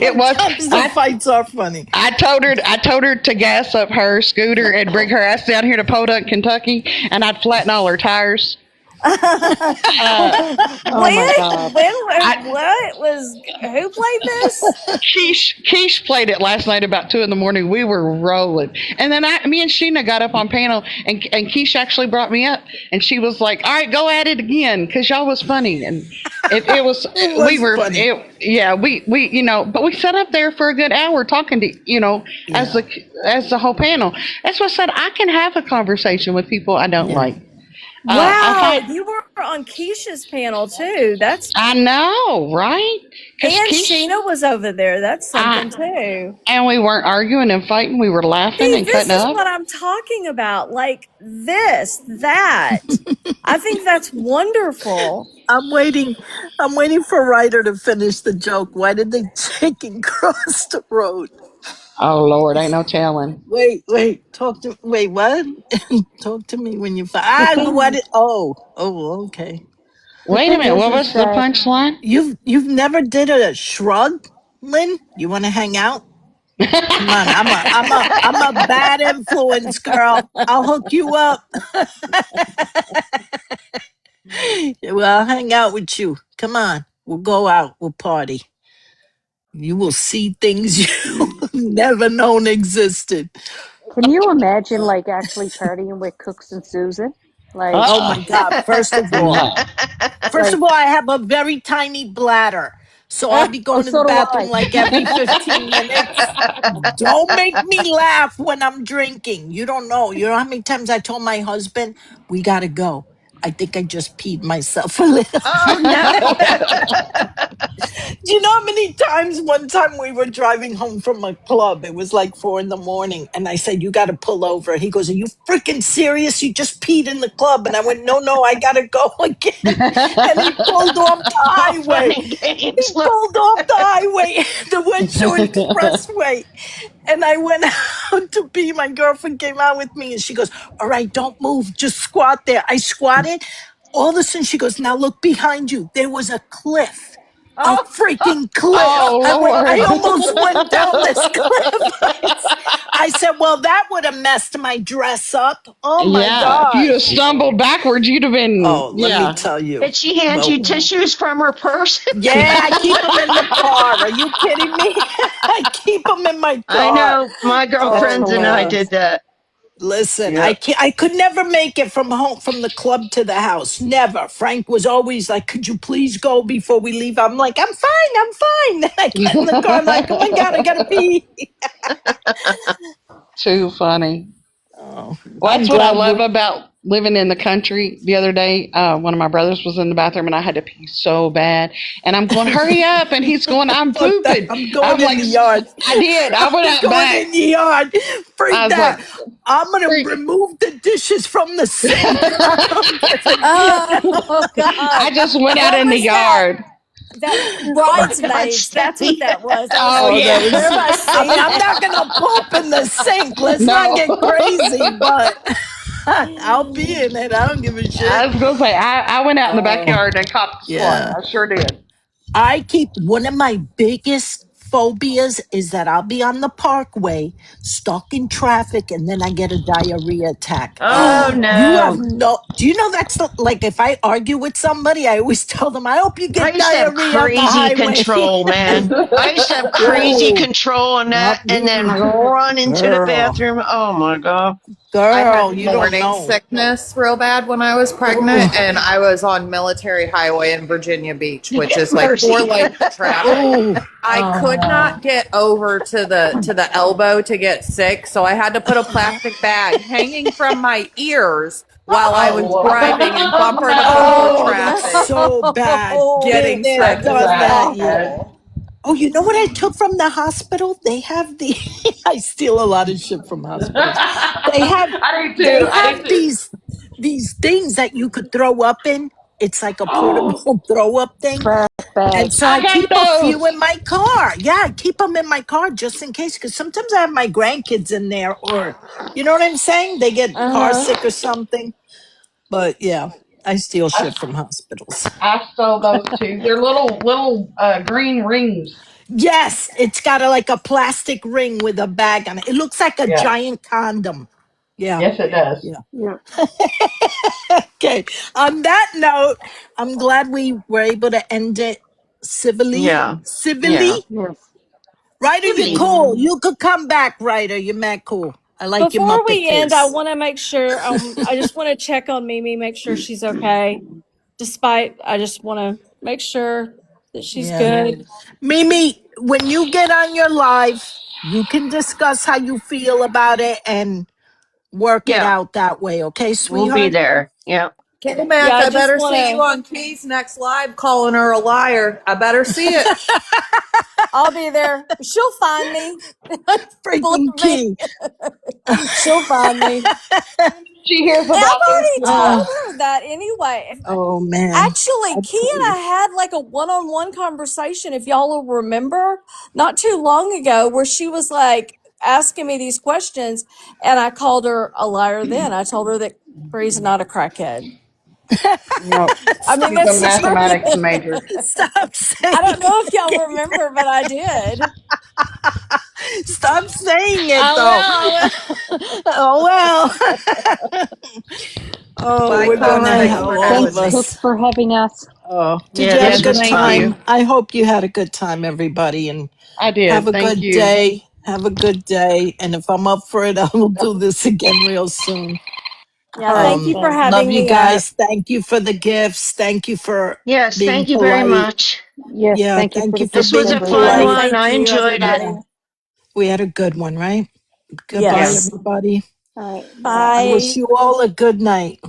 It was. Sometimes the I fights are funny. I told her to gas up her scooter and bring her ass down here to Podunk, Kentucky, and I'd flatten all her tires. Oh my God! I What was who played this? Keish played it last night about 2 in the morning. We were rolling, and then me and Sheena got up on panel, and Keish actually brought me up, and she was like, "All right, go at it again, because y'all was funny." And it was It we was were funny. yeah, we but we sat up there for a good hour talking to as Yeah. the whole panel. That's what I said. I can have a conversation with people I don't Yeah. like. I Wow, find you were on Keisha's panel too. That's I know, right? Because and Keish, Sheena was over there. That's something I, too. and we weren't arguing and fighting. We were laughing See, and this cutting is up. what I'm talking about. Like this, that. I think that's wonderful. I'm waiting. I'm waiting for Ryder to finish the joke. Why did they take and cross the road? Oh Lord, ain't no telling. Wait. Talk to. Wait, what? Talk to me when you. What? Oh. Okay. Wait a minute, Here's what a was the sad. punchline? You've never did a shrug, Lynn? You want to hang out? Come on. I'm a bad influence, girl. I'll hook you up. Well, I'll hang out with you. Come on. We'll go out. We'll party. You will see things you've never known existed. Can you imagine like actually partying with Cooks and Susan? Like, Oh my God. No. First like, of all, I have a very tiny bladder. So I'll be oh, going to the so do bathroom I. like every 15 minutes. Don't make me laugh when I'm drinking. You don't know. You know how many times I told my husband, we got to go. I think I just peed myself a little. Oh no. Do you know how many times one time we were driving home from a club? It was like 4 a.m. And I said, "You got to pull over." He goes, "Are you freaking serious? You just peed in the club." And I went, "No, I got to go again." And he pulled off the All highway. fun and He games. Look. pulled off the highway, the West Shore Expressway. And I went out to pee. My girlfriend came out with me and she goes, "All right, don't move. Just squat there." I squatted. All of a sudden she goes, "Now look behind you." There was a cliff. A Oh. freaking cliff. Oh I went, I Lord. almost went down this cliff. I said, well, that would have messed my dress up. Oh my Yeah, if you'd have gosh. stumbled backwards, you'd have been, Oh, let me yeah. tell you. Did she hand Well, you tissues from her purse? yeah, I keep them in the car. Are you kidding me? I keep them in my I car. know my Oh girlfriends and I Lord. did that. Listen, Yep. I could never make it from home from the club to the house. Never. Frank was always like, "Could you please go before we leave?" I'm like, "I'm fine." Then I get in the car, I'm like, "Oh my god, I gotta pee." Too funny. Oh, Well, I'm that's what I glad love we about living in the country. The other day, one of my brothers was in the bathroom and I had to pee so bad. And I'm going, hurry up. And he's going, I'm fuck that. pooping. I'm I'm going in like, the yard. I did. I went I'm out going back. in the yard. I Freak was that. like, I'm gonna freak. remove the dishes from the sink. Oh I God. just went out What in the was that? yard. That Oh my God, bridesmaids. That's what Stephanie. that was. That was Oh, Oh, that yeah. was. whenever I I mean, see I'm not that. gonna poop in the sink. Let's not No. get crazy, but I'll be in it. I don't give a I shit. was going to say, I went out in the Oh, backyard and caught the spot. yeah. I sure did. I keep one of my biggest phobias is that I'll be on the parkway stuck in traffic and then I get a diarrhea attack. Oh You have no. no, do you know that's like if I argue with somebody, I always tell them, I hope you I get used to have diarrhea on the crazy highway. control, man. I used to have crazy Oh, control on that not and then me. run into the Girl, bathroom. Oh my God. I girl, had you don't morning know. sickness real bad when I was pregnant, Oh, and I was on Military Highway in Virginia Beach, which is like 4 Mercy. lanes of traffic. oh, I could not get over to the elbow to get sick, so I had to put a plastic bag hanging from my ears while I was driving in bumper to bumper oh, that's traffic, so bad. Oh, Been getting there, sick. It was done that, yeah. awful. Oh, you know what I took from the hospital? They have the I steal a lot of shit from hospitals. They have I do they too. I have do too. these things that you could throw up in. It's like a portable throw up thing. Trash And bags. so I I got keep a few those. in my car. Yeah, I keep them in my car just in case cuz sometimes I have my grandkids in there or you know what I'm saying? They get car uh-huh. sick or something. But yeah, I steal I, shit from hospitals. I stole those too. They're little green rings. Yes, it's got like a plastic ring with a bag on it. It looks like a Yeah. giant condom. Yeah, Yes, it does. yeah. Yeah. Okay. On that note, I'm glad we were able to end it civilly. Yeah. Yeah. Civilly. Yes. Ryder, you're Activity. cool. Mhm. You could come back, Ryder. You're mad cool. I like your Before Muppet we end, I face. want to make sure. I just want to check on Mimi, make sure she's okay. I just want to make sure that she's Yeah. good. Mimi, when you get on your live, you can discuss how you feel about it and work it Yeah. out that way. Okay, We'll be sweetheart? there. Yeah. Yeah, K-Mac, I I just better want see you to. on Key's next live calling her a liar. I better see it. I'll be there. She'll find me. Believe Freaking me, key. she'll find me. She hears And about I've this. already told her that anyway. Oh man. Actually, That's Key and I funny. had like a one-on-one conversation, if y'all will remember, not too long ago, where she was like asking me these questions, and I called her a liar then. I told her that Bree's not a crackhead. No, I mean, Stop she's a that's the saying mathematics truth. major. Stop saying I don't know if y'all it. remember, but I did. Stop saying it though. I Oh well. Oh, Bye, we're gonna Carmen. Thanks hell, for all having of Thanks, me. Toots, us. for having us. Oh, did you Yeah, have a this Yes, was good thank fun. you. time? I hope you had a good time, everybody, and I have did. a Thank good you. day. Have a good day. And if I'm up for it, I will do this again real soon. Yeah, All right. thank you for Thanks. Love having you me up. guys. Thank you for the gifts. Thank you for Yes. being Thank you very polite. much. Yes. Yeah, Thank you for thank the you for This gifts, was being a everyone. fun Yeah, polite. one. thank I you, enjoyed it. everybody. Yeah, we had a good one, right? Yeah. Goodbye, Yes. Yes. everybody. All right. Bye. I Bye. wish you all a good night.